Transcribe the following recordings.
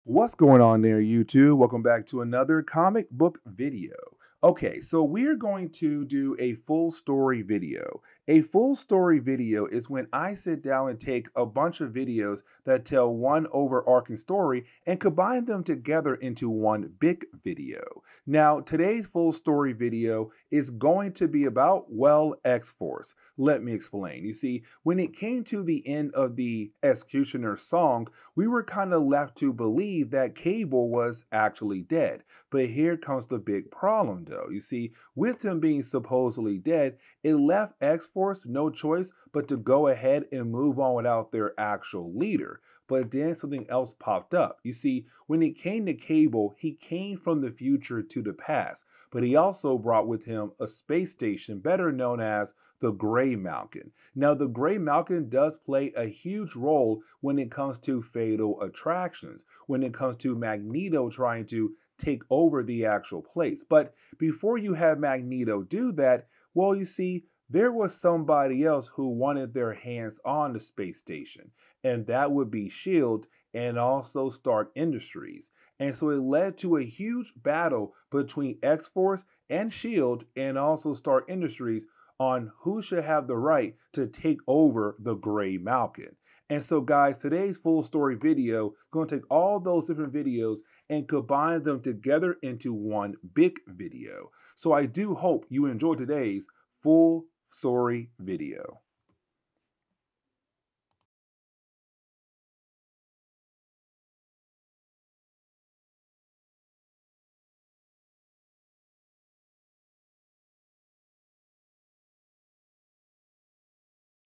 What's going on there, YouTube? Welcome back to another comic book video. Okay, so we're going to do a full story video. A full story video is when I sit down and take a bunch of videos that tell one overarching story and combine them together into one big video. Now, today's full story video is going to be about, well, X-Force. Let me explain. You see, when it came to the end of the Executioner's song, we were kind of left to believe that Cable was actually dead. But here comes the big problem, though. You see, with him being supposedly dead, it left X-Force no choice but to go ahead and move on without their actual leader. But then something else popped up. You see, when it came to Cable, he came from the future to the past, but he also brought with him a space station better known as the Greymalkin. Now, the Greymalkin does play a huge role when it comes to fatal attractions, when it comes to Magneto trying to take over the actual place. But before you have Magneto do that, well, you see, there was somebody else who wanted their hands on the space station, and that would be SHIELD and also Stark Industries. And so it led to a huge battle between X-Force and SHIELD and also Stark Industries on who should have the right to take over the Greymalkin. And so, guys, today's full story video is going to take all those different videos and combine them together into one big video. So I do hope you enjoyed today's full story video.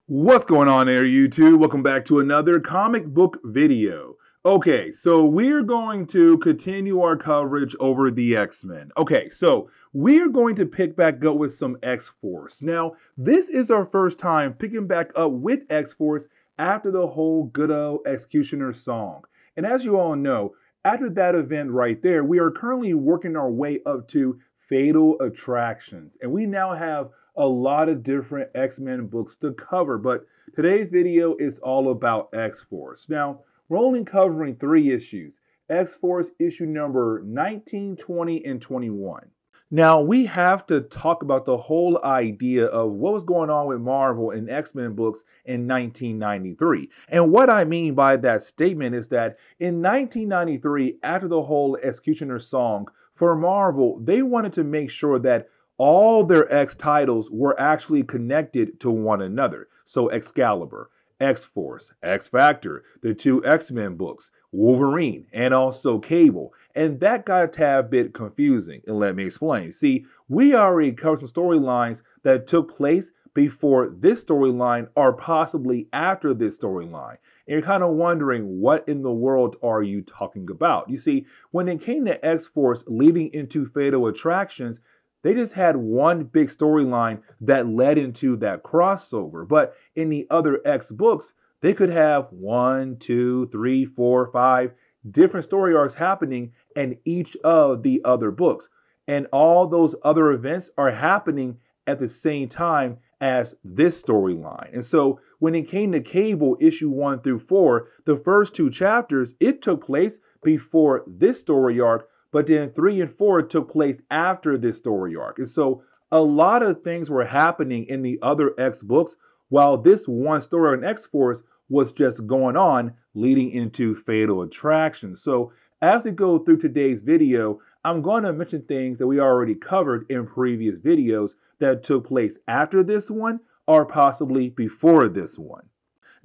What's going on there, YouTube? Welcome back to another comic book video. Okay, so we're going to continue our coverage over the X-Men. Okay, so we're going to pick back up with some X-Force. Now, this is our first time picking back up with X-Force after the whole good old Executioner song. And as you all know, after that event right there, we are currently working our way up to Fatal Attractions. And we now have a lot of different X-Men books to cover, but today's video is all about X-Force. Now, we're only covering 3 issues. X-Force issue number 19, 20, and 21. Now, we have to talk about the whole idea of what was going on with Marvel and X-Men books in 1993. And what I mean by that statement is that in 1993, after the whole Executioner song, for Marvel, they wanted to make sure that all their X titles were actually connected to one another. So Excalibur, X-Force, X-Factor, the 2 X-Men books, Wolverine, and also Cable. And that got a tad bit confusing, and let me explain. See, we already covered some storylines that took place before this storyline or possibly after this storyline. And you're kind of wondering, what in the world are you talking about? You see, when it came to X-Force leading into Fatal Attractions, they just had one big storyline that led into that crossover. But in the other X books, they could have 1, 2, 3, 4, 5 different story arcs happening in each of the other books. And all those other events are happening at the same time as this storyline. And so when it came to Cable issue 1 through 4, the first 2 chapters, it took place before this story arc, but then 3 and 4 took place after this story arc. And so a lot of things were happening in the other X books while this one story on X-Force was just going on leading into Fatal Attraction. So as we go through today's video, I'm going to mention things that we already covered in previous videos that took place after this one or possibly before this one.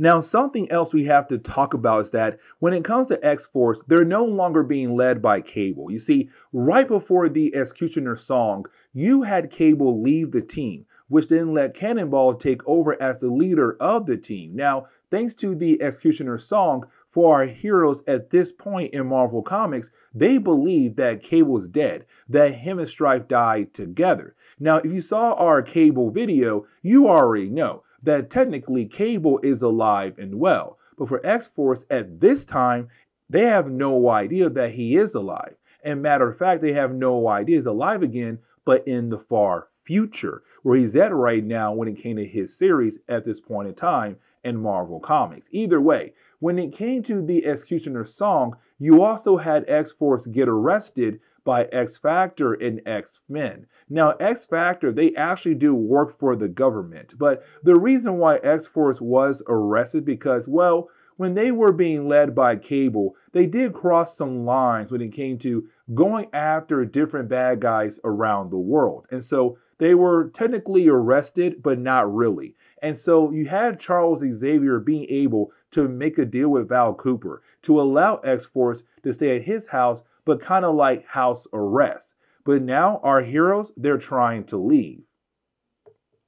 Now, something else we have to talk about is that when it comes to X-Force, they're no longer being led by Cable. You see, right before the Executioner song, you had Cable leave the team, which then let Cannonball take over as the leader of the team. Now, thanks to the Executioner song, for our heroes at this point in Marvel Comics, they believe that Cable's dead, that him and Strife died together. Now, if you saw our Cable video, you already know that technically Cable is alive and well. But for X-Force at this time, they have no idea that he is alive. And matter of fact, they have no idea he's alive again, but in the far future, where he's at right now when it came to his series at this point in time in Marvel Comics. Either way, when it came to the Executioner's song, you also had X-Force get arrested by X-Factor and X-Men. Now, X-Factor, they actually do work for the government, but the reason why X-Force was arrested because, well, when they were being led by Cable, they did cross some lines when it came to going after different bad guys around the world. And so they were technically arrested, but not really. And so you had Charles Xavier being able to make a deal with Val Cooper to allow X-Force to stay at his house, but kind of like house arrest. But now our heroes, they're trying to leave.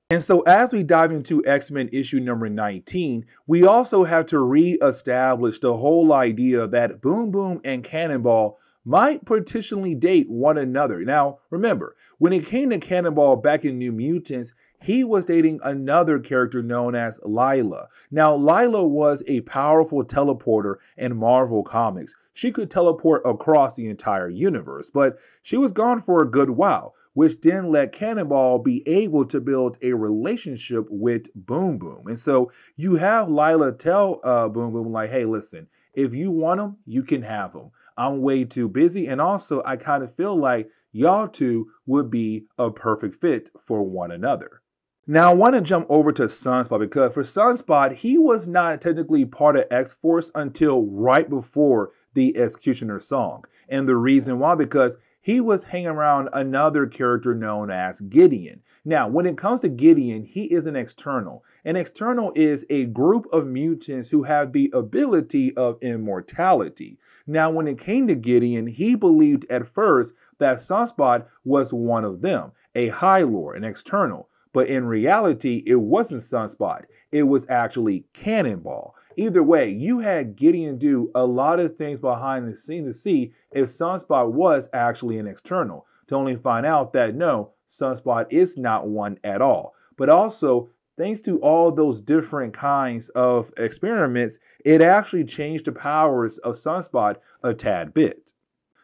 And so as we dive into X-Men issue number 19, we also have to re-establish the whole idea that Boom Boom and Cannonball might potentially date one another. Now, remember, when it came to Cannonball back in New Mutants, he was dating another character known as Lila. Now, Lila was a powerful teleporter in Marvel Comics. She could teleport across the entire universe, but she was gone for a good while, which then let Cannonball be able to build a relationship with Boom Boom. And so you have Lila tell Boom Boom, like, hey, listen, if you want him, you can have him. I'm way too busy. And also, I kind of feel like y'all two would be a perfect fit for one another. Now, I want to jump over to Sunspot because for Sunspot, he was not technically part of X-Force until right before the Executioner song. And the reason why, because he was hanging around another character known as Gideon. Now, when it comes to Gideon, he is an external. An external is a group of mutants who have the ability of immortality. Now, when it came to Gideon, he believed at first that Sunspot was one of them, a High Lord, an external. But in reality, it wasn't Sunspot. It was actually Cannonball. Either way, you had Gideon do a lot of things behind the scenes to see if Sunspot was actually an external, to only find out that no, Sunspot is not one at all. But also, thanks to all those different kinds of experiments, it actually changed the powers of Sunspot a tad bit.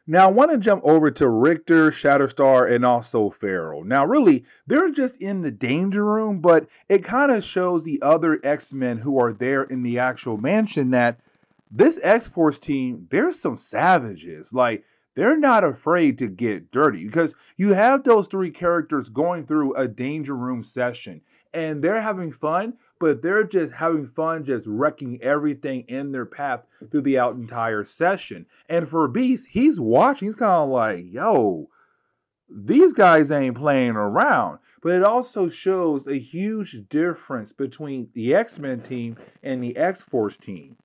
Now, I want to jump over to Richter, Shatterstar, and also Feral. Now, really, they're just in the danger room, but it kind of shows the other X-Men who are there in the actual mansion that this X-Force team, they're some savages. Like, they're not afraid to get dirty because you have those three characters going through a danger room session and they're having fun, but they're just having fun, just wrecking everything in their path through the entire session. And for Beast, he's watching, he's kind of like, yo, these guys ain't playing around. But it also shows a huge difference between the X-Men team and the X-Force team.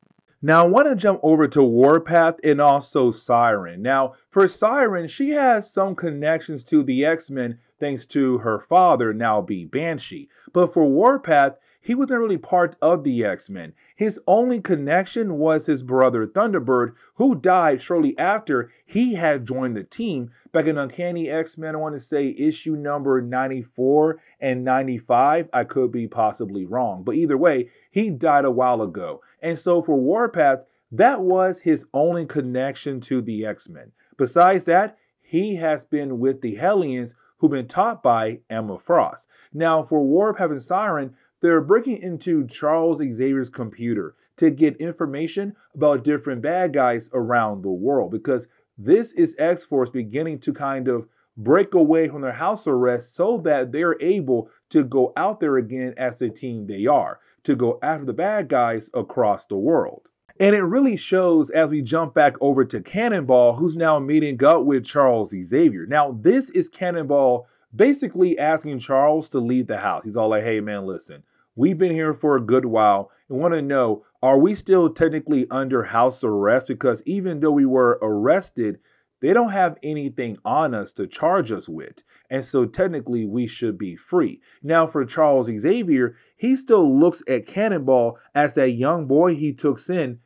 Now, I want to jump over to Warpath and also Siren. Now, for Siren, she has some connections to the X-Men thanks to her father, now be Banshee. But for Warpath, he wasn't really part of the X-Men. His only connection was his brother Thunderbird, who died shortly after he had joined the team back in Uncanny X-Men, I want to say issue number 94 and 95. I could be possibly wrong, but either way, he died a while ago. And so for Warpath, that was his only connection to the X-Men. Besides that, he has been with the Hellions, who've been taught by Emma Frost. Now, for Warpath and Siren, they're breaking into Charles Xavier's computer to get information about different bad guys around the world, because this is X-Force beginning to kind of break away from their house arrest so that they're able to go out there again as the team they are, to go after the bad guys across the world. And it really shows as we jump back over to Cannonball, who's now meeting up with Charles Xavier. Now, this is Cannonball basically asking Charles to leave the house. He's all like, hey man, listen, we've been here for a good while and want to know, are we still technically under house arrest? Because even though we were arrested, they don't have anything on us to charge us with. And so technically we should be free. Now for Charles Xavier, he still looks at Cannonball as that young boy he took in,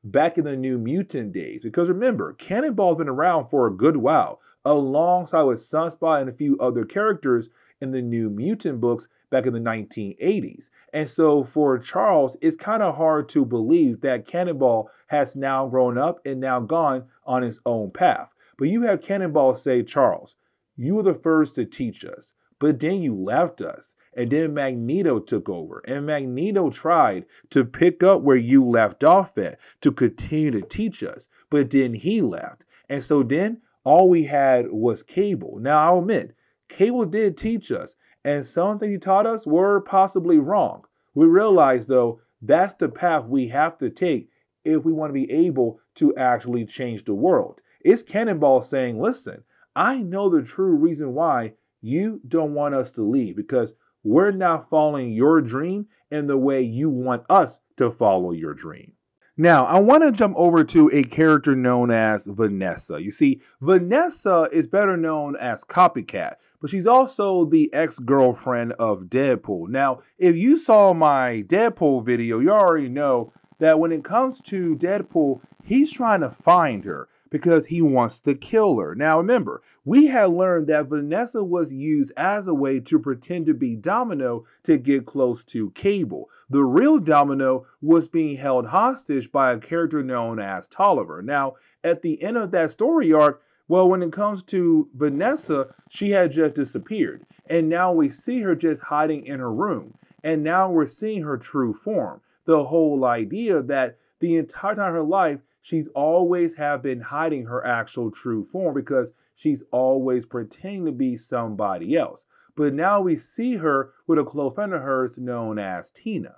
back in the New Mutant days. Because remember, Cannonball's been around for a good while, alongside with Sunspot and a few other characters in the New Mutant books back in the 1980s. And so for Charles, it's kind of hard to believe that Cannonball has now grown up and now gone on his own path. But you have Cannonball say, Charles, you were the first to teach us, but then you left us. And then Magneto took over. And Magneto tried to pick up where you left off at to continue to teach us. But then he left. And so then all we had was Cable. Now, I'll admit, Cable did teach us. And some things he taught us were possibly wrong. We realize, though, that's the path we have to take if we want to be able to actually change the world. It's Cannonball saying, listen, I know the true reason why you don't want us to leave, because we're not following your dream in the way you want us to follow your dream. Now, I want to jump over to a character known as Vanessa. You see, Vanessa is better known as Copycat, but she's also the ex-girlfriend of Deadpool. Now, if you saw my Deadpool video, you already know that when it comes to Deadpool, he's trying to find her because he wants to kill her. Now remember, we had learned that Vanessa was used as a way to pretend to be Domino to get close to Cable. The real Domino was being held hostage by a character known as Tolliver. Now, at the end of that story arc, well, when it comes to Vanessa, she had just disappeared. And now we see her just hiding in her room. And now we're seeing her true form. The whole idea that the entire time of her life, she's always have been hiding her actual true form because she's always pretending to be somebody else. But now we see her with a close friend of hers known as Tina.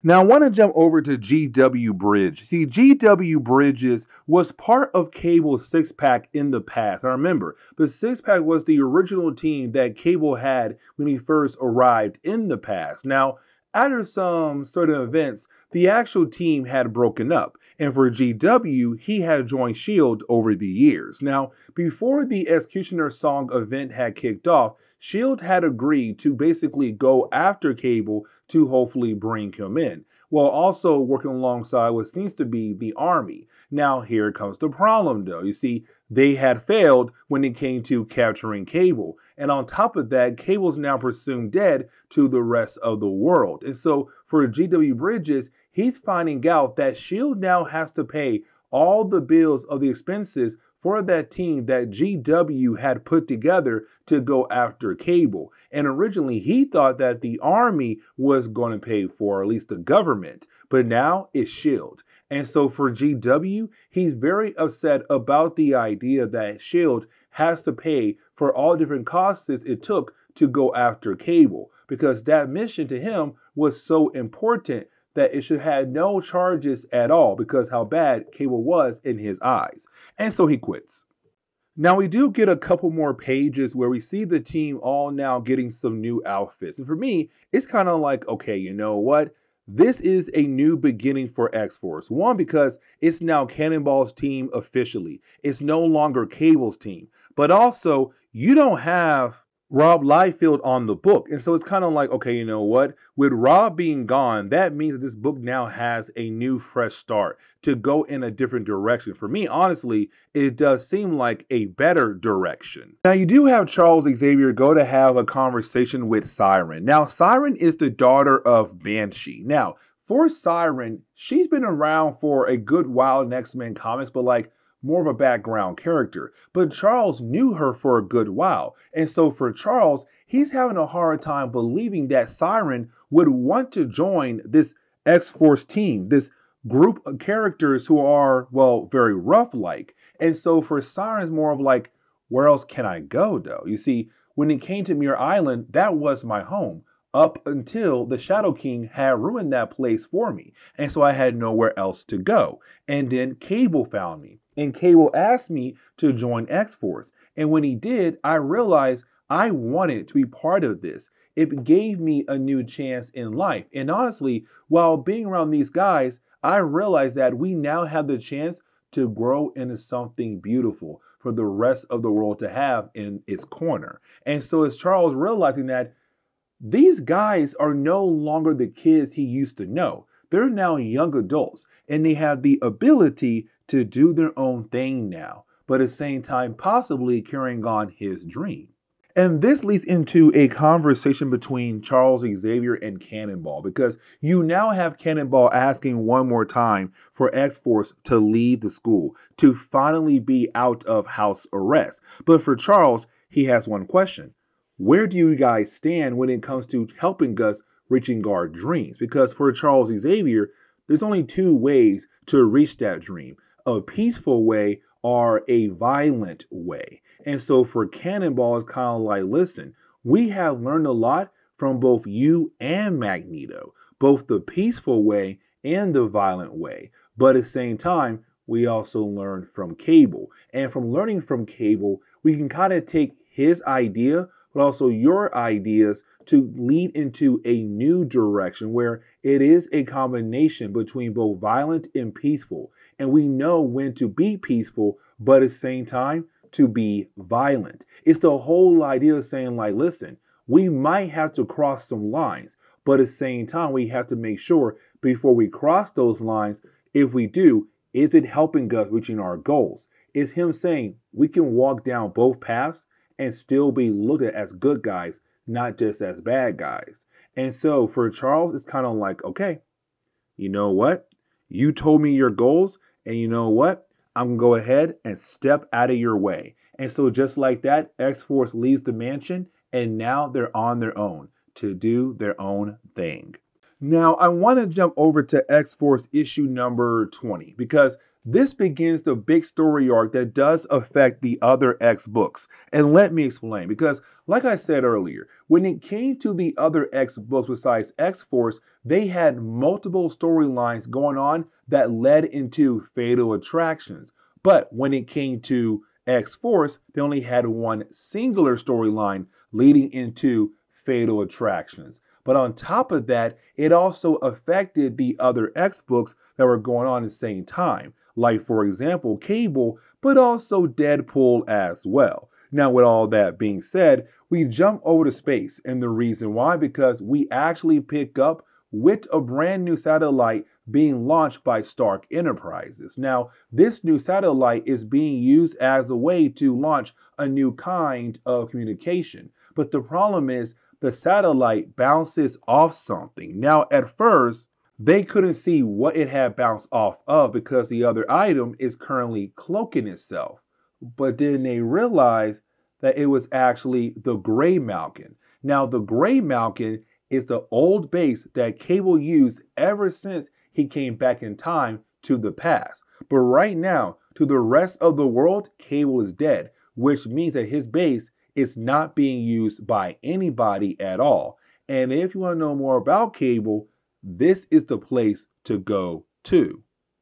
Now, I want to jump over to G.W. Bridge. See, G.W. Bridges was part of Cable's six-pack in the past. Now, remember, the six-pack was the original team that Cable had when he first arrived in the past. Now, after some sort of events, the actual team had broken up. And for GW, he had joined S.H.I.E.L.D. over the years. Now, before the Executioner Song event had kicked off, S.H.I.E.L.D. had agreed to basically go after Cable to hopefully bring him in, while also working alongside what seems to be the Army. Now, here comes the problem, though. You see, they had failed when it came to capturing Cable. And on top of that, Cable's now presumed dead to the rest of the world. And so for G.W. Bridges, he's finding out that S.H.I.E.L.D. now has to pay all the bills of the expenses for that team that GW had put together to go after Cable. And originally he thought that the Army was going to pay for, at least the government, but now it's S.H.I.E.L.D. And so for GW, he's very upset about the idea that S.H.I.E.L.D. has to pay for all different costs it took to go after Cable, because that mission to him was so important that it should have no charges at all because how bad Cable was in his eyes. And so he quits. Now we do get a couple more pages where we see the team all now getting some new outfits. And for me, it's kind of like, okay, you know what? This is a new beginning for X-Force. One, because it's now Cannonball's team officially. It's no longer Cable's team. But also, you don't have Rob Liefeld on the book. And so it's kind of like, okay, you know what? With Rob being gone, that means that this book now has a new fresh start to go in a different direction. For me, honestly, it does seem like a better direction. Now, you do have Charles Xavier go to have a conversation with Siren. Now, Siren is the daughter of Banshee. Now, for Siren, she's been around for a good while in X-Men comics, but like more of a background character. But Charles knew her for a good while. And so for Charles, he's having a hard time believing that Siren would want to join this X-Force team, this group of characters who are, well, very rough-like. And so for Siren, it's more of like, where else can I go, though? You see, when it came to Muir Island, that was my home, up until the Shadow King had ruined that place for me. And so I had nowhere else to go. And then Cable found me. And Cable asked me to join X-Force. And when he did, I realized I wanted to be part of this. It gave me a new chance in life. And honestly, while being around these guys, I realized that we now have the chance to grow into something beautiful for the rest of the world to have in its corner. And so it's Charles realizing that these guys are no longer the kids he used to know. They're now young adults, and they have the ability to do their own thing now, but at the same time possibly carrying on his dream. And this leads into a conversation between Charles Xavier and Cannonball, because you now have Cannonball asking one more time for X-Force to leave the school, to finally be out of house arrest. But for Charles, he has one question. Where do you guys stand when it comes to helping us reaching our dreams? Because for Charles Xavier, there's only two ways to reach that dream: a peaceful way or a violent way. And so for Cannonball, it's kind of like, listen, we have learned a lot from both you and Magneto, both the peaceful way and the violent way. But at the same time, we also learned from Cable. And from learning from Cable, we can kind of take his idea, but also your ideas to lead into a new direction where it is a combination between both violent and peaceful. And we know when to be peaceful, but at the same time, to be violent. It's the whole idea of saying, like, listen, we might have to cross some lines, but at the same time, we have to make sure before we cross those lines, if we do, is it helping us reaching our goals? Is him saying we can walk down both paths and still be looked at as good guys, not just as bad guys. And so for Charles, it's kind of like, okay, you know what? You told me your goals, and you know what? I'm going to go ahead and step out of your way. And so just like that, X-Force leaves the mansion, and now they're on their own to do their own thing. Now, I want to jump over to X-Force issue number 20 because this begins the big story arc that does affect the other X books. And let me explain, because like I said earlier, when it came to the other X books besides X-Force, they had multiple storylines going on that led into Fatal Attractions. But when it came to X-Force, they only had one singular storyline leading into Fatal Attractions. But on top of that, it also affected the other X books that were going on at the same time. Like, for example, Cable, but also Deadpool as well. Now, with all that being said, we jump over to space. And the reason why, because we actually pick up with a brand new satellite being launched by Stark Enterprises. Now, this new satellite is being used as a way to launch a new kind of communication. But the problem is, the satellite bounces off something. Now, at first, they couldn't see what it had bounced off of because the other item is currently cloaking itself. But then they realized that it was actually the Greymalkin. Now, the Greymalkin is the old base that Cable used ever since he came back in time to the past. But right now, to the rest of the world, Cable is dead, which means that his base is not being used by anybody at all. And if you want to know more about Cable, this is the place to go to.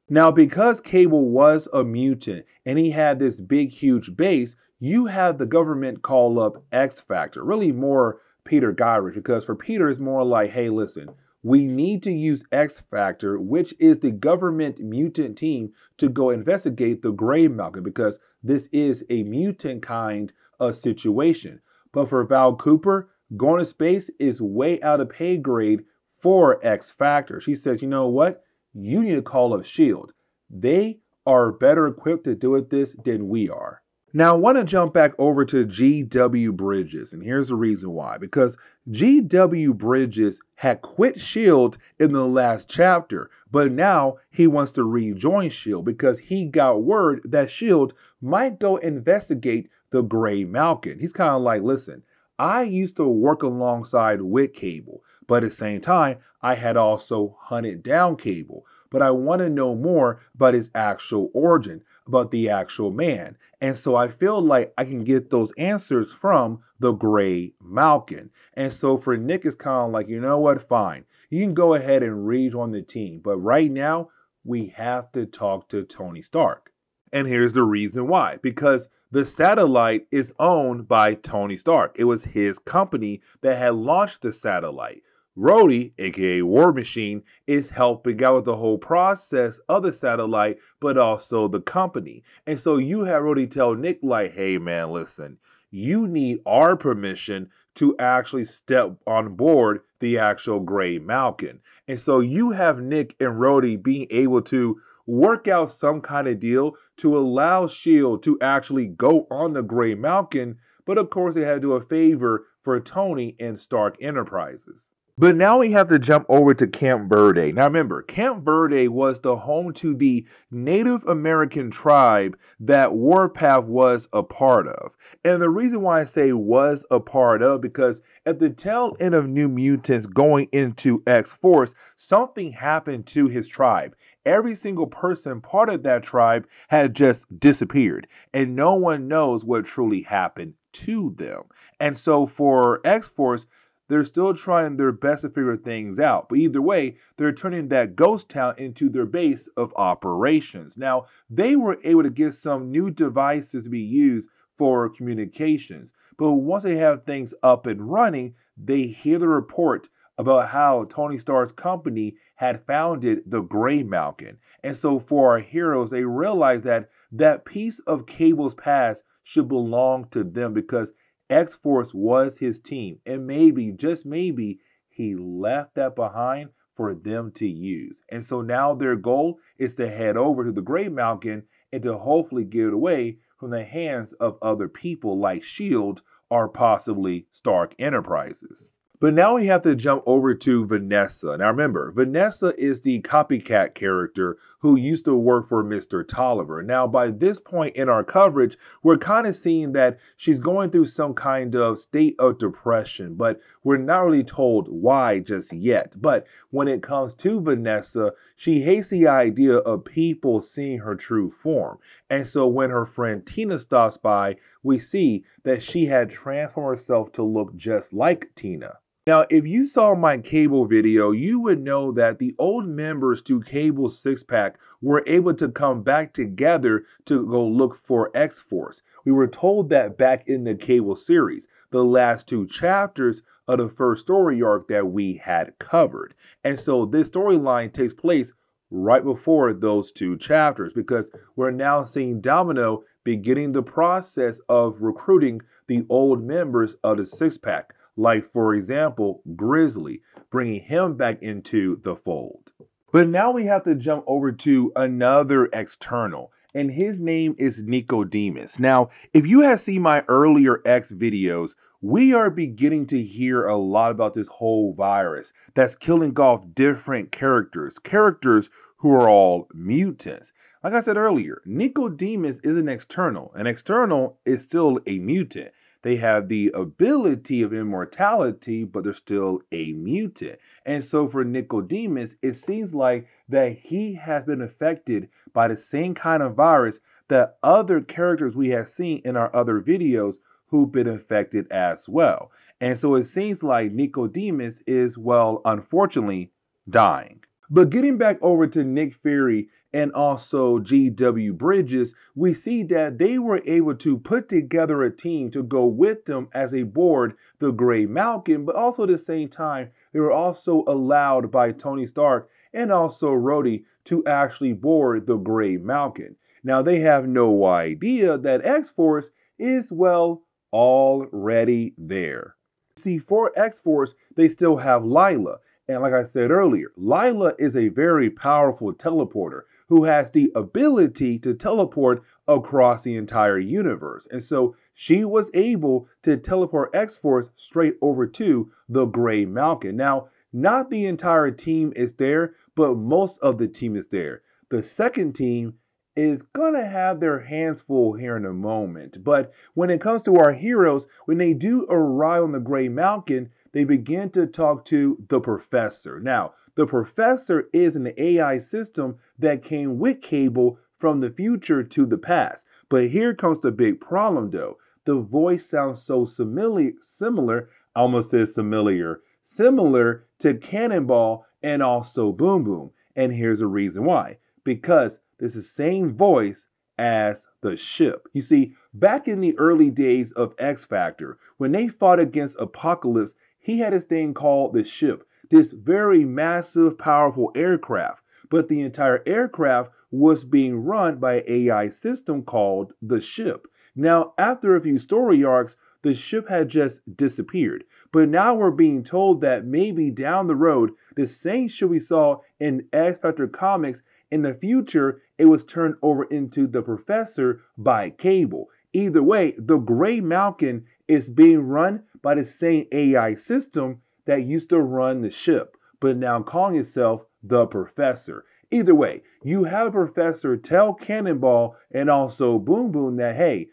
Now, because Cable was a mutant and he had this big, huge base, you have the government call up X Factor, really more Peter Gyrich, because for Peter, it's more like, hey, listen, we need to use X Factor, which is the government mutant team, to go investigate the Greymalkin, because this is a mutant kind of situation. But for Val Cooper, going to space is way out of pay grade for X Factor. She says, you know what? You need to call up S.H.I.E.L.D. They are better equipped to deal with this than we are. Now, I want to jump back over to G.W. Bridges, and here's the reason why. Because G.W. Bridges had quit S.H.I.E.L.D. in the last chapter, but now he wants to rejoin S.H.I.E.L.D. because he got word that S.H.I.E.L.D. might go investigate the Greymalkin. He's kind of like, listen, I used to work alongside with Cable, but at the same time, I had also hunted down Cable. But I want to know more about his actual origin, about the actual man. And so I feel like I can get those answers from the Greymalkin. And so for Nick, it's kind of like, you know what, fine. You can go ahead and rejoin the team. But right now, we have to talk to Tony Stark. And here's the reason why. Because the satellite is owned by Tony Stark. It was his company that had launched the satellite. Rhodey, aka War Machine, is helping out with the whole process of the satellite, but also the company. And so you have Rhodey tell Nick, like, hey man, listen, you need our permission to actually step on board the actual Greymalkin. And so you have Nick and Rhodey being able to work out some kind of deal to allow S.H.I.E.L.D. to actually go on the Greymalkin, but of course they had to do a favor for Tony and Stark Enterprises. But now we have to jump over to Camp Verde. Now remember, Camp Verde was the home to the Native American tribe that Warpath was a part of. And the reason why I say was a part of, because at the tail end of New Mutants going into X-Force, something happened to his tribe. Every single person part of that tribe had just disappeared, and no one knows what truly happened to them. And so for X-Force, they're still trying their best to figure things out. But either way, they're turning that ghost town into their base of operations. Now, they were able to get some new devices to be used for communications. But once they have things up and running, they hear the report about how Tony Stark's company had founded the Greymalkin. And so for our heroes, they realize that that piece of Cable's past should belong to them, because X-Force was his team, and maybe, just maybe, he left that behind for them to use. And so now their goal is to head over to the Greymalkin and to hopefully get it away from the hands of other people like S.H.I.E.L.D. or possibly Stark Enterprises. But now we have to jump over to Vanessa. Now remember, Vanessa is the copycat character who used to work for Mr. Tolliver. Now by this point in our coverage, we're kind of seeing that she's going through some kind of state of depression, but we're not really told why just yet. But when it comes to Vanessa, she hates the idea of people seeing her true form. And so when her friend Tina stops by, we see that she had transformed herself to look just like Tina. Now, if you saw my Cable video, you would know that the old members to Cable's six-pack were able to come back together to go look for X-Force. We were told that back in the Cable series, the last two chapters of the first story arc that we had covered. And so this storyline takes place right before those two chapters, because we're now seeing Domino beginning the process of recruiting the old members of the six-pack. Like, for example, Grizzly, bringing him back into the fold. But now we have to jump over to another external, and his name is Nicodemus. Now, if you have seen my earlier X videos, we are beginning to hear a lot about this whole virus that's killing off different characters who are all mutants. Like I said earlier, Nicodemus is an external. An external is still a mutant. They have the ability of immortality, but they're still a mutant. And so for Nicodemus, it seems like that he has been affected by the same kind of virus that other characters we have seen in our other videos who've been infected as well. And so it seems like Nicodemus is, well, unfortunately, dying. But getting back over to Nick Fury and also G.W. Bridges, we see that they were able to put together a team to go with them as they board the Greymalkin, but also at the same time, they were also allowed by Tony Stark and also Rhodey to actually board the Greymalkin. Now, they have no idea that X-Force is, well, already there. See, for X-Force, they still have Lila. And like I said earlier, Lila is a very powerful teleporter who has the ability to teleport across the entire universe. And so she was able to teleport X-Force straight over to the Greymalkin. Now, not the entire team is there, but most of the team is there. The second team is gonna have their hands full here in a moment. But when it comes to our heroes, when they do arrive on the Greymalkin, they begin to talk to the Professor. Now, the Professor is an AI system that came with Cable from the future to the past. But here comes the big problem though. The voice sounds so similar, I almost said similar to Cannonball and also Boom Boom. And here's the reason why. Because it's the same voice as the ship. You see, back in the early days of X Factor, when they fought against Apocalypse, he had this thing called the ship, this very massive, powerful aircraft. But the entire aircraft was being run by an AI system called the ship. Now, after a few story arcs, the ship had just disappeared. But now we're being told that maybe down the road, the same ship we saw in X Factor comics, in the future, it was turned over into the Professor by Cable. Either way, the Greymalkin is being run by the same AI system that used to run the ship, but now calling itself the Professor. Either way, you have a Professor tell Cannonball and also Boom Boom that, hey,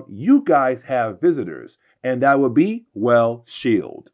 you guys have visitors, and that would be, well, S.H.I.E.L.D.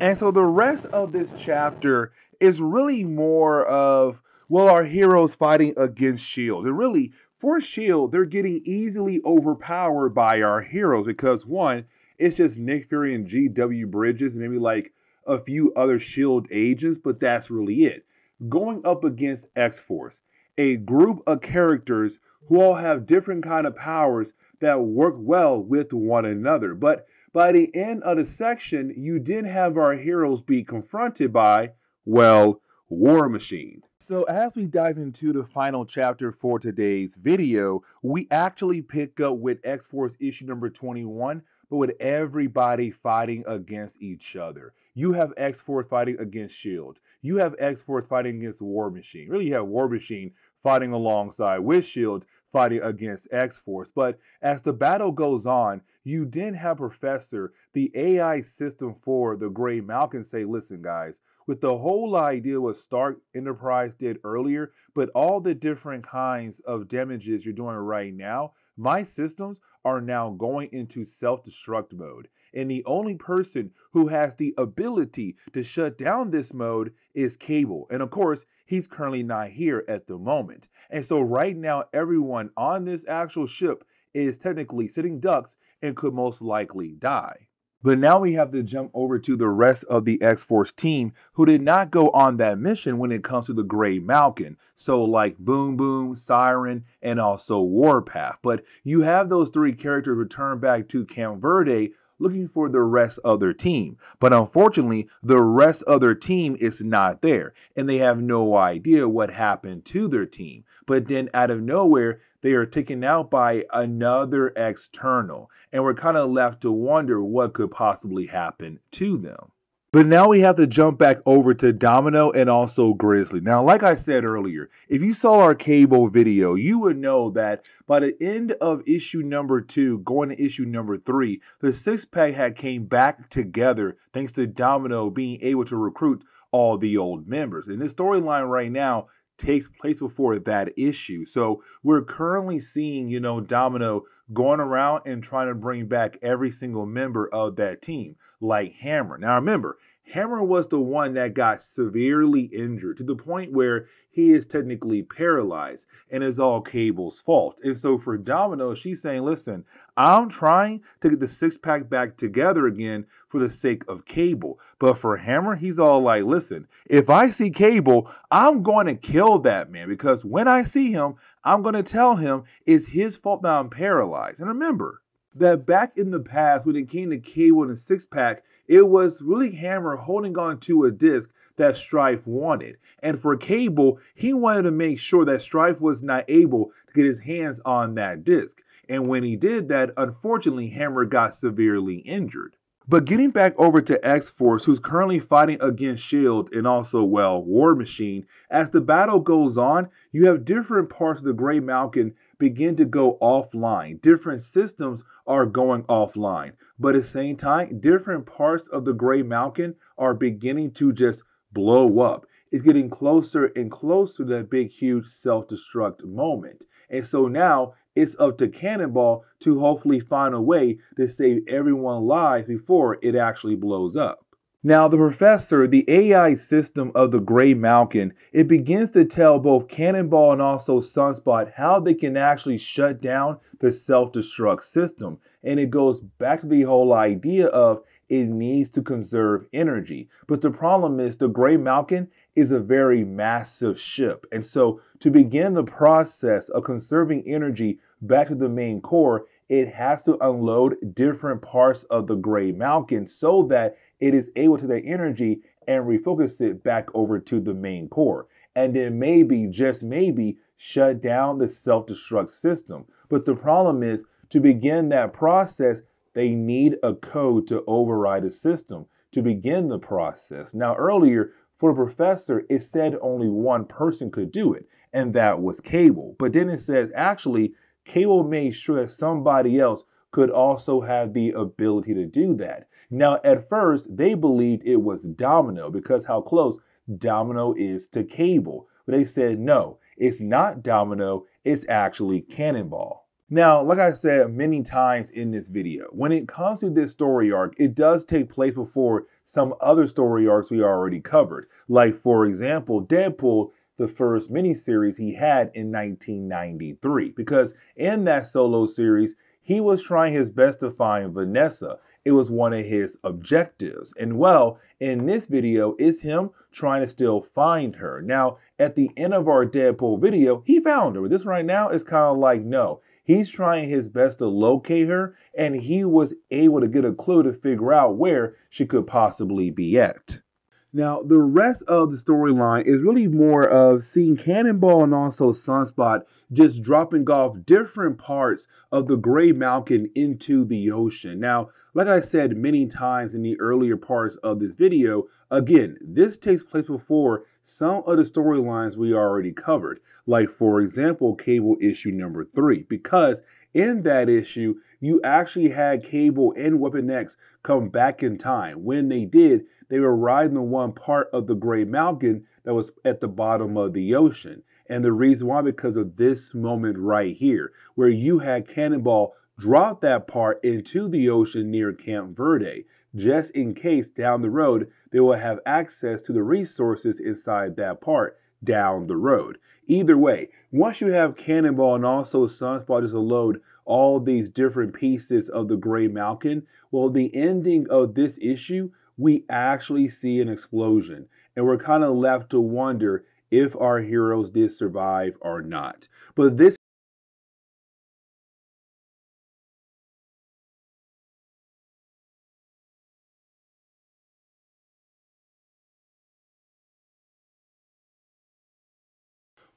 And so the rest of this chapter is really more of, well, our heroes fighting against S.H.I.E.L.D. And really, for S.H.I.E.L.D., they're getting easily overpowered by our heroes because, one, it's just Nick Fury and G.W. Bridges and maybe like a few other S.H.I.E.L.D. agents, but that's really it. Going up against X-Force, a group of characters who all have different kind of powers that work well with one another. But by the end of the section, you did have our heroes be confronted by, well, War Machine. So as we dive into the final chapter for today's video, we actually pick up with X-Force issue number 21, but with everybody fighting against each other. You have X-Force fighting against S.H.I.E.L.D. You have X-Force fighting against War Machine. Really, you have War Machine fighting alongside with S.H.I.E.L.D. fighting against X-Force. But as the battle goes on, you then have Professor, the AI system for the Greymalkin, say, listen, guys, with the whole idea what Stark Enterprise did earlier, but all the different kinds of damages you're doing right now, my systems are now going into self-destruct mode. And the only person who has the ability to shut down this mode is Cable. And of course, he's currently not here at the moment. And so right now, everyone on this actual ship is technically sitting ducks and could most likely die. But now we have to jump over to the rest of the X-Force team who did not go on that mission when it comes to the Greymalkin. So like Boom Boom, Siren, and also Warpath. But you have those three characters return back to Camp Verde looking for the rest of their team. But unfortunately, the rest of their team is not there. And they have no idea what happened to their team. But then out of nowhere, they are taken out by another external. And we're kind of left to wonder what could possibly happen to them. But now we have to jump back over to Domino and also Grizzly. Now, like I said earlier, if you saw our Cable video, you would know that by the end of issue number 2, going to issue number 3, the six-pack had came back together thanks to Domino being able to recruit all the old members. And this storyline right now takes place before that issue. So we're currently seeing, Domino going around and trying to bring back every single member of that team, like Hammer. Now remember, Hammer was the one that got severely injured to the point where he is technically paralyzed and it's all Cable's fault. And so for Domino, she's saying, listen, I'm trying to get the six-pack back together again for the sake of Cable. But for Hammer, he's all like, listen, if I see Cable, I'm going to kill that man because when I see him, I'm going to tell him it's his fault that I'm paralyzed. And remember that back in the past when it came to Cable and the six-pack, it was really Hammer holding on to a disc that Strife wanted. And for Cable, he wanted to make sure that Strife was not able to get his hands on that disc. And when he did that, unfortunately, Hammer got severely injured. But getting back over to X-Force, who's currently fighting against S.H.I.E.L.D. and also, well, War Machine, as the battle goes on, you have different parts of the Greymalkin begin to go offline. Different systems are going offline. But at the same time, different parts of the Greymalkin are beginning to just blow up. It's getting closer and closer to that big, huge self-destruct moment. And so now it's up to Cannonball to hopefully find a way to save everyone's lives before it actually blows up. Now, the Professor, the AI system of the Greymalkin, it begins to tell both Cannonball and also Sunspot how they can actually shut down the self-destruct system. And it goes back to the whole idea of it needs to conserve energy. But the problem is the Greymalkin is a very massive ship. And so to begin the process of conserving energy back to the main core, it has to unload different parts of the Greymalkin so that it is able to take that energy and refocus it back over to the main core. And then maybe, just maybe, shut down the self-destruct system. But the problem is, to begin that process, they need a code to override the system to begin the process. Now, earlier, for the Professor, it said only one person could do it, and that was Cable. But then it says, actually, Cable made sure that somebody else could also have the ability to do that. Now, at first, they believed it was Domino because how close Domino is to Cable. But they said, no, it's not Domino, it's actually Cannonball. Now, like I said many times in this video, when it comes to this story arc, it does take place before some other story arcs we already covered. Like, for example, Deadpool, the first miniseries he had in 1993. Because in that solo series, he was trying his best to find Vanessa. It was one of his objectives. And well, in this video, it's him trying to still find her. Now, at the end of our Deadpool video, he found her. This right now is kind of like, no. He's trying his best to locate her, and he was able to get a clue to figure out where she could possibly be at. Now, the rest of the storyline is really more of seeing Cannonball and also Sunspot just dropping off different parts of the Greymalkin into the ocean. Now, like I said many times in the earlier parts of this video, again, this takes place before some of the storylines we already covered. Like, for example, Cable issue number 3, because in that issue, you actually had Cable and Weapon X come back in time. When they did, they were riding the one part of the Greymalkin that was at the bottom of the ocean. And the reason why, because of this moment right here, where you had Cannonball drop that part into the ocean near Camp Verde, just in case down the road they will have access to the resources inside that part down the road. Either way, once you have Cannonball and also Sunspot just load all these different pieces of the Greymalkin, well, the ending of this issue, we actually see an explosion. And we're kind of left to wonder if our heroes did survive or not. But this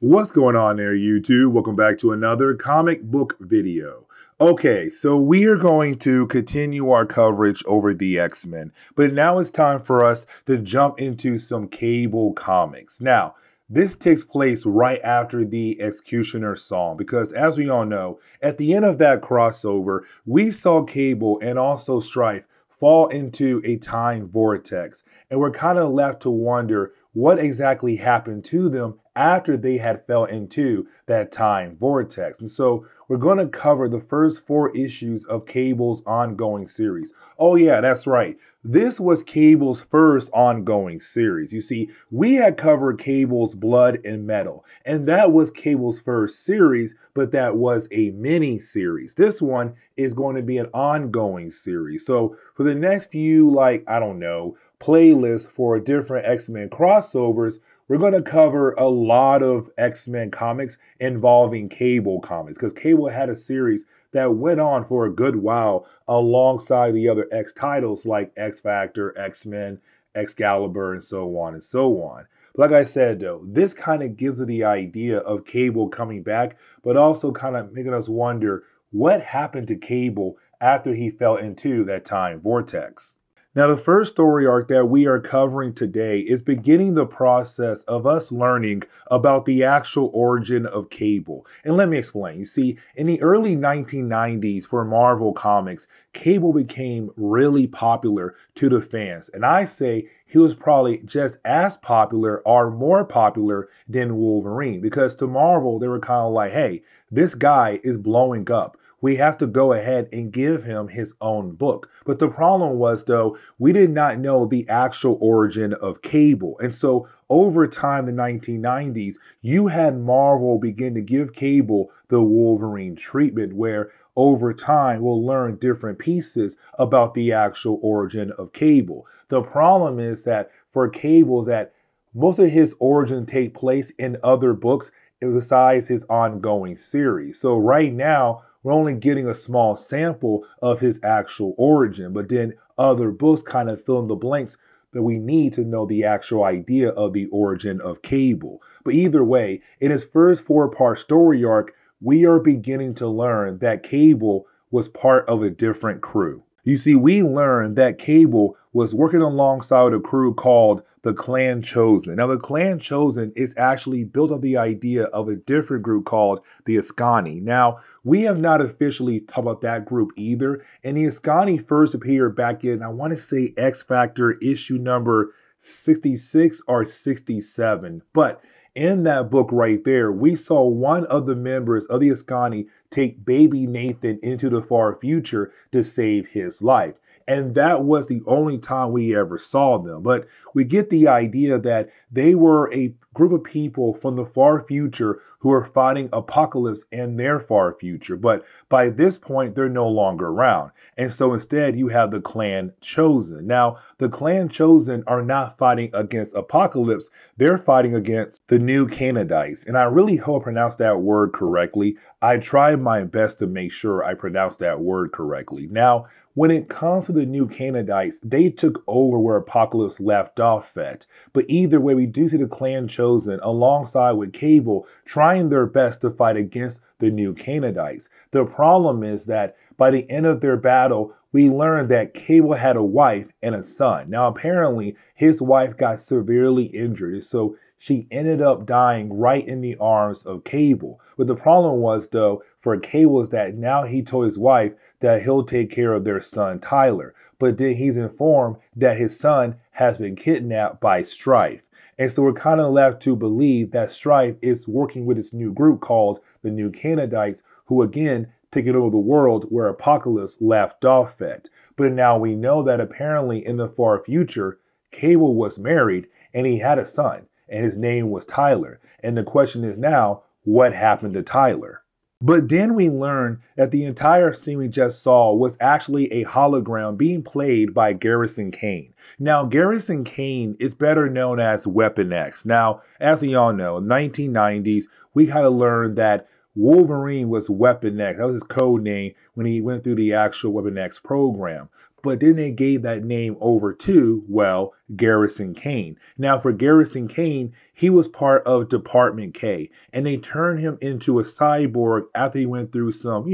What's going on there, YouTube? Welcome back to another comic book video. Okay, so we are going to continue our coverage over the X-Men, but now it's time for us to jump into some Cable comics. Now, this takes place right after the Executioner song, because as we all know, at the end of that crossover, we saw Cable and also Strife fall into a time vortex, and we're kind of left to wonder what exactly happened to them after they had fell into that time vortex. And so we're going to cover the first 4 issues of Cable's ongoing series. Oh yeah, that's right. This was Cable's first ongoing series. You see, we had covered Cable's Blood and Metal, and that was Cable's first series, but that was a mini series. This one is going to be an ongoing series. So for the next few, like, I don't know, playlists for different X-Men crossovers, we're going to cover a lot of X-Men comics involving Cable comics, because Cable had a series that went on for a good while alongside the other X titles like X-Factor, X-Men, Excalibur, and so on and so on. Like I said, though, this kind of gives us the idea of Cable coming back, but also kind of making us wonder what happened to Cable after he fell into that time vortex. Now, the first story arc that we are covering today is beginning the process of us learning about the actual origin of Cable. And let me explain. You see, in the early 1990s for Marvel Comics, Cable became really popular to the fans. And I say he was probably just as popular or more popular than Wolverine, because to Marvel, they were kind of like, hey, this guy is blowing up. We have to go ahead and give him his own book. But the problem was, though, we did not know the actual origin of Cable. And so over time in the 1990s, you had Marvel begin to give Cable the Wolverine treatment, where over time we'll learn different pieces about the actual origin of Cable. The problem is that for Cable is that most of his origin take place in other books besides his ongoing series. So right now, we're only getting a small sample of his actual origin, but then other books kind of fill in the blanks that we need to know the actual idea of the origin of Cable. But either way, in his first 4-part story arc, we are beginning to learn that Cable was part of a different crew. You see, we learned that Cable was working alongside a crew called the Clan Chosen. Now, the Clan Chosen is actually built on the idea of a different group called the Ascani. Now, we have not officially talked about that group either, and the Ascani first appeared back in, I want to say, X Factor issue number 66 or 67. But in that book right there, we saw one of the members of the Ascani take baby Nathan into the far future to save his life. And that was the only time we ever saw them. But we get the idea that they were a group of people from the far future who are fighting Apocalypse in their far future. But by this point, they're no longer around. And so instead, you have the Clan Chosen. Now, the Clan Chosen are not fighting against Apocalypse. They're fighting against the New Canaanites. And I really hope I pronounced that word correctly. I tried my best to make sure I pronounced that word correctly. Now, when it comes to the New Canaanites, they took over where Apocalypse left off at. But either way, we do see the Clan Chosen alongside with Cable trying their best to fight against the New Canaanites. The problem is that by the end of their battle, we learned that Cable had a wife and a son. Now, apparently, his wife got severely injured, so she ended up dying right in the arms of Cable. But the problem was, though, for Cable is that now he told his wife that he'll take care of their son, Tyler. But then he's informed that his son has been kidnapped by Strife. And so we're kind of left to believe that Strife is working with this new group called the New Canaanites, who again taking over the world where Apocalypse left off at. But now we know that apparently in the far future, Cable was married and he had a son, and his name was Tyler. And the question is now, what happened to Tyler? But then we learn that the entire scene we just saw was actually a hologram being played by Garrison Kane. Now, Garrison Kane is better known as Weapon X. Now, as we all know, in the 1990s, we kind of learned that Wolverine was Weapon X. That was his code name when he went through the actual Weapon X program. But then they gave that name over to, well, Garrison Kane. Now, for Garrison Kane, he was part of Department K, and they turned him into a cyborg after he went through some,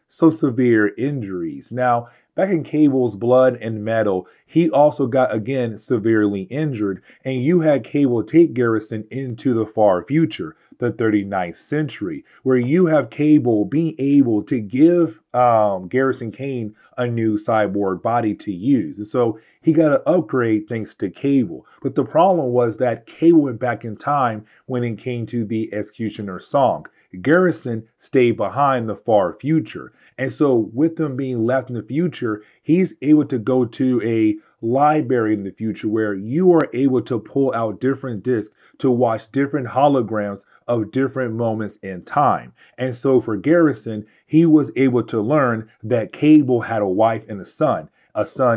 so severe injuries. Now, back in Cable's Blood and Metal, he also got, again, severely injured, and you had Cable take Garrison into the far future, the 39th century, where you have Cable being able to give Garrison Kane a new cyborg body to use. And so he got an upgrade thanks to Cable. But the problem was that Cable went back in time when it came to the Executioner song. Garrison stayed behind the far future. And so with them being left in the future, he's able to go to a library in the future where you are able to pull out different discs to watch different holograms of different moments in time. And so for Garrison, he was able to learn that Cable had a wife and a son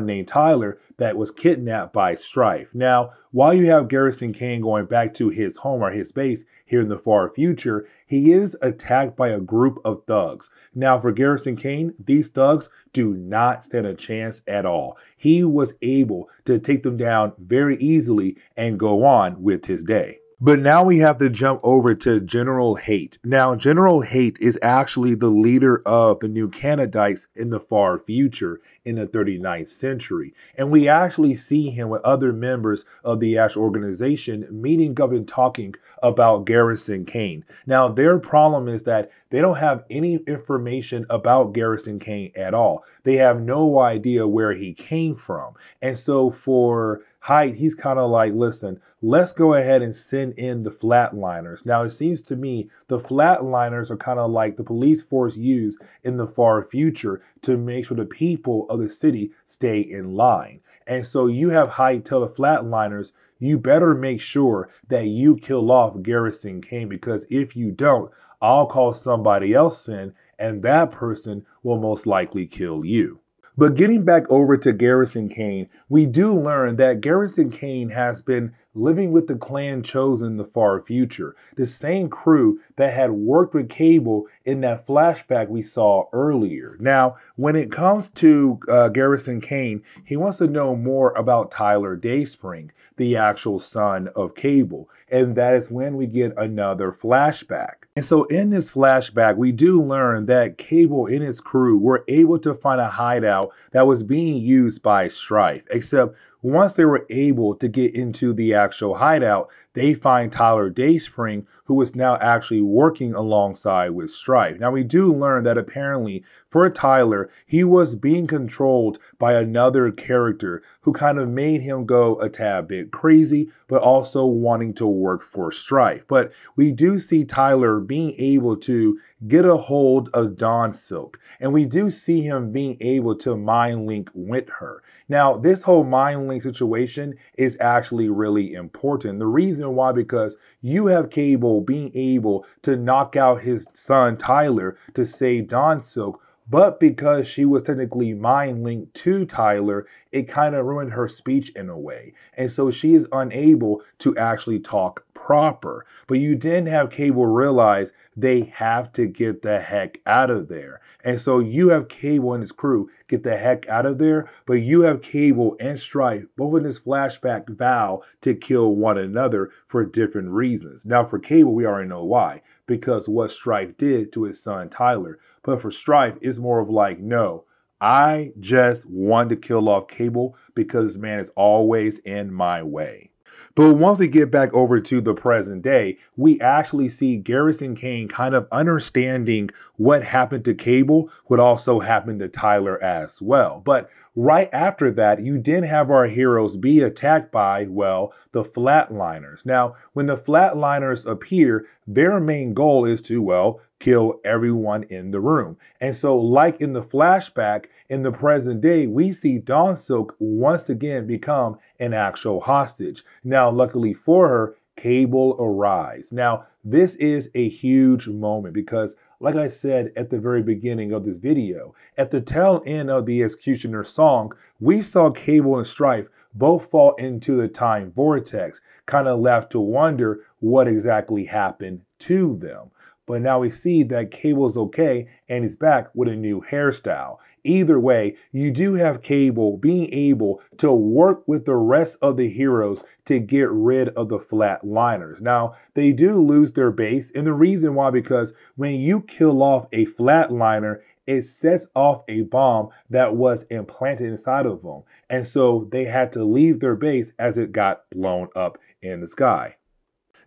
named Tyler that was kidnapped by Strife. Now, while you have Garrison Kane going back to his home or his base here in the far future, he is attacked by a group of thugs. Now, for Garrison Kane, these thugs do not stand a chance at all. He was able to take them down very easily and go on with his day. But now we have to jump over to General Hate. Now, General Hate is actually the leader of the New Canaanites in the far future in the 39th century. And we actually see him with other members of the actual organization meeting up and talking about Garrison Kane. Now, their problem is that they don't have any information about Garrison Kane at all. They have no idea where he came from. And so for Hyde, he's kind of like, listen, let's go ahead and send in the flatliners. Now, it seems to me the flatliners are kind of like the police force used in the far future to make sure the people of the city stay in line. And so you have Hyde tell the flatliners, you better make sure that you kill off Garrison Kane, because if you don't, I'll call somebody else in, and that person will most likely kill you. But getting back over to Garrison Kane, we do learn that Garrison Kane has been living with the clan chosen in the far future, the same crew that had worked with Cable in that flashback we saw earlier. Now, when it comes to Garrison Kane, he wants to know more about Tyler Dayspring, the actual son of Cable, and that is when we get another flashback. And so in this flashback, we do learn that Cable and his crew were able to find a hideout that was being used by Strife, except once they were able to get into the actual hideout, they find Tyler Dayspring, who is now actually working alongside with Strife. Now, we do learn that apparently for Tyler, he was being controlled by another character who kind of made him go a tad bit crazy, but also wanting to work for Strife. But we do see Tyler being able to get a hold of Dawn Silk, and we do see him being able to mind link with her. Now, this whole mind link situation is actually really important. The reason why, because you have Cable being able to knock out his son Tyler to save Dawn Silk, but because she was technically mind linked to Tyler, it kind of ruined her speech in a way. And so she is unable to actually talk proper. But you didn't have Cable realize they have to get the heck out of there. And so you have Cable and his crew get the heck out of there, but you have Cable and Strife, both in this flashback, vow to kill one another for different reasons. Now for Cable, we already know why, because what Strife did to his son Tyler. But for Strife, it's more of like, no, I just want to kill off Cable because this man is always in my way. But once we get back over to the present day, we actually see Garrison Kane kind of understanding what happened to Cable, what also happened to Tyler as well. But right after that, you did have our heroes be attacked by, well, the Flatliners. Now, when the Flatliners appear, their main goal is to, well, kill everyone in the room. And so, like in the flashback, in the present day, we see Dawn Silk once again become an actual hostage. Now, luckily for her, Cable arrives. Now, this is a huge moment because, like I said at the very beginning of this video, at the tail end of the Executioner song, we saw Cable and Strife both fall into the time vortex, kind of left to wonder what exactly happened to them. But now we see that Cable's okay and he's back with a new hairstyle. Either way, you do have Cable being able to work with the rest of the heroes to get rid of the Flatliners. Now, they do lose their base, and the reason why, because when you kill off a Flatliner, it sets off a bomb that was implanted inside of them. And so they had to leave their base as it got blown up in the sky.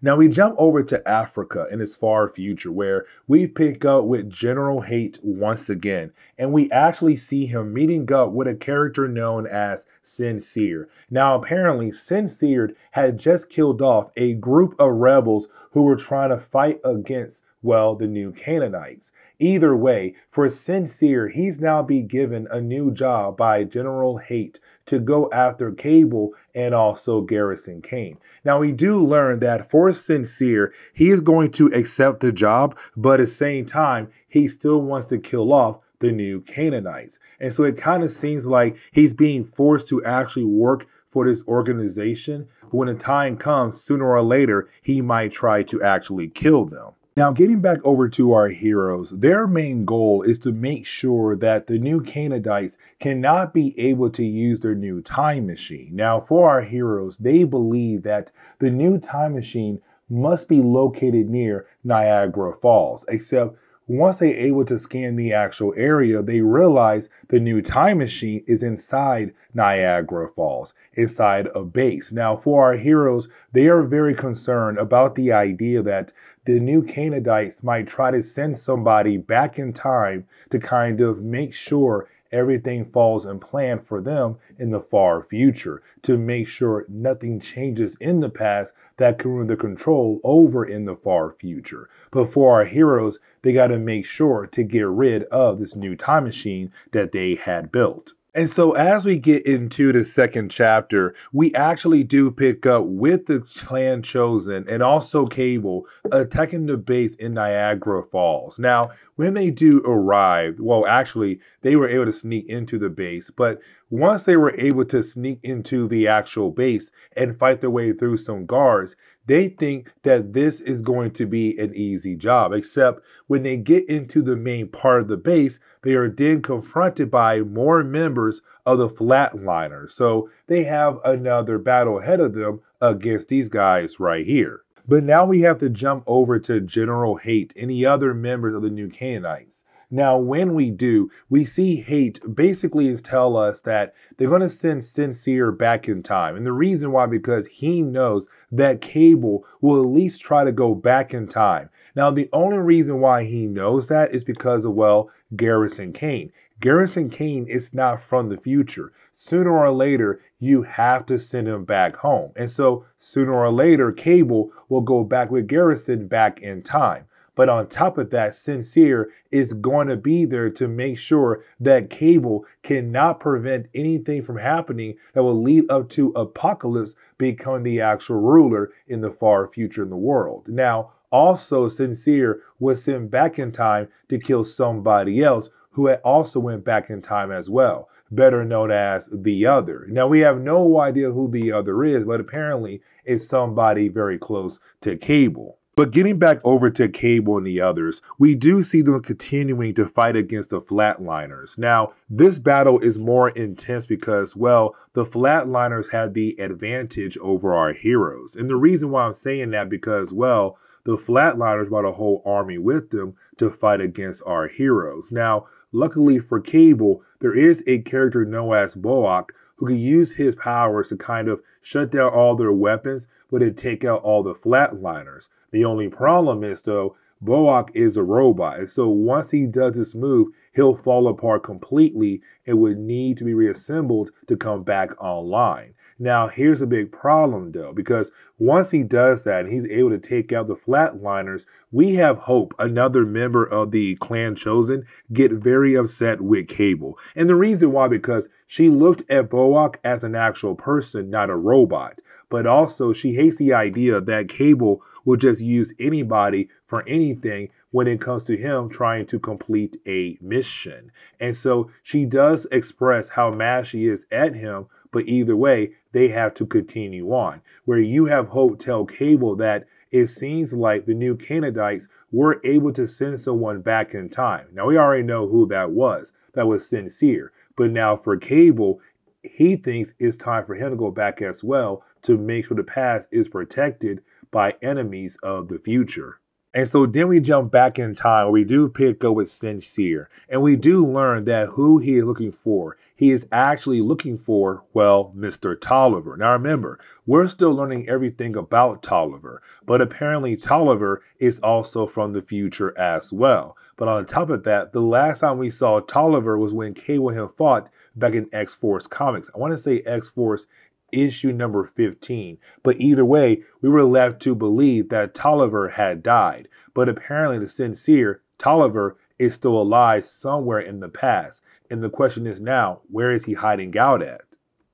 Now we jump over to Africa in its far future, where we pick up with General Hate once again, and we actually see him meeting up with a character known as Sincere. Now apparently Sincere had just killed off a group of rebels who were trying to fight against, well, the new Canaanites. Either way, for Sincere, he's now being given a new job by General Hate to go after Cable and also Garrison Kane. Now, we do learn that for Sincere, he is going to accept the job, but at the same time, he still wants to kill off the new Canaanites. And so it kind of seems like he's being forced to actually work for this organization. But when the time comes, sooner or later, he might try to actually kill them. Now, getting back over to our heroes, their main goal is to make sure that the new Canaanites cannot be able to use their new time machine. Now, for our heroes, they believe that the new time machine must be located near Niagara Falls, except once they're able to scan the actual area, they realize the new time machine is inside Niagara Falls, inside a base. Now, for our heroes, they are very concerned about the idea that the new Canaanites might try to send somebody back in time to kind of make sure everything falls in plan for them in the far future, to make sure nothing changes in the past that can ruin the control over in the far future. But for our heroes, they got to make sure to get rid of this new time machine that they had built. And so, as we get into the second chapter, we actually do pick up with the clan chosen and also Cable attacking the base in Niagara Falls. Now, when they do arrive, well, actually, they were able to sneak into the base, but once they were able to sneak into the actual base and fight their way through some guards, they think that this is going to be an easy job, except when they get into the main part of the base, they are then confronted by more members of the Flatliners. So they have another battle ahead of them against these guys right here. But now we have to jump over to General Hate and the other members of the New Canaanites. Now, when we do, we see Hate basically is tell us that they're going to send Sincere back in time. And the reason why, because he knows that Cable will at least try to go back in time. Now, the only reason why he knows that is because of, well, Garrison Kane. Garrison Kane is not from the future. Sooner or later, you have to send him back home. And so sooner or later, Cable will go back with Garrison back in time. But on top of that, Sincere is going to be there to make sure that Cable cannot prevent anything from happening that will lead up to Apocalypse becoming the actual ruler in the far future in the world. Now, also, Sincere was sent back in time to kill somebody else who had also went back in time as well, better known as the Other. Now, we have no idea who the Other is, but apparently it's somebody very close to Cable. But getting back over to Cable and the others, we do see them continuing to fight against the Flatliners. Now, this battle is more intense because, well, the Flatliners had the advantage over our heroes. And the reason why I'm saying that because, well, the Flatliners brought a whole army with them to fight against our heroes. Now, luckily for Cable, there is a character known as Boak who can use his powers to kind of shut down all their weapons, but to take out all the Flatliners. The only problem is, though, Boak is a robot, and so once he does this move, he'll fall apart completely and would need to be reassembled to come back online. Now, here's a big problem, though, because once he does that and he's able to take out the Flatliners, we have Hope, another member of the Clan Chosen, get very upset with Cable. And the reason why, because she looked at Boak as an actual person, not a robot. But also, she hates the idea that Cable will just use anybody for anything when it comes to him trying to complete a mission. And so she does express how mad she is at him, but either way, they have to continue on. Where you have Hope tell Cable that it seems like the New Canaanites were able to send someone back in time. Now, we already know who that was. That was Sincere. But now for Cable, he thinks it's time for him to go back as well to make sure the past is protected by enemies of the future. And so then we jump back in time where we do pick up with Sincere, and we do learn that who he is looking for. He is actually looking for, well, Mr. Tolliver. Now remember, we're still learning everything about Tolliver, but apparently Tolliver is also from the future as well. But on top of that, the last time we saw Tolliver was when Cable and him fought back in X-Force Comics. I want to say X-Force issue number 15. But either way, we were left to believe that Tolliver had died. But apparently, the Sincere, Tolliver is still alive somewhere in the past. And the question is now, where is he hiding out at?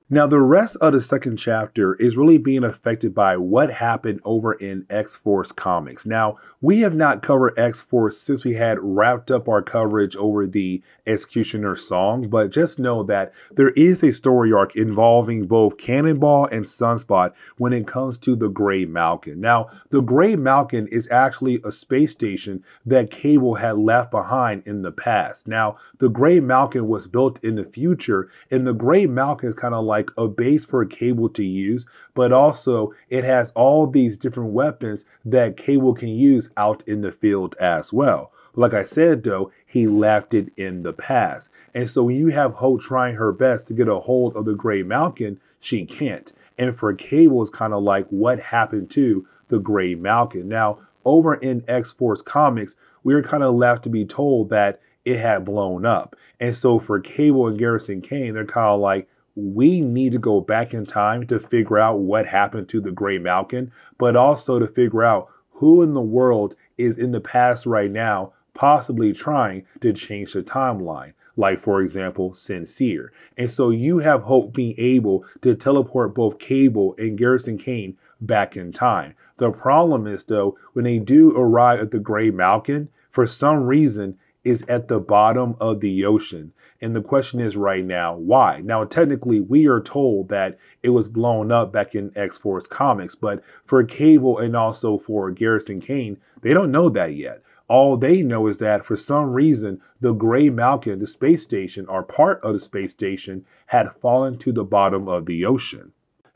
Now, the rest of the second chapter is really being affected by what happened over in X-Force Comics. Now, we have not covered X-Force since we had wrapped up our coverage over the Executioner song, but just know that there is a story arc involving both Cannonball and Sunspot when it comes to the Greymalkin. Now, the Greymalkin is actually a space station that Cable had left behind in the past. Now, the Greymalkin was built in the future, and the Greymalkin is kind of like a base for Cable to use, but also it has all these different weapons that Cable can use out in the field as well. Like I said, though, he left it in the past. And so when you have Hope trying her best to get a hold of the Greymalkin, she can't. And for Cable, it's kind of like what happened to the Greymalkin. Now, over in X-Force Comics, we were kind of left to be told that it had blown up. And so for Cable and Garrison Kane, they're kind of like, we need to go back in time to figure out what happened to the Greymalkin, but also to figure out who in the world is in the past right now, possibly trying to change the timeline. like, for example, Sincere. And so you have Hope being able to teleport both Cable and Garrison Kane back in time. The problem is, though, when they do arrive at the Greymalkin, for some reason, is at the bottom of the ocean. And the question is right now, why? Now, technically, we are told that it was blown up back in X-Force comics, but for Cable and also for Garrison Kane, they don't know that yet. All they know is that for some reason, the Greymalkin, the space station, or part of the space station, had fallen to the bottom of the ocean.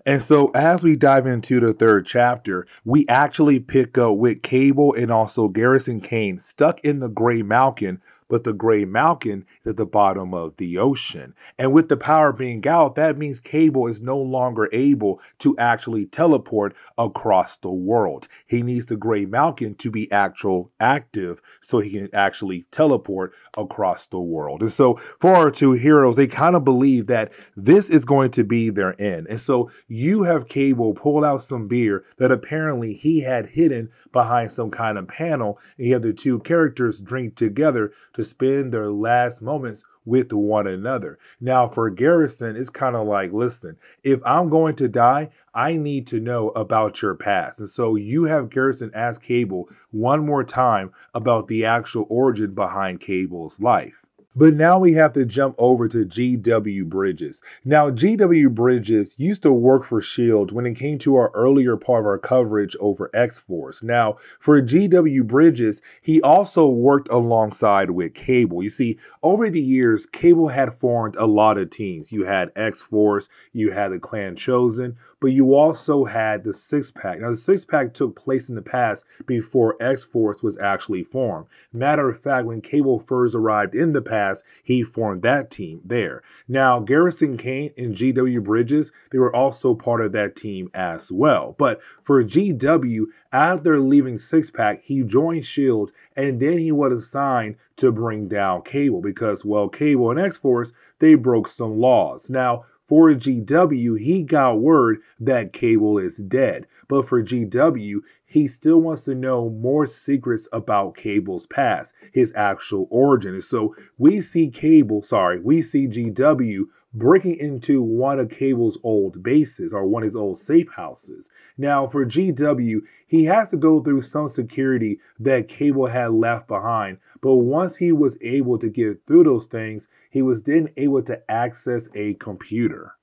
And so as we dive into the third chapter, we actually pick up with Cable and also Garrison Kane stuck in the Greymalkin, but the Greymalkin is at the bottom of the ocean. And with the power being out, that means Cable is no longer able to actually teleport across the world. He needs the Greymalkin to be active so he can actually teleport across the world. And so for our two heroes, they kind of believe that this is going to be their end. And so you have Cable pull out some beer that apparently he had hidden behind some kind of panel, and you have the two characters drink together to spend their last moments with one another. Now, for Garrison, it's kind of like, listen, if I'm going to die, I need to know about your past. And so you have Garrison ask Cable one more time about the actual origin behind Cable's life. But now we have to jump over to G.W. Bridges. Now, G.W. Bridges used to work for S.H.I.E.L.D. when it came to our earlier part of our coverage over X-Force. Now, for G.W. Bridges, he also worked alongside with Cable. You see, over the years, Cable had formed a lot of teams. You had X-Force, you had the Clan Chosen, but you also had the Six Pack. Now, the Six Pack took place in the past before X-Force was actually formed. Matter of fact, when Cable first arrived in the past, he formed that team there. Now, Garrison Kane and G.W. Bridges, they were also part of that team as well. But for G.W., after leaving Six Pack, he joined S.H.I.E.L.D. and then he was assigned to bring down Cable because, well, Cable and X-Force, they broke some laws. Now, for GW, he got word that Cable is dead. But for GW, he still wants to know more secrets about Cable's past, his actual origin. And so we see GW breaking into one of Cable's old bases or one of his old safe houses. Now, for GW, he has to go through some security that Cable had left behind. But once he was able to get through those things, he was then able to access a computer.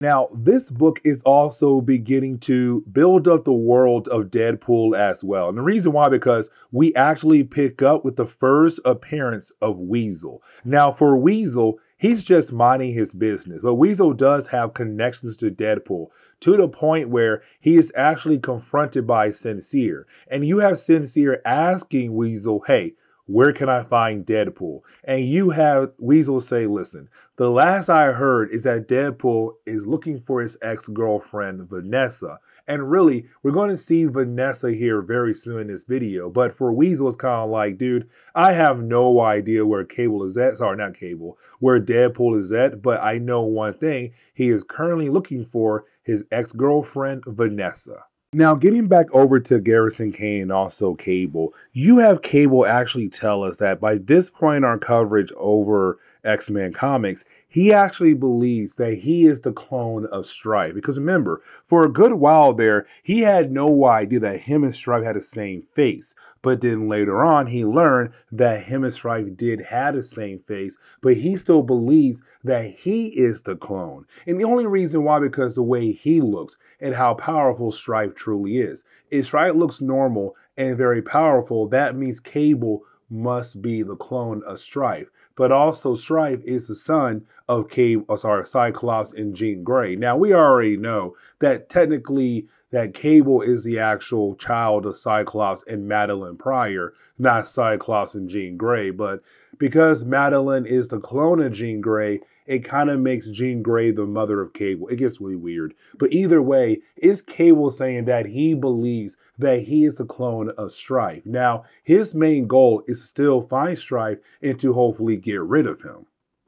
Now, this book is also beginning to build up the world of Deadpool as well. And the reason why, because we actually pick up with the first appearance of Weasel. Now, for Weasel, he's just minding his business. But Weasel does have connections to Deadpool to the point where he is actually confronted by Sincere. And you have Sincere asking Weasel, hey, where can I find Deadpool? And you have Weasel say, listen, the last I heard is that Deadpool is looking for his ex-girlfriend, Vanessa. And really, we're going to see Vanessa here very soon in this video. But for Weasel, it's kind of like, dude, I have no idea where Cable is at. Sorry, not Cable, where Deadpool is at. But I know one thing. He is currently looking for his ex-girlfriend, Vanessa. Now, getting back over to Garrison Kane and also Cable, you have Cable actually tell us that by this point in our coverage over X-Men comics, he actually believes that he is the clone of Strife. Because remember, for a good while there, he had no idea that him and Strife had the same face. But then later on, he learned that him and Strife did have the same face, but he still believes that he is the clone. And the only reason why, because the way he looks and how powerful Strife truly is. If Strife looks normal and very powerful, that means Cable must be the clone of Strife. But also Strife is the son of Cyclops and Jean Grey. Now, we already know that technically that Cable is the actual child of Cyclops and Madeline Pryor, not Cyclops and Jean Grey. But because Madeline is the clone of Jean Grey, it kind of makes Jean Grey the mother of Cable. It gets really weird. But either way, is Cable saying that he believes that he is the clone of Strife? Now, his main goal is to still find Strife and to hopefully get rid of him.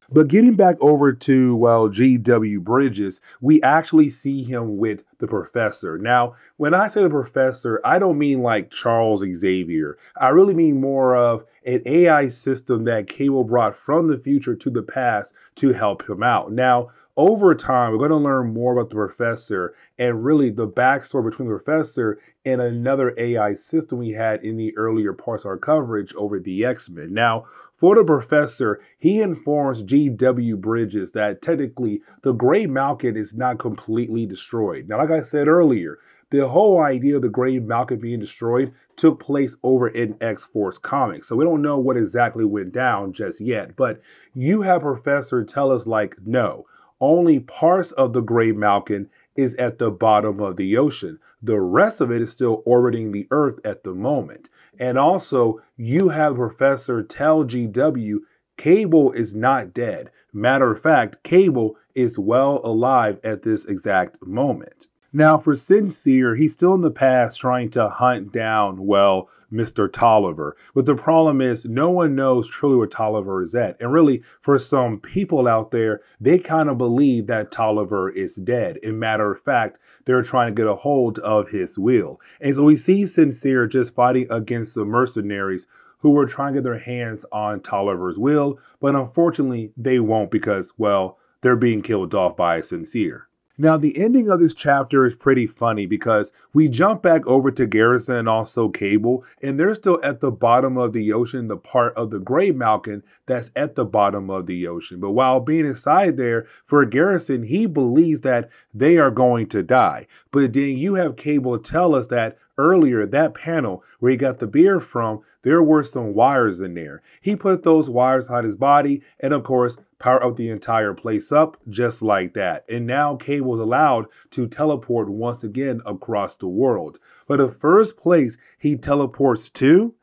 But getting back over to, well, G.W. Bridges, we actually see him with the professor. Now, when I say the professor, I don't mean like Charles Xavier. I really mean more of an AI system that Cable brought from the future to the past to help him out. Now, over time, we're going to learn more about the professor and really the backstory between the professor and another AI system we had in the earlier parts of our coverage over the X-Men. Now, for the professor, he informs G.W. Bridges that technically the Greymalkin is not completely destroyed. Now, like I said earlier, the whole idea of the Greymalkin being destroyed took place over in X-Force comics. So we don't know what exactly went down just yet. But you have Professor tell us like, no, only parts of the Greymalkin is at the bottom of the ocean. The rest of it is still orbiting the Earth at the moment. And also, you have Professor tell GW Cable is not dead. Matter of fact, Cable is well alive at this exact moment. Now, for Sincere, he's still in the past trying to hunt down, well, Mr. Tolliver. But the problem is, no one knows truly where Tolliver is at. And really, for some people out there, they kind of believe that Tolliver is dead. In matter of fact, they're trying to get a hold of his will. And so we see Sincere just fighting against the mercenaries who were trying to get their hands on Tolliver's will. But unfortunately, they won't because, well, they're being killed off by Sincere. Now, the ending of this chapter is pretty funny because we jump back over to Garrison and also Cable, and they're still at the bottom of the ocean, the part of the Greymalkin that's at the bottom of the ocean. But while being inside there, for Garrison, he believes that they are going to die. But then you have Cable tell us that earlier, that panel where he got the beer from, there were some wires in there. He put those wires on his body and, of course, power up the entire place up just like that. And now Cable's allowed to teleport once again across the world. But the first place he teleports to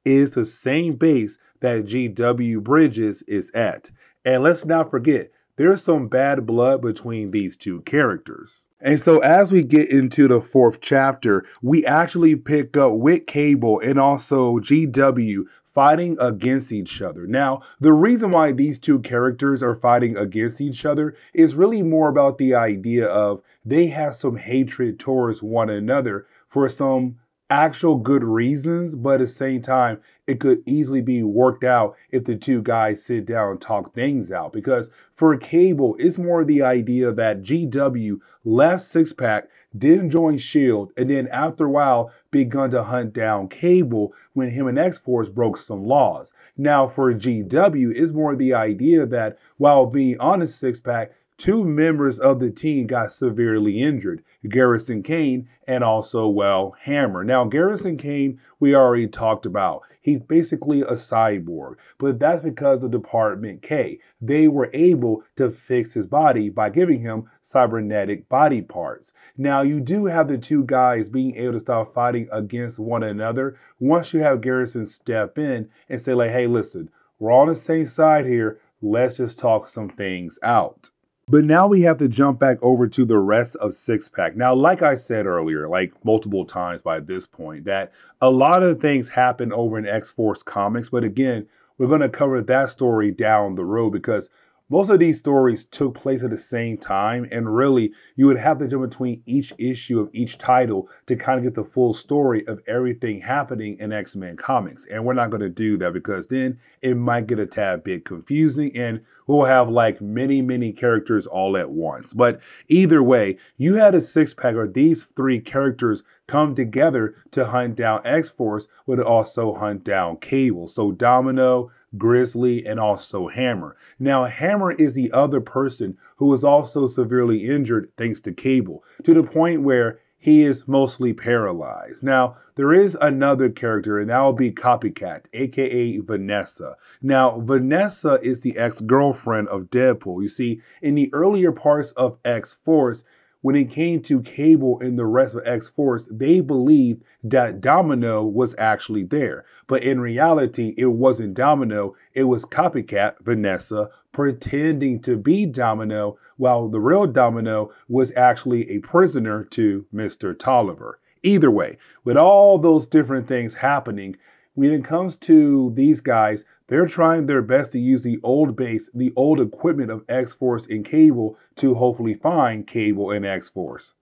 is the same base that G.W. Bridges is at. And let's not forget, there's some bad blood between these two characters. And so as we get into the fourth chapter, we actually pick up with Cable and also GW fighting against each other. Now, the reason why these two characters are fighting against each other is really more about the idea of they have some hatred towards one another for some actual good reasons, but at the same time, it could easily be worked out if the two guys sit down and talk things out. Because for Cable, it's more the idea that GW left Six-Pack, didn't join S.H.I.E.L.D., and then after a while begun to hunt down Cable when him and X-Force broke some laws. Now for GW, it's more the idea that while being on a Six-Pack, two members of the team got severely injured, Garrison Kane and also, well, Hammer. Now, Garrison Kane, we already talked about. He's basically a cyborg, but that's because of Department K. They were able to fix his body by giving him cybernetic body parts. Now, you do have the two guys being able to stop fighting against one another once you have Garrison step in and say, like, hey, listen, we're on the same side here. Let's just talk some things out. But now we have to jump back over to the rest of Six-Pack. Now, like I said earlier, like multiple times by this point, that a lot of things happen over in X-Force comics. But again, we're going to cover that story down the road because most of these stories took place at the same time, and really, you would have to jump between each issue of each title to kind of get the full story of everything happening in X-Men comics. And we're not going to do that because then it might get a tad bit confusing, and we'll have like many characters all at once. But either way, you had a Six-Pack where these three characters come together to hunt down X-Force, but also hunt down Cable. So Domino, Grizzly, and also Hammer. Now, Hammer is the other person who is also severely injured thanks to Cable, to the point where he is mostly paralyzed. Now, there is another character, and that will be Copycat, aka Vanessa. Now, Vanessa is the ex-girlfriend of Deadpool. You see, in the earlier parts of X-Force, when it came to Cable and the rest of X-Force, they believed that Domino was actually there. But in reality, it wasn't Domino. It was Copycat, Vanessa, pretending to be Domino, while the real Domino was actually a prisoner to Mr. Tolliver. Either way, with all those different things happening, when it comes to these guys, they're trying their best to use the old base, the old equipment of X-Force and Cable to hopefully find Cable and X-Force.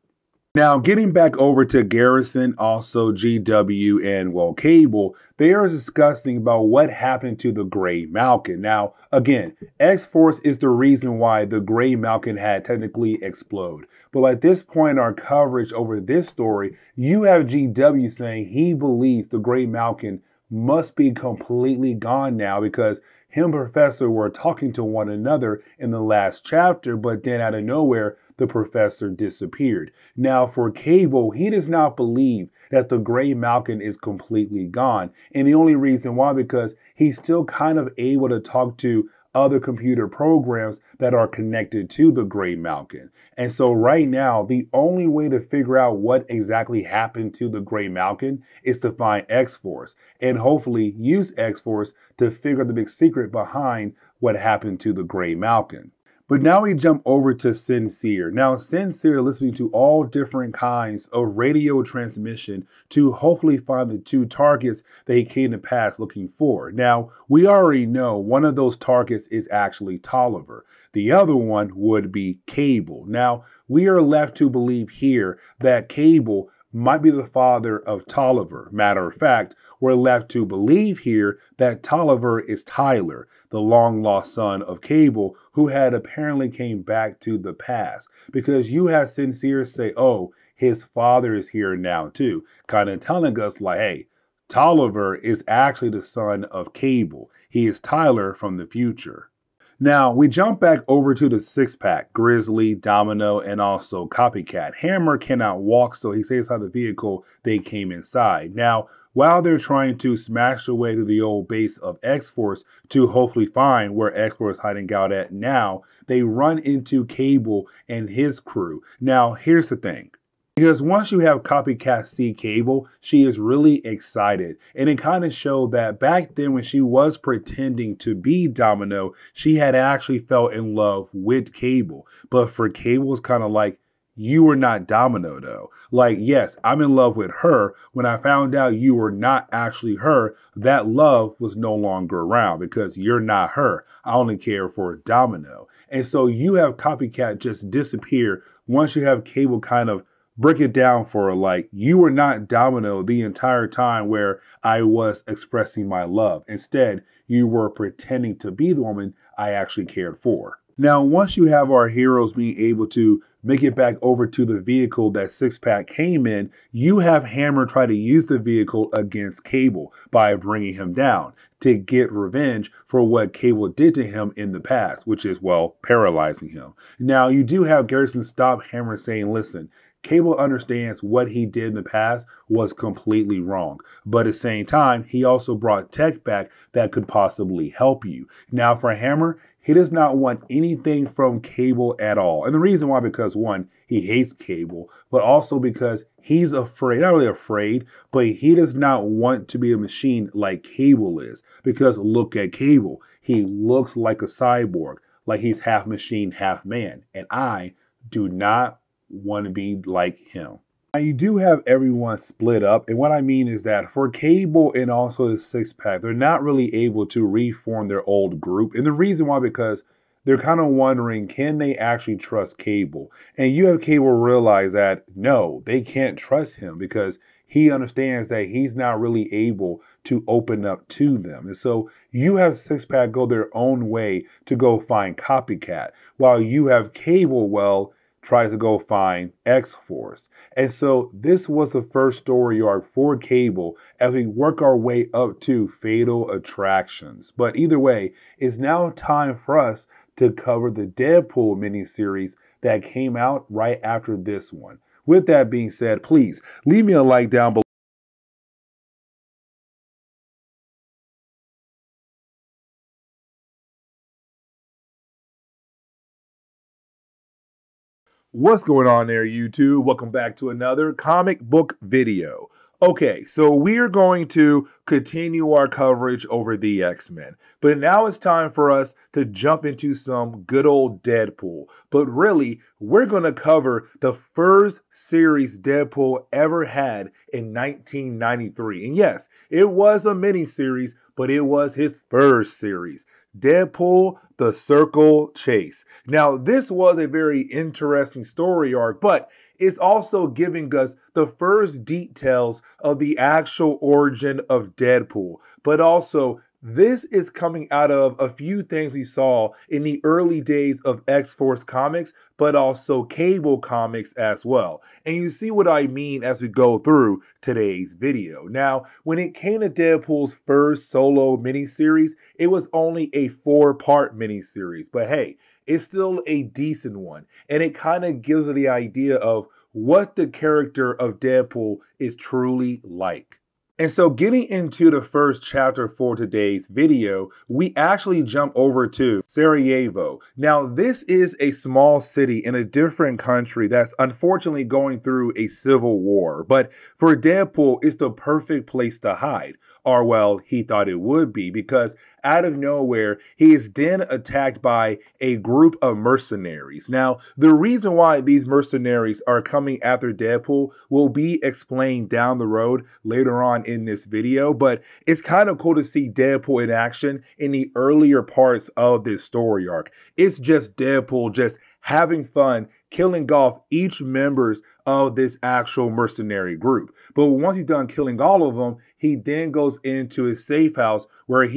Now, getting back over to Garrison, also GW, and well, Cable, they are discussing about what happened to the Greymalkin. Now, again, X-Force is the reason why the Greymalkin had technically exploded. But at this point in our coverage over this story, you have GW saying he believes the Greymalkin must be completely gone now because him and Professor were talking to one another in the last chapter, but then out of nowhere, the Professor disappeared. Now, for Cable, he does not believe that the Greymalkin is completely gone. And the only reason why, because he's still kind of able to talk to other computer programs that are connected to the Greymalkin. And so right now, the only way to figure out what exactly happened to the Greymalkin is to find X-Force and hopefully use X-Force to figure the big secret behind what happened to the Greymalkin. But now we jump over to Sincere. Now, Sincere listening to all different kinds of radio transmission to hopefully find the two targets that he came to pass looking for. Now, we already know one of those targets is actually Tolliver. The other one would be Cable. Now, we are left to believe here that Cable might be the father of Tolliver. Matter of fact, we're left to believe here that Tolliver is Tyler, the long-lost son of Cable, who had apparently came back to the past. Because you have Sincere say, oh, his father is here now too, kind of telling us like, hey, Tolliver is actually the son of Cable. He is Tyler from the future. Now, we jump back over to the six-pack, Grizzly, Domino, and also Copycat. Hammer cannot walk, so he stays out of the vehicle they came inside. Now, while they're trying to smash their way to the old base of X-Force to hopefully find where X-Force is hiding out at now, they run into Cable and his crew. Now, here's the thing. Because once you have Copycat see Cable, she is really excited. And it kind of showed that back then when she was pretending to be Domino, she had actually fell in love with Cable. But for Cable, it's kind of like, you were not Domino though. Like, yes, I'm in love with her. When I found out you were not actually her, that love was no longer around because you're not her. I only care for Domino. And so you have Copycat just disappear once you have Cable kind of break it down for her, like, you were not Domino the entire time where I was expressing my love. Instead, you were pretending to be the woman I actually cared for. Now, once you have our heroes being able to make it back over to the vehicle that Six-Pack came in, you have Hammer try to use the vehicle against Cable by bringing him down to get revenge for what Cable did to him in the past, which is, well, paralyzing him. Now, you do have Garrison stop Hammer saying, listen, Cable understands what he did in the past was completely wrong. But at the same time, he also brought tech back that could possibly help you. Now for Hammer, he does not want anything from Cable at all. And the reason why, because one, he hates Cable, but also because he's afraid, not really afraid, but he does not want to be a machine like Cable is. Because look at Cable. He looks like a cyborg, like he's half machine, half man. And I do not want to be like him. Now you do have everyone split up, and what I mean is that for Cable and also the Six-Pack, they're not really able to reform their old group. And the reason why, because they're kind of wondering, can they actually trust Cable? And you have Cable realize that no, they can't trust him because he understands that he's not really able to open up to them. And so you have Six-Pack go their own way to go find Copycat, while you have Cable, well, tries to go find X-Force. And so this was the first story arc for Cable as we work our way up to Fatal Attractions. But either way, it's now time for us to cover the Deadpool miniseries that came out right after this one. With that being said, please leave me a like down below. What's going on there, YouTube? Welcome back to another comic book video. Okay, so we're going to continue our coverage over the X-Men, but now it's time for us to jump into some good old Deadpool. But really, we're going to cover the first series Deadpool ever had in 1993. And yes, it was a miniseries, but it was his first series, Deadpool, The Circle Chase. Now, this was a very interesting story arc, but it's also giving us the first details of the actual origin of Deadpool. But also, this is coming out of a few things we saw in the early days of X-Force comics, but also Cable comics as well. And you see what I mean as we go through today's video. Now, when it came to Deadpool's first solo miniseries, it was only a 4-part miniseries. But hey, it's still a decent one. And it kind of gives you the idea of what the character of Deadpool is truly like. And so getting into the first chapter for today's video, we actually jump over to Sarajevo. Now, this is a small city in a different country that's unfortunately going through a civil war. But for Deadpool, it's the perfect place to hide. Or well, he thought it would be, because out of nowhere, he is then attacked by a group of mercenaries. Now, the reason why these mercenaries are coming after Deadpool will be explained down the road later on in this video, but it's kind of cool to see Deadpool in action in the earlier parts of this story arc. It's just Deadpool just having fun, killing off each members of this actual mercenary group. But once he's done killing all of them, he then goes into his safe house where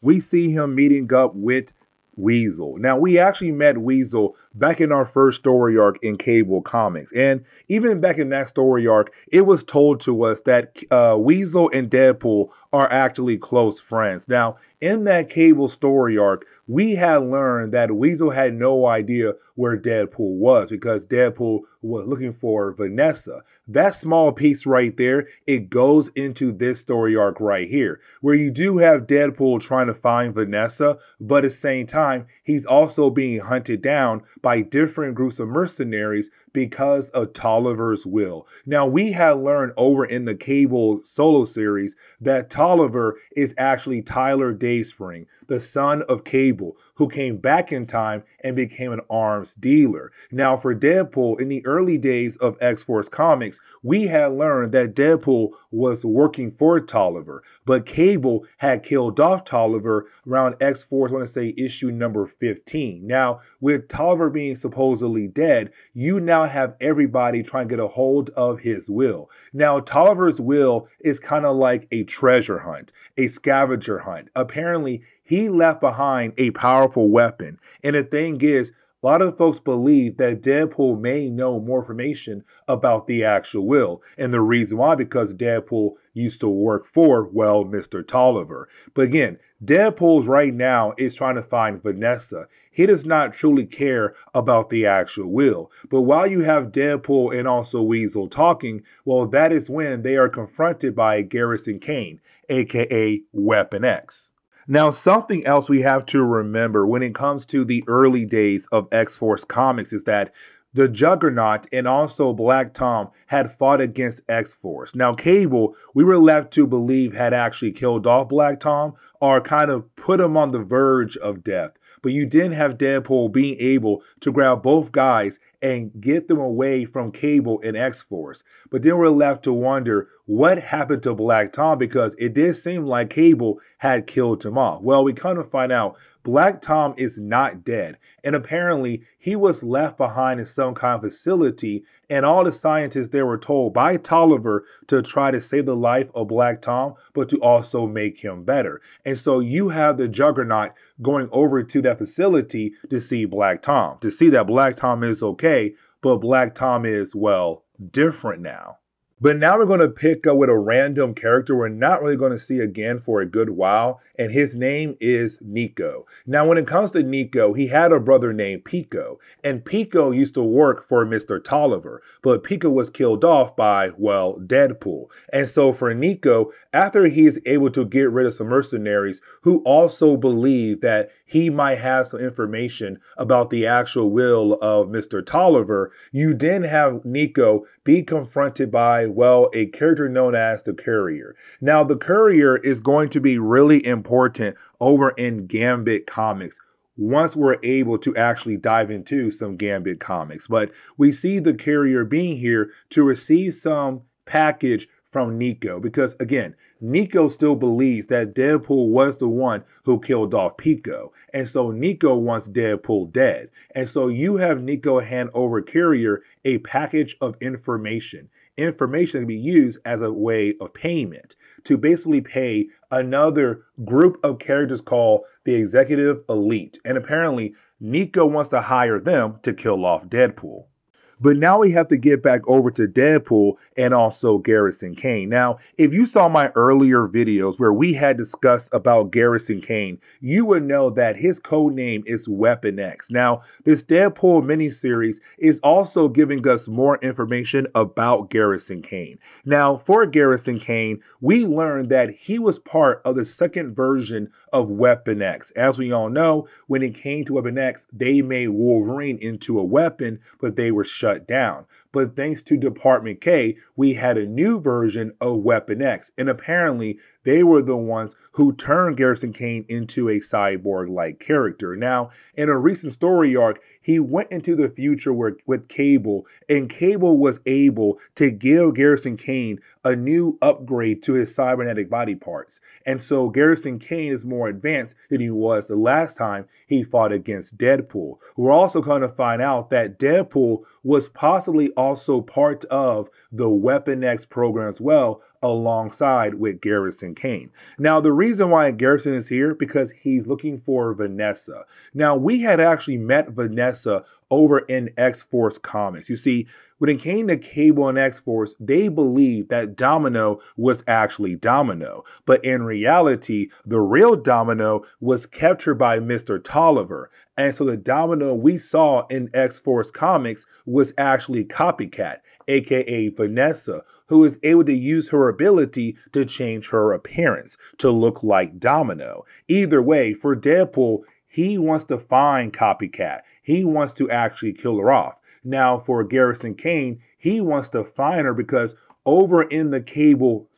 we see him meeting up with Weasel. Now, we actually met Weasel back in our first story arc in Cable Comics. And even back in that story arc, it was told to us that Weasel and Deadpool are actually close friends. Now, in that Cable story arc, we had learned that Weasel had no idea where Deadpool was because Deadpool was looking for Vanessa. That small piece right there, it goes into this story arc right here, where you do have Deadpool trying to find Vanessa, but at the same time, he's also being hunted down by different groups of mercenaries because of Tolliver's will. Now, we had learned over in the Cable solo series that Tolliver is actually Tyler Dayspring, the son of Cable, who came back in time and became an arms dealer. Now, for Deadpool, in the early days of X-Force comics, we had learned that Deadpool was working for Tolliver, but Cable had killed off Tolliver around X-Force, I want to say issue number 15. Now, with Tolliver being supposedly dead, you now have everybody trying to get a hold of his will. Now, Tolliver's will is kind of like a treasure hunt, a scavenger hunt. Apparently, he left behind a powerful weapon. And the thing is, a lot of folks believe that Deadpool may know more information about the actual will. And the reason why, because Deadpool used to work for, well, Mr. Tolliver. But again, Deadpool's right now is trying to find Vanessa. He does not truly care about the actual will. But while you have Deadpool and also Weasel talking, well, that is when they are confronted by Garrison Kane, aka Weapon X. Now, something else we have to remember when it comes to the early days of X-Force comics is that the Juggernaut and also Black Tom had fought against X-Force. Now, Cable, we were left to believe had actually killed off Black Tom or kind of put him on the verge of death. But you didn't have Deadpool being able to grab both guys and get them away from Cable and X-Force. But then we're left to wonder what happened to Black Tom, because it did seem like Cable had killed him off. Well, we kind of find out Black Tom is not dead. And apparently he was left behind in some kind of facility, and all the scientists there were told by Tolliver to try to save the life of Black Tom, but to also make him better. And so you have the Juggernaut going over to that facility to see Black Tom, to see that Black Tom is okay, but Black Tom is, well, different now. But now we're going to pick up with a random character we're not really going to see again for a good while, and his name is Nico. Now, when it comes to Nico, he had a brother named Pico, and Pico used to work for Mr. Tolliver, but Pico was killed off by, well, Deadpool. And so for Nico, after he is able to get rid of some mercenaries who also believe that he might have some information about the actual will of Mr. Tolliver, you then have Nico be confronted by well, a character known as the Courier. Now, the Courier is going to be really important over in Gambit comics once we're able to actually dive into some Gambit comics. But we see the Courier being here to receive some package from Nico because, again, Nico still believes that Deadpool was the one who killed off Pico. And so Nico wants Deadpool dead. And so you have Nico hand over Courier a package of information. Information can be used as a way of payment to basically pay another group of characters called the Executive Elite. And apparently, Nico wants to hire them to kill off Deadpool. But now we have to get back over to Deadpool and also Garrison Kane. Now, if you saw my earlier videos where we had discussed about Garrison Kane, you would know that his code name is Weapon X. Now, this Deadpool miniseries is also giving us more information about Garrison Kane. Now, for Garrison Kane, we learned that he was part of the second version of Weapon X. As we all know, when it came to Weapon X, they made Wolverine into a weapon, but they were shut down. But thanks to Department K, we had a new version of Weapon X. And apparently, they were the ones who turned Garrison Kane into a cyborg-like character. Now, in a recent story arc, he went into the future with Cable, and Cable was able to give Garrison Kane a new upgrade to his cybernetic body parts. And so Garrison Kane is more advanced than he was the last time he fought against Deadpool. We're also going to find out that Deadpool was possibly also part of the Weapon X program as well, alongside with Garrison Kane. Now, the reason why Garrison is here, because he's looking for Vanessa. Now, we had actually met Vanessa over in X-Force comics. You see, when it came to Cable and X-Force, they believed that Domino was actually Domino. But in reality, the real Domino was captured by Mr. Tolliver. And so the Domino we saw in X-Force comics was actually Copycat, aka Vanessa, who is able to use her ability to change her appearance to look like Domino. Either way, for Deadpool, he wants to find Copycat. He wants to actually kill her off. Now, for Garrison Kane, he wants to find her because over in the Cable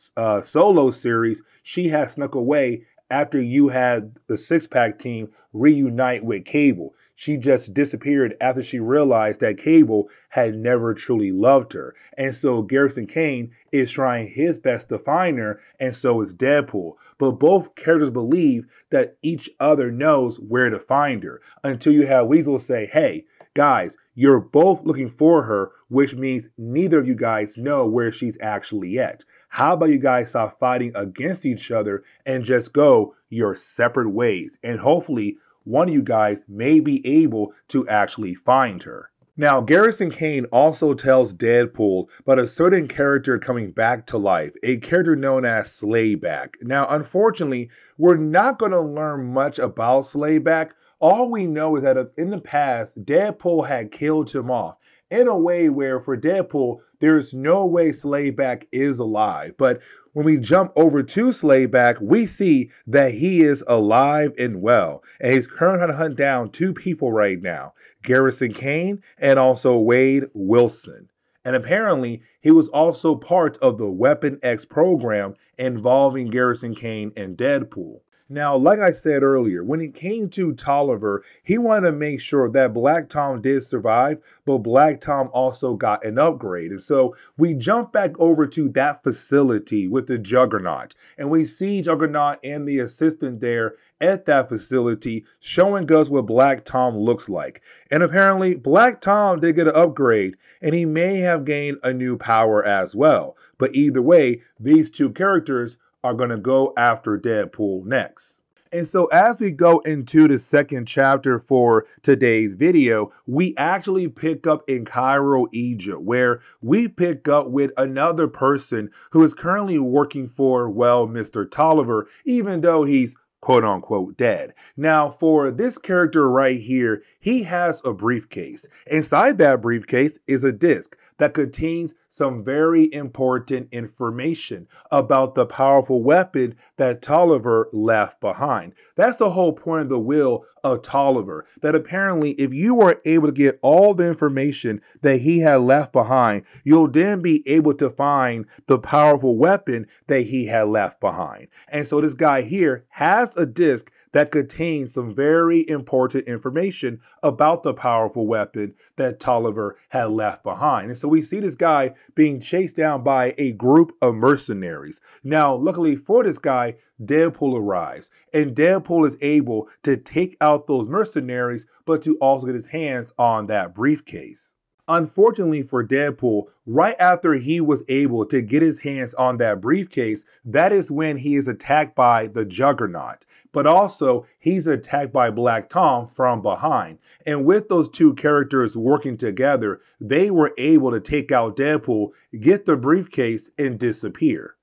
solo series, she has snuck away after you had the Six-Pack team reunite with Cable. She just disappeared after she realized that Cable had never truly loved her. And so Garrison Kane is trying his best to find her, and so is Deadpool. But both characters believe that each other knows where to find her, until you have Weasel say, hey, guys, you're both looking for her, which means neither of you guys know where she's actually at. How about you guys stop fighting against each other and just go your separate ways? And hopefully one of you guys may be able to actually find her. Now, Garrison Kane also tells Deadpool about a certain character coming back to life, a character known as Slayback. Now, unfortunately, we're not going to learn much about Slayback. All we know is that in the past, Deadpool had killed him off in a way where for Deadpool, there's no way Slayback is alive. But when we jump over to Slayback, we see that he is alive and well. And he's currently trying to hunt down two people right now, Garrison Kane and also Wade Wilson. And apparently, he was also part of the Weapon X program involving Garrison Kane and Deadpool. Now, like I said earlier, when it came to Tolliver, he wanted to make sure that Black Tom did survive, but Black Tom also got an upgrade. And so we jump back over to that facility with the Juggernaut, and we see Juggernaut and the assistant there at that facility showing us what Black Tom looks like. And apparently, Black Tom did get an upgrade, and he may have gained a new power as well. But either way, these two characters are going to go after Deadpool next. And so as we go into the second chapter for today's video, we actually pick up in Cairo, Egypt, where we pick up with another person who is currently working for, well, Mr. Tolliver, even though he's quote unquote dead. Now, for this character right here, he has a briefcase. Inside that briefcase is a disc that contains some very important information about the powerful weapon that Tolliver left behind. That's the whole point of the will of Tolliver, that apparently if you were able to get all the information that he had left behind, you'll then be able to find the powerful weapon that he had left behind. And so this guy here has a disc that contains some very important information about the powerful weapon that Tolliver had left behind. And so we see this guy being chased down by a group of mercenaries. Now, luckily for this guy, Deadpool arrives, and Deadpool is able to take out those mercenaries, but to also get his hands on that briefcase. Unfortunately for Deadpool, right after he was able to get his hands on that briefcase, that is when he is attacked by the Juggernaut. But also, he's attacked by Black Tom from behind. And with those two characters working together, they were able to take out Deadpool, get the briefcase, and disappear.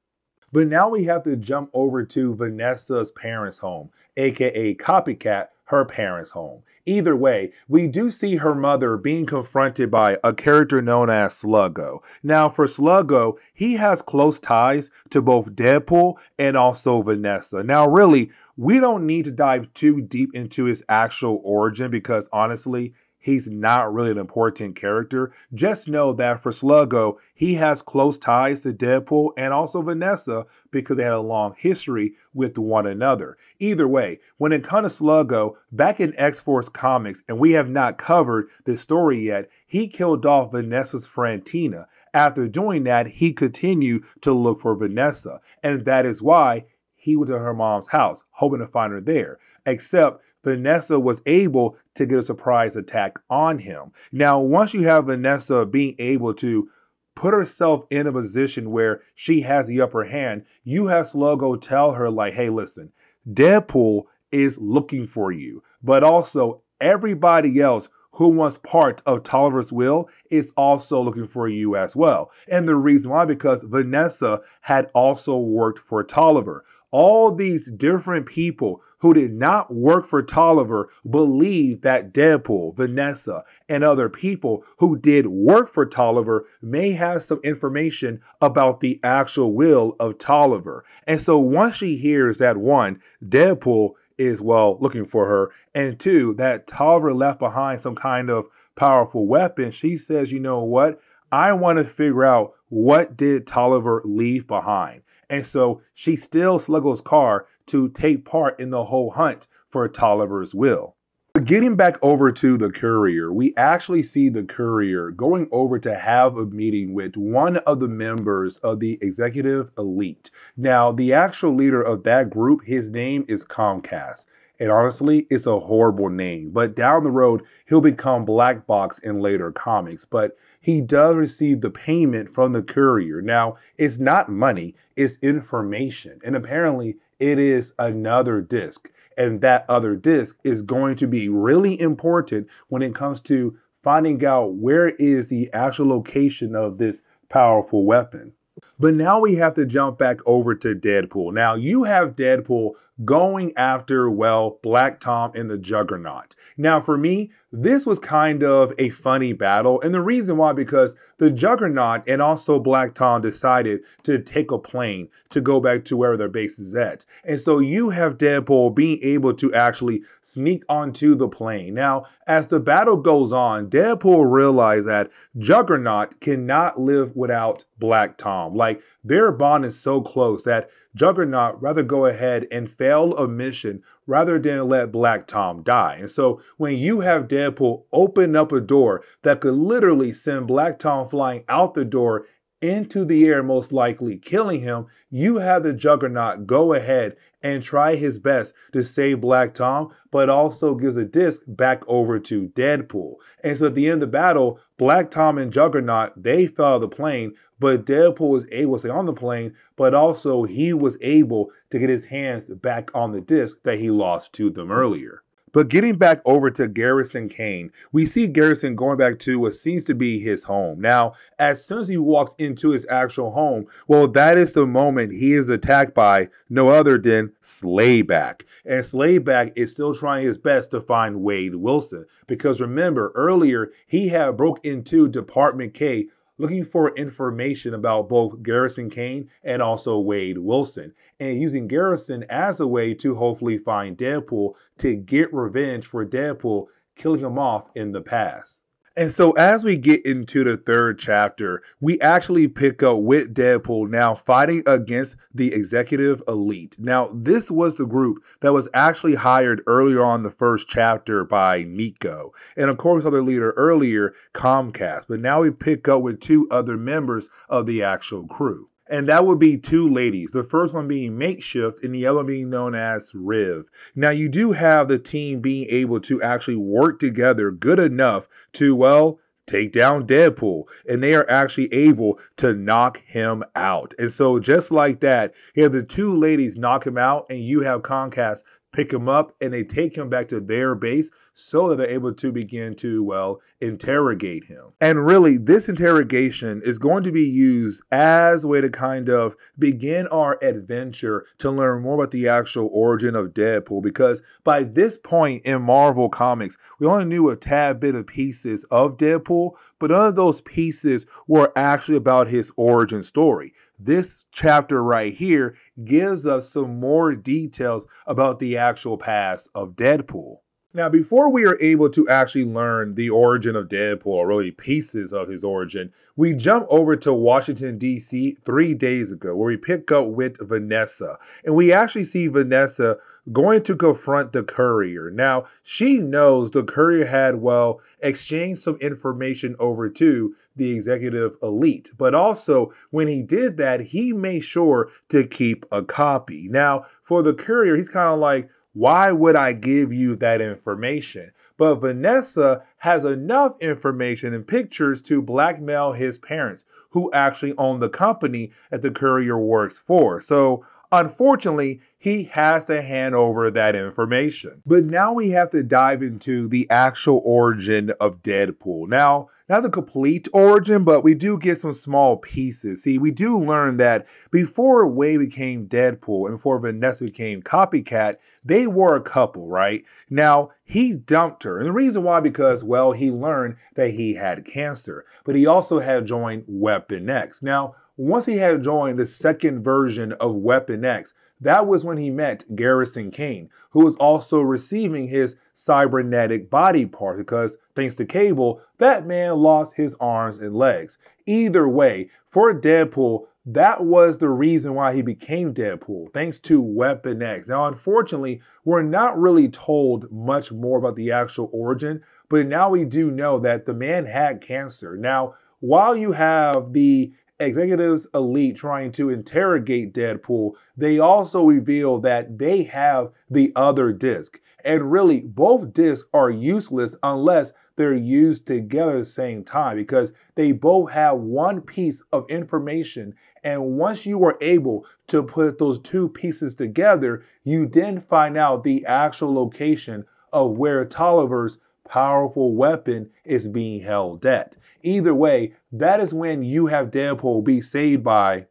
But now we have to jump over to Vanessa's parents' home, aka Copycat, her parents' home. Either way, we do see her mother being confronted by a character known as Sluggo. Now, for Sluggo, he has close ties to both Deadpool and also Vanessa. Now, really, we don't need to dive too deep into his actual origin because honestly, he's not really an important character. Just know that for Sluggo, he has close ties to Deadpool and also Vanessa because they had a long history with one another. Either way, when it comes to Sluggo, back in X-Force Comics, and we have not covered this story yet, he killed off Vanessa's friend Tina. After doing that, he continued to look for Vanessa, and that is why he went to her mom's house, hoping to find her there. Except Vanessa was able to get a surprise attack on him. Now, once you have Vanessa being able to put herself in a position where she has the upper hand, you have Sluggo tell her like, hey, listen, Deadpool is looking for you, but also everybody else who wants part of Tolliver's will is also looking for you as well. And the reason why, because Vanessa had also worked for Tolliver. All these different people who did not work for Tolliver believe that Deadpool, Vanessa, and other people who did work for Tolliver may have some information about the actual will of Tolliver. And so once she hears that one, Deadpool is, well, looking for her, and two, that Tolliver left behind some kind of powerful weapon, she says, you know what? I want to figure out what did Tolliver leave behind. And so she steals Sluggo's car to take part in the whole hunt for Tolliver's will. Getting back over to the courier, we actually see the courier going over to have a meeting with one of the members of the executive elite. Now, the actual leader of that group, his name is Comcast. And honestly, it's a horrible name. But down the road, he'll become Black Box in later comics. But he does receive the payment from the courier. Now, it's not money, it's information. And apparently, it is another disc. And that other disc is going to be really important when it comes to finding out where is the actual location of this powerful weapon. But now we have to jump back over to Deadpool. Now you have Deadpool going after, well, Black Tom and the Juggernaut. Now for me, this was kind of a funny battle. And the reason why, because the Juggernaut and also Black Tom decided to take a plane to go back to where their base is at. And so you have Deadpool being able to actually sneak onto the plane. Now, as the battle goes on, Deadpool realized that Juggernaut cannot live without Black Tom. Like, their bond is so close that Juggernaut rather go ahead and fail a mission rather than let Black Tom die. And so when you have Deadpool open up a door that could literally send Black Tom flying out the door into the air, most likely killing him, you have the Juggernaut go ahead and try his best to save Black Tom, but also gives a disc back over to Deadpool. And so at the end of the battle, Black Tom and Juggernaut, they fell out of the plane, but Deadpool was able to stay on the plane, but also he was able to get his hands back on the disc that he lost to them earlier. But getting back over to Garrison Kane, we see Garrison going back to what seems to be his home. Now, as soon as he walks into his actual home, well, that is the moment he is attacked by no other than Slayback. And Slayback is still trying his best to find Wade Wilson. Because remember, earlier, he had broke into Department K looking for information about both Garrison Kane and also Wade Wilson, and using Garrison as a way to hopefully find Deadpool to get revenge for Deadpool killing him off in the past. And so as we get into the third chapter, we actually pick up with Deadpool now fighting against the executive elite. Now, this was the group that was actually hired earlier on the first chapter by Nico. And of course, other leader earlier, Comcast. But now we pick up with two other members of the actual crew. And that would be two ladies, the first one being Makeshift and the other one being known as Riv. Now, you do have the team being able to actually work together good enough to, well, take down Deadpool, and they are actually able to knock him out. And so just like that, you have the two ladies knock him out, and you have Comcast pick him up, and they take him back to their base so that they're able to begin to, well, interrogate him. And really, this interrogation is going to be used as a way to kind of begin our adventure to learn more about the actual origin of Deadpool, because by this point in Marvel Comics, we only knew a tad bit of pieces of Deadpool, but none of those pieces were actually about his origin story. This chapter right here gives us some more details about the actual past of Deadpool. Now, before we are able to actually learn the origin of Deadpool, or really pieces of his origin, we jump over to Washington, D.C. 3 days ago, where we pick up with Vanessa. And we actually see Vanessa going to confront the courier. Now, she knows the courier had, well, exchanged some information over to the executive elite. But also, when he did that, he made sure to keep a copy. Now, for the courier, he's kind of like, why would I give you that information? But Vanessa has enough information and pictures to blackmail his parents, who actually own the company that the courier works for. So unfortunately, he has to hand over that information. But now we have to dive into the actual origin of Deadpool. Now, not the complete origin, but we do get some small pieces. See, we do learn that before Wade became Deadpool and before Vanessa became Copycat, they were a couple, right? Now, he dumped her. And the reason why, because, well, he learned that he had cancer, but he also had joined Weapon X. Now, once he had joined the second version of Weapon X, that was when he met Garrison Kane, who was also receiving his cybernetic body part because, thanks to Cable, that man lost his arms and legs. Either way, for Deadpool, that was the reason why he became Deadpool, thanks to Weapon X. Now, unfortunately, we're not really told much more about the actual origin, but now we do know that the man had cancer. Now, while you have the executives elite trying to interrogate Deadpool, they also reveal that they have the other disc. And really, both discs are useless unless they're used together at the same time, because they both have one piece of information. And once you are able to put those two pieces together, you then find out the actual location of where Tolliver's powerful weapon is being held at. Either way, that is when you have Deadpool be saved by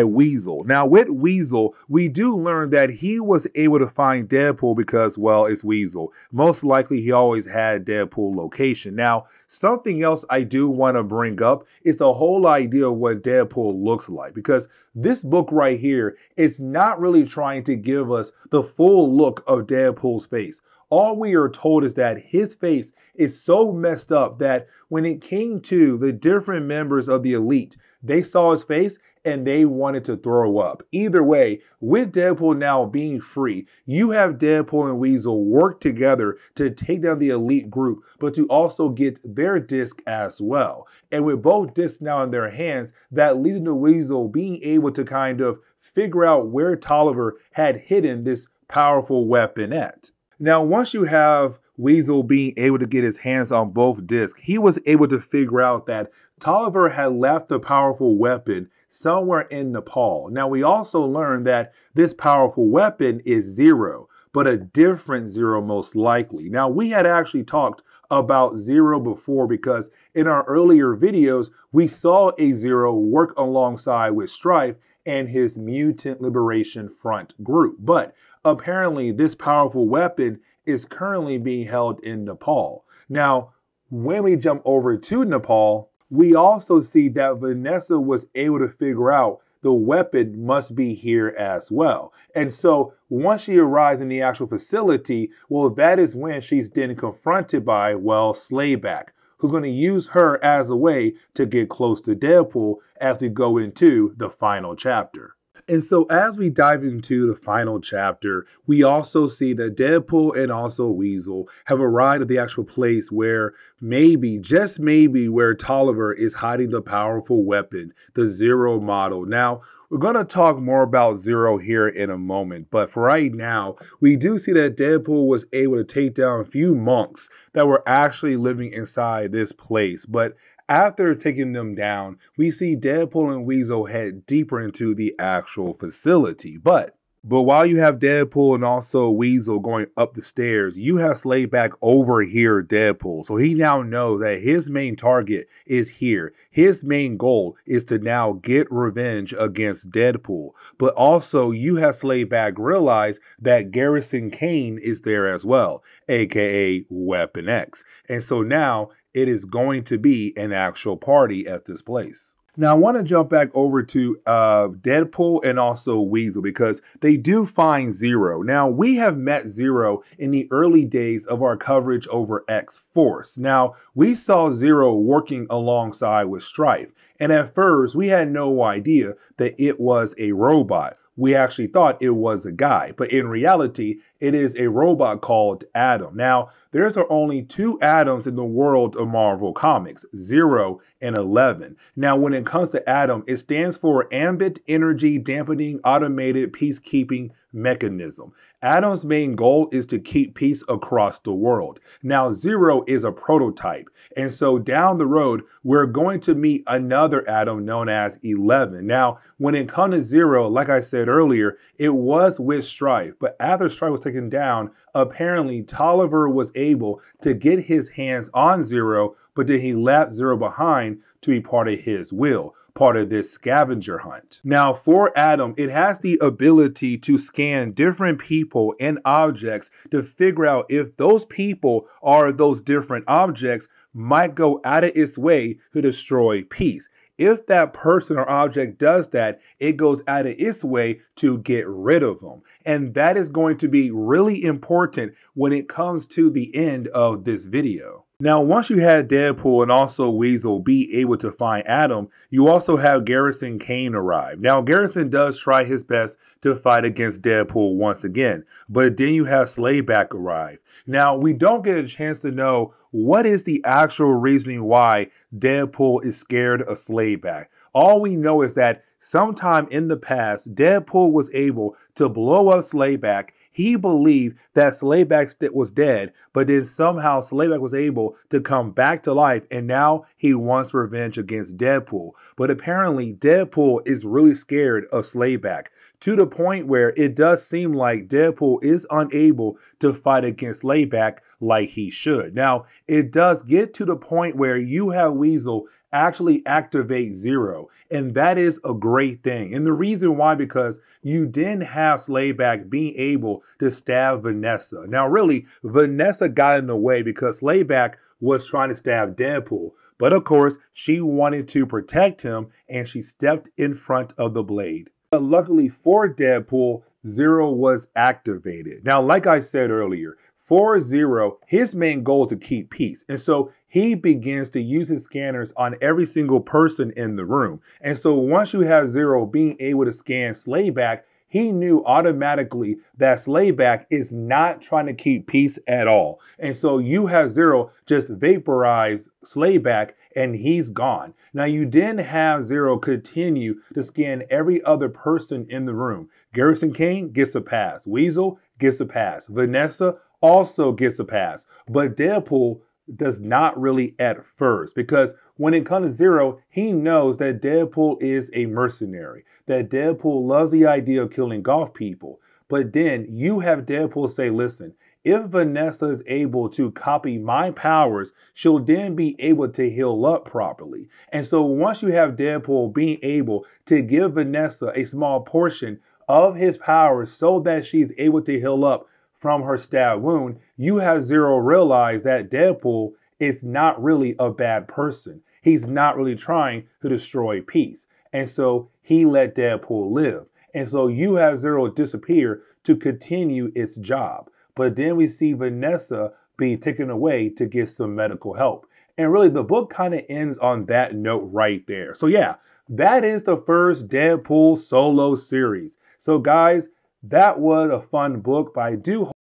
Weasel. Now, with Weasel, we do learn that he was able to find Deadpool because, well, it's Weasel. Most likely, he always had Deadpool location. Now, something else I do want to bring up is the whole idea of what Deadpool looks like, because this book right here is not really trying to give us the full look of Deadpool's face. All we are told is that his face is so messed up that when it came to the different members of the elite, they saw his face and they wanted to throw up. Either way, with Deadpool now being free, you have Deadpool and Weasel work together to take down the elite group, but to also get their disc as well. And with both discs now in their hands, that leads to Weasel being able to kind of figure out where Tolliver had hidden this powerful weapon at. Now, once you have Weasel being able to get his hands on both discs, he was able to figure out that Tolliver had left the powerful weapon somewhere in Nepal. Now, we also learned that this powerful weapon is Zero, but a different Zero most likely. Now, we had actually talked about Zero before because in our earlier videos, we saw a Zero work alongside with Strife and his Mutant Liberation Front group. But apparently, this powerful weapon is currently being held in Nepal. Now, when we jump over to Nepal, we also see that Vanessa was able to figure out the weapon must be here as well. And so once she arrives in the actual facility, well, that is when she's then confronted by, well, Slayback, who's going to use her as a way to get close to Deadpool as we go into the final chapter. And so as we dive into the final chapter, we also see that Deadpool and also Weasel have arrived at the actual place where maybe, just maybe, where Tolliver is hiding the powerful weapon, the Zero model. Now, we're going to talk more about Zero here in a moment, but for right now, we do see that Deadpool was able to take down a few monks that were actually living inside this place. But after taking them down, we see Deadpool and Weasel head deeper into the actual facility. But while you have Deadpool and also Weasel going up the stairs, you have Slayback over here, Deadpool. So he now knows that his main target is here. His main goal is to now get revenge against Deadpool. But also you have Slayback realize that Garrison Kane is there as well, aka Weapon X. And so now it is going to be an actual party at this place. Now, I want to jump back over to Deadpool and also Weasel because they do find Zero. Now, we have met Zero in the early days of our coverage over X-Force. Now, we saw Zero working alongside with Strife, and at first, we had no idea that it was a robot. We actually thought it was a guy, but in reality, it is a robot called Adam. Now, there's only two Adams in the world of Marvel Comics, 0 and 11. Now, when it comes to Adam, it stands for Ambient Energy Dampening Automated Peacekeeping Mechanism. Adam's main goal is to keep peace across the world. Now, 0 is a prototype, and so down the road, we're going to meet another Adam known as 11. Now, when it comes to 0, like I said earlier, it was with Strife, but after Strife was taken down, apparently Tolliver was able to get his hands on 0, but then he left 0 behind to be part of his will, part of this scavenger hunt. Now, for Adam, it has the ability to scan different people and objects to figure out if those people or those different objects might go out of its way to destroy peace. If that person or object does that, it goes out of its way to get rid of them. And that is going to be really important when it comes to the end of this video. Now, once you had Deadpool and also Weasel be able to find Adam, you also have Garrison Kane arrive. Now, Garrison does try his best to fight against Deadpool once again, but then you have Slayback arrive. Now, we don't get a chance to know what is the actual reasoning why Deadpool is scared of Slayback. All we know is that sometime in the past, Deadpool was able to blow up Slayback. He believed that Slayback was dead, but then somehow Slayback was able to come back to life, and now he wants revenge against Deadpool. But apparently, Deadpool is really scared of Slayback, to the point where it does seem like Deadpool is unable to fight against Slayback like he should. Now, it does get to the point where you have Weasel actually activate 0, and that is a great thing. And the reason why, because you didn't have Slayback being able to stab Vanessa. Now, really, Vanessa got in the way because Slayback was trying to stab Deadpool, but of course, she wanted to protect him, and she stepped in front of the blade. But luckily for Deadpool, 0 was activated. Now, like I said earlier, for 0, his main goal is to keep peace. And so he begins to use his scanners on every single person in the room. And so once you have 0 being able to scan Slayback, he knew automatically that Slayback is not trying to keep peace at all. And so you have 0 just vaporize Slayback and he's gone. Now, you didn't have 0 continue to scan every other person in the room. Garrison Kane gets a pass. Weasel gets a pass. Vanessa also gets a pass. But Deadpool does not really at first, because when it comes to 0, he knows that Deadpool is a mercenary, that Deadpool loves the idea of killing golf people. But then you have Deadpool say, listen, if Vanessa is able to copy my powers, she'll then be able to heal up properly. And so once you have Deadpool being able to give Vanessa a small portion of his powers so that she's able to heal up from her stab wound, you have Zero realize that Deadpool is not really a bad person. He's not really trying to destroy peace. And so he let Deadpool live. And so you have Zero disappear to continue its job. But then we see Vanessa being taken away to get some medical help. And really, the book kind of ends on that note right there. So yeah, that is the first Deadpool solo series. So guys, that was a fun book, but I do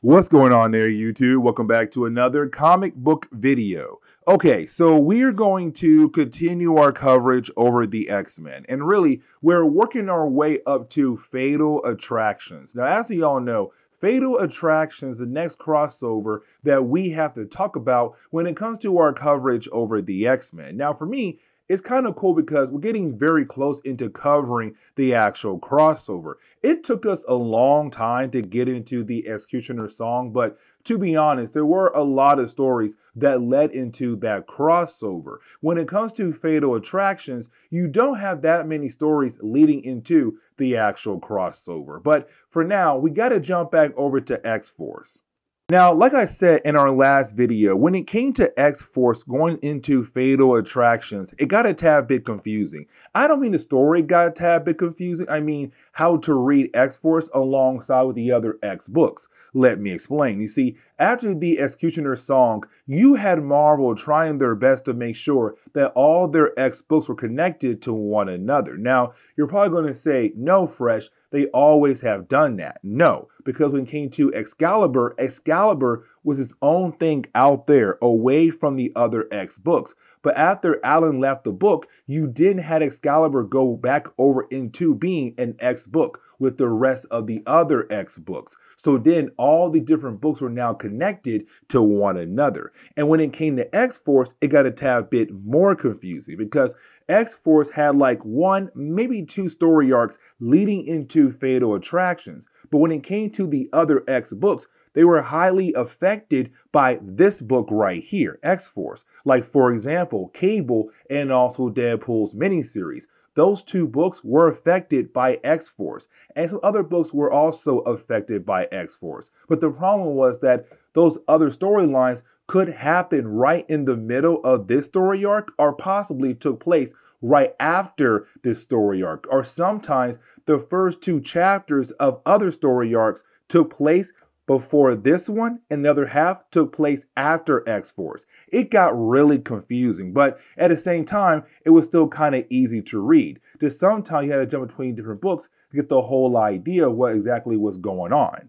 What's going on there, YouTube? Welcome back to another comic book video. Okay, so we're going to continue our coverage over the X-Men. And really, we're working our way up to Fatal Attractions. Now, as we all know, Fatal Attractions, the next crossover that we have to talk about when it comes to our coverage over the X-Men. Now, for me, it's kind of cool because we're getting very close into covering the actual crossover. It took us a long time to get into the Executioner song, but to be honest, there were a lot of stories that led into that crossover. When it comes to Fatal Attractions, you don't have that many stories leading into the actual crossover. But for now, we got to jump back over to X-Force. Now, like I said in our last video, when it came to X-Force going into Fatal Attractions, it got a tad bit confusing. I don't mean the story got a tad bit confusing, I mean how to read X-Force alongside with the other X books. Let me explain. You see, after the Executioner song, you had Marvel trying their best to make sure that all their X books were connected to one another. Now, you're probably going to say, no, Fresh, they always have done that. No, because when it came to Excalibur, Excalibur was its own thing out there away from the other X books. But after Alan left the book, you didn't have Excalibur go back over into being an X book with the rest of the other X books. So then all the different books were now connected to one another. And when it came to X-Force, it got a tad bit more confusing because X-Force had like one, maybe two story arcs leading into Fatal Attractions. But when it came to the other X books, they were highly affected by this book right here, X-Force. Like, for example, Cable and also Deadpool's miniseries. Those two books were affected by X-Force, and some other books were also affected by X-Force. But the problem was that those other storylines could happen right in the middle of this story arc, or possibly took place right after this story arc, or sometimes the first two chapters of other story arcs took place before this one, and the other half took place after X-Force. It got really confusing, but at the same time, it was still kind of easy to read. Just sometimes you had to jump between different books to get the whole idea of what exactly was going on.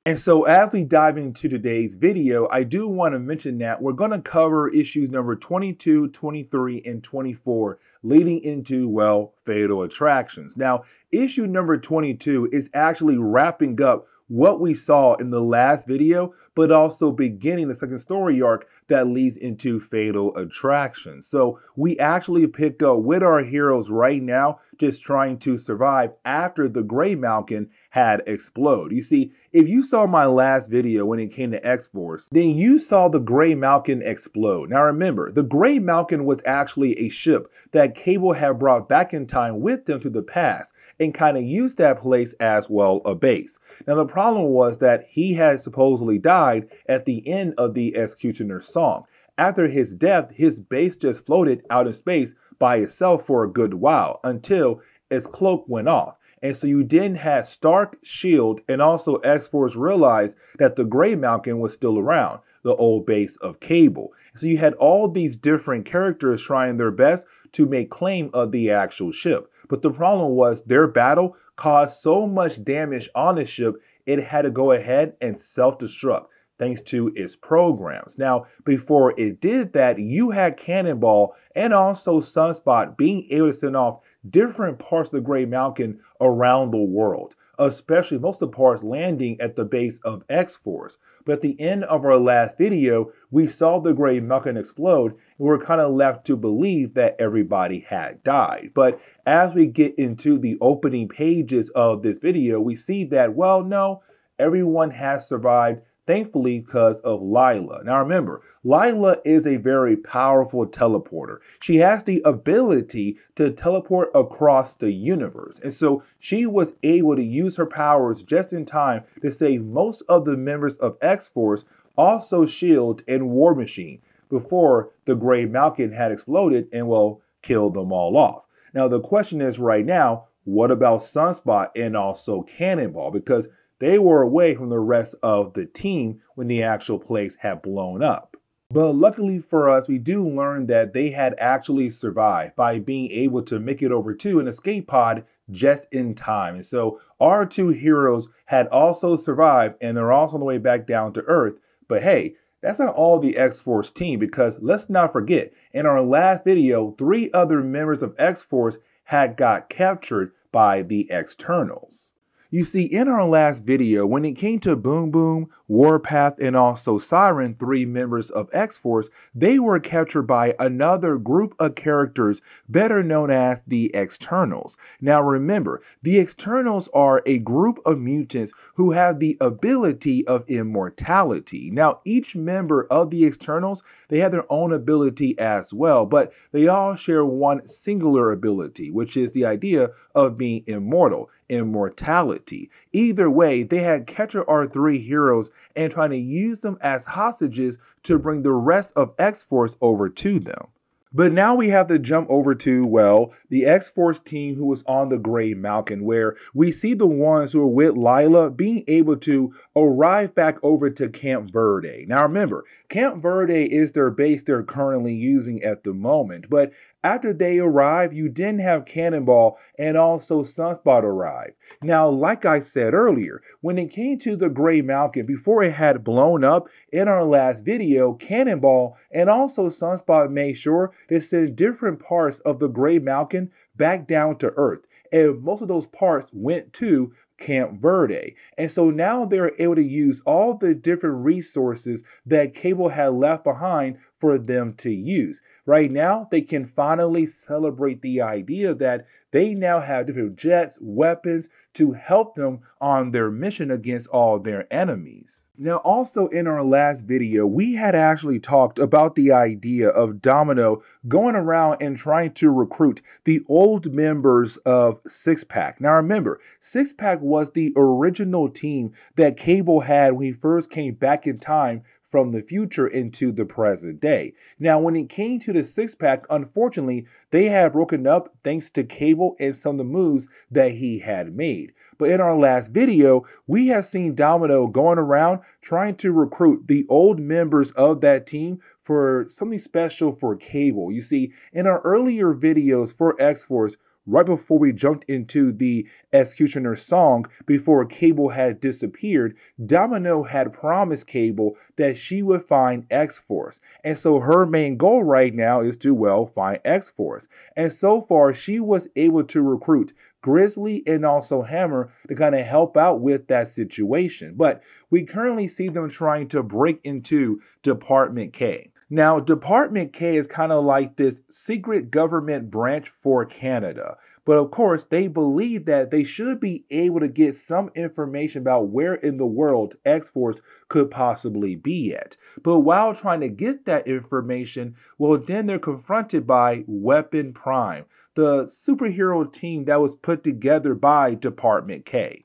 And so as we dive into today's video, I do want to mention that we're going to cover issues number 22, 23, and 24 leading into, well, Fatal Attractions. Now, issue number 22 is actually wrapping up what we saw in the last video, but also beginning the second story arc that leads into Fatal Attractions. So we actually pick up with our heroes right now, just trying to survive after the Greymalkin had exploded. You see, if you saw my last video when it came to X-Force, then you saw the Greymalkin explode. Now remember, the Greymalkin was actually a ship that Cable had brought back in time with them to the past and kind of used that place as, well, a base. Now the problem was that he had supposedly died at the end of the Executioner song. After his death, his base just floated out in space by itself for a good while until its cloak went off. And so you then had Stark, S.H.I.E.L.D., and also X-Force realize that the Greymalkin was still around, the old base of Cable. So you had all these different characters trying their best to make claim of the actual ship. But the problem was their battle caused so much damage on the ship, it had to go ahead and self-destruct thanks to its programs. Now, before it did that, you had Cannonball and also Sunspot being able to send off different parts of the Greymalkin around the world. especially most of the parts landing at the base of X-Force. But at the end of our last video, we saw the Greymalkin explode, and we're kind of left to believe that everybody had died. But as we get into the opening pages of this video, we see that, well, no, everyone has survived, thankfully, because of Lila. Now remember, Lila is a very powerful teleporter. She has the ability to teleport across the universe. And so she was able to use her powers just in time to save most of the members of X-Force, also S.H.I.E.L.D. and War Machine, before the Greymalkin had exploded and, well, killed them all off. Now the question is right now, what about Sunspot and also Cannonball? Because they were away from the rest of the team when the actual place had blown up. But luckily for us, we do learn that they had actually survived by being able to make it over to an escape pod just in time. And so our two heroes had also survived, and they're also on the way back down to Earth. But hey, that's not all the X-Force team, because let's not forget, in our last video, 3 other members of X-Force had got captured by the Externals. You see, in our last video, when it came to Boom Boom, Warpath, and also Siren, 3 members of X-Force, they were captured by another group of characters better known as the Externals. Now remember, the Externals are a group of mutants who have the ability of immortality. Now each member of the Externals, they have their own ability as well, but they all share one singular ability, which is the idea of being immortal. Immortality. Either way, they had captured our 3 heroes and trying to use them as hostages to bring the rest of X-Force over to them. But now we have to jump over to, well, the X-Force team who was on the Greymalkin, where we see the ones who are with Lila being able to arrive back over to Camp Verde. Now remember, Camp Verde is their base they're currently using at the moment, but after they arrive, you didn't have Cannonball and also Sunspot arrive. Now, like I said earlier, when it came to the Greymalkin, before it had blown up in our last video, Cannonball and also Sunspot made sure to send different parts of the Greymalkin back down to Earth. And most of those parts went to Camp Verde. And so now they're able to use all the different resources that Cable had left behind for them to use. Right now, they can finally celebrate the idea that they now have different jets, weapons to help them on their mission against all their enemies. Now, also in our last video, we had actually talked about the idea of Domino going around and trying to recruit the old members of Six Pack. Now remember, Six Pack was the original team that Cable had when he first came back in time from the future into the present day. Now, when it came to the Six Pack, unfortunately, they had broken up thanks to Cable and some of the moves that he had made. But in our last video, we have seen Domino going around trying to recruit the old members of that team for something special for Cable. You see, in our earlier videos for X-Force, right before we jumped into the Executioner song, before Cable had disappeared, Domino had promised Cable that she would find X-Force. And so her main goal right now is to, well, find X-Force. And so far, she was able to recruit Grizzly and also Hammer to kind of help out with that situation. But we currently see them trying to break into Department K. Now, Department K is kind of like this secret government branch for Canada. But of course, they believe that they should be able to get some information about where in the world X-Force could possibly be at. But while trying to get that information, well, then they're confronted by Weapon Prime, the superhero team that was put together by Department K.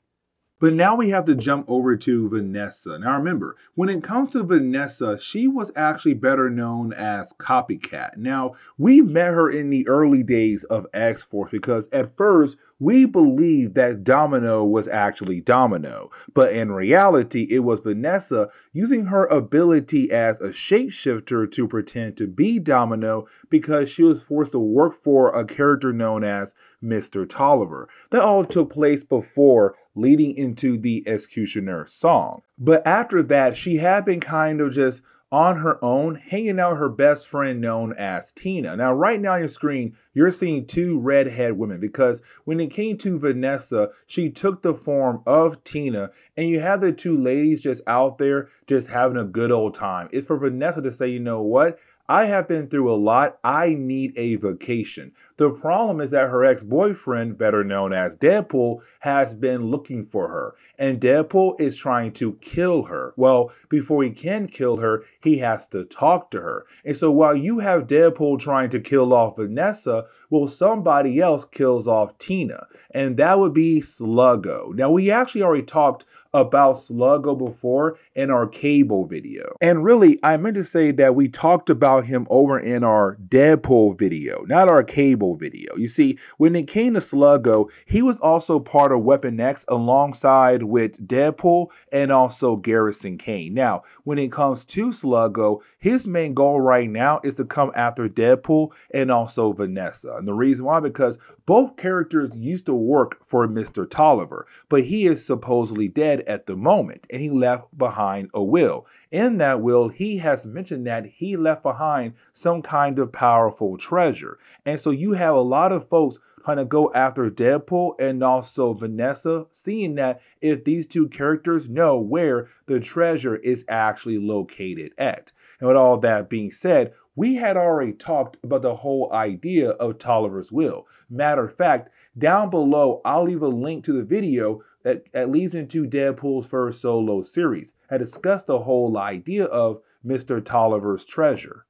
But now we have to jump over to Vanessa. Now remember, when it comes to Vanessa, she was actually better known as Copycat. Now, we met her in the early days of X-Force because at first, we believed that Domino was actually Domino. But in reality, it was Vanessa using her ability as a shapeshifter to pretend to be Domino because she was forced to work for a character known as Mr. Tolliver. That all took place before leading into the Executioner song. But after that, she had been kind of just on her own, hanging out with her best friend known as Tina. Now, right now on your screen, you're seeing two redhead women because when it came to Vanessa, she took the form of Tina, and you have the two ladies just out there just having a good old time. It's for Vanessa to say, you know what? I have been through a lot. I need a vacation. The problem is that her ex-boyfriend, better known as Deadpool, has been looking for her, and Deadpool is trying to kill her. Well, before he can kill her, he has to talk to her. And so while you have Deadpool trying to kill off Vanessa, well, somebody else kills off Tina, and that would be Sluggo. Now, we actually already talked about Sluggo before in our Cable video. And really, I meant to say that we talked about him over in our Deadpool video, not our Cable video. You see, when it came to Sluggo, he was also part of Weapon X alongside with Deadpool and also Garrison Kane. Now, when it comes to Sluggo, his main goal right now is to come after Deadpool and also Vanessa. And the reason why, because both characters used to work for Mr. Tolliver, but he is supposedly dead at the moment, and he left behind a will. In that will, he has mentioned that he left behind some kind of powerful treasure. And so you have a lot of folks trying to go after Deadpool and also Vanessa, seeing that if these two characters know where the treasure is actually located at. And with all that being said, we had already talked about the whole idea of Tolliver's will. Matter of fact, down below, I'll leave a link to the video that leads into Deadpool's first solo series. I discussed the whole idea of Mr. Tolliver's treasure.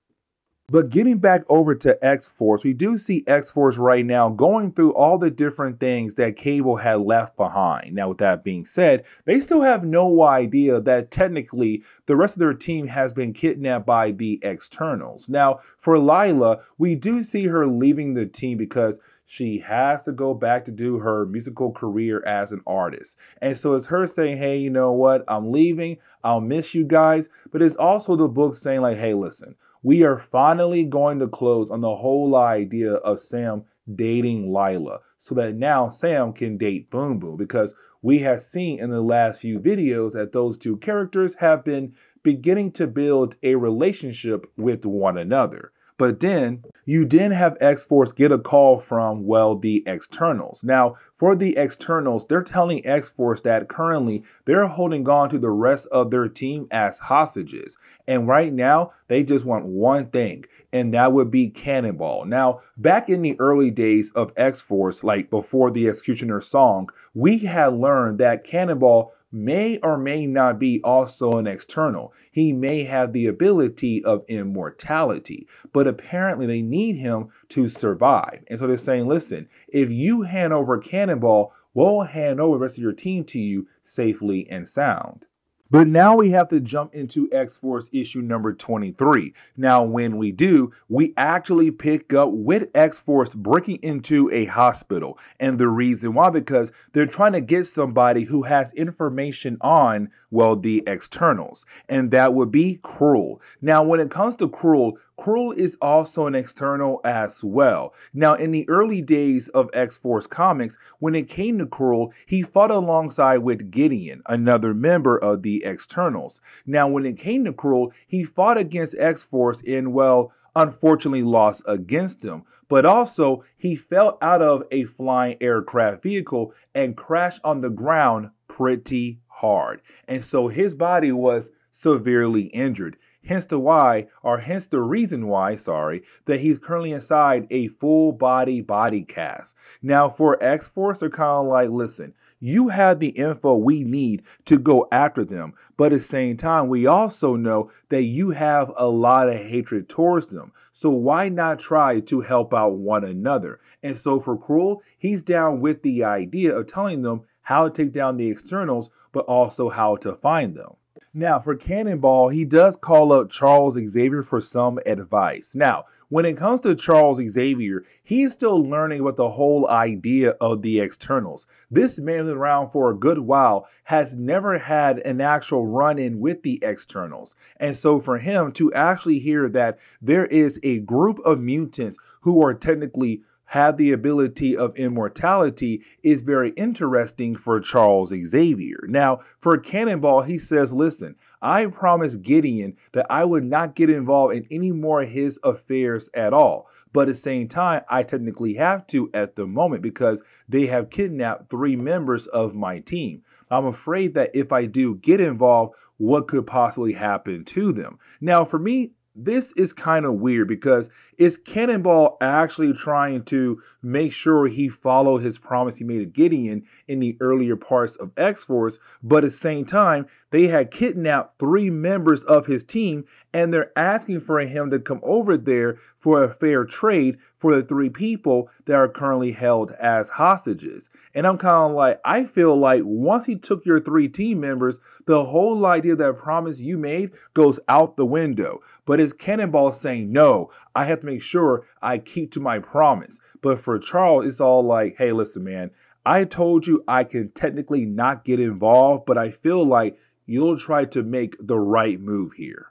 But getting back over to X-Force, we do see X-Force right now going through all the different things that Cable had left behind. Now, with that being said, they still have no idea that technically the rest of their team has been kidnapped by the Externals. Now, for Lila, we do see her leaving the team because she has to go back to do her musical career as an artist. And so it's her saying, hey, you know what? I'm leaving. I'll miss you guys. But it's also the book saying like, hey, listen, we are finally going to close on the whole idea of Sam dating Lila so that now Sam can date Boom Boom, because we have seen in the last few videos that those two characters have been beginning to build a relationship with one another. But then you didn't have X-Force get a call from, well, the Externals. Now, for the Externals, they're telling X-Force that currently they're holding on to the rest of their team as hostages. And right now, they just want one thing, and that would be Cannonball. Now, back in the early days of X-Force, like before the Executioner song, we had learned that Cannonball may or may not be also an external. He may have the ability of immortality, but apparently they need him to survive. And so they're saying, listen, if you hand over Cannonball, we'll hand over the rest of your team to you safely and sound. But now we have to jump into X-Force issue number 23. Now, when we do, we actually pick up with X-Force breaking into a hospital. And the reason why, because they're trying to get somebody who has information on, well, the Externals. And that would be Cruel. Now, when it comes to Cruel, Cruel is also an external as well. Now, in the early days of X-Force comics, when it came to Cruel, he fought alongside with Gideon, another member of the Externals. Now, when it came to Cruel, he fought against X-Force and, well, unfortunately lost against him. But also, he fell out of a flying aircraft vehicle and crashed on the ground pretty hard. And so his body was severely injured. Hence the reason why, that he's currently inside a full body cast. Now for X-Force, they're kind of like, listen, you have the info we need to go after them. But at the same time, we also know that you have a lot of hatred towards them. So why not try to help out one another? And so for Cruel, he's down with the idea of telling them how to take down the Externals, but also how to find them. Now, for Cannonball, he does call up Charles Xavier for some advice. Now, when it comes to Charles Xavier, he's still learning about the whole idea of the Externals. This man has been around for a good while, has never had an actual run-in with the Externals. And so for him to actually hear that there is a group of mutants who are technically have the ability of immortality is very interesting for Charles Xavier. Now, for Cannonball, he says, listen, I promised Gideon that I would not get involved in any more of his affairs at all. But at the same time, I technically have to at the moment because they have kidnapped 3 members of my team. I'm afraid that if I do get involved, what could possibly happen to them? Now, for me, this is kind of weird because is Cannonball actually trying to make sure he followed his promise he made to Gideon in the earlier parts of X-Force, but at the same time, they had kidnapped 3 members of his team and they're asking for him to come over there for a fair trade for the 3 people that are currently held as hostages. And I'm kind of like, I feel like once he took your 3 team members, the whole idea of that promise you made goes out the window. But it's Cannonball saying, no, I have to make sure I keep to my promise. But for Charles, it's all like, hey, listen, man, I told you I can technically not get involved, but I feel like you'll try to make the right move here.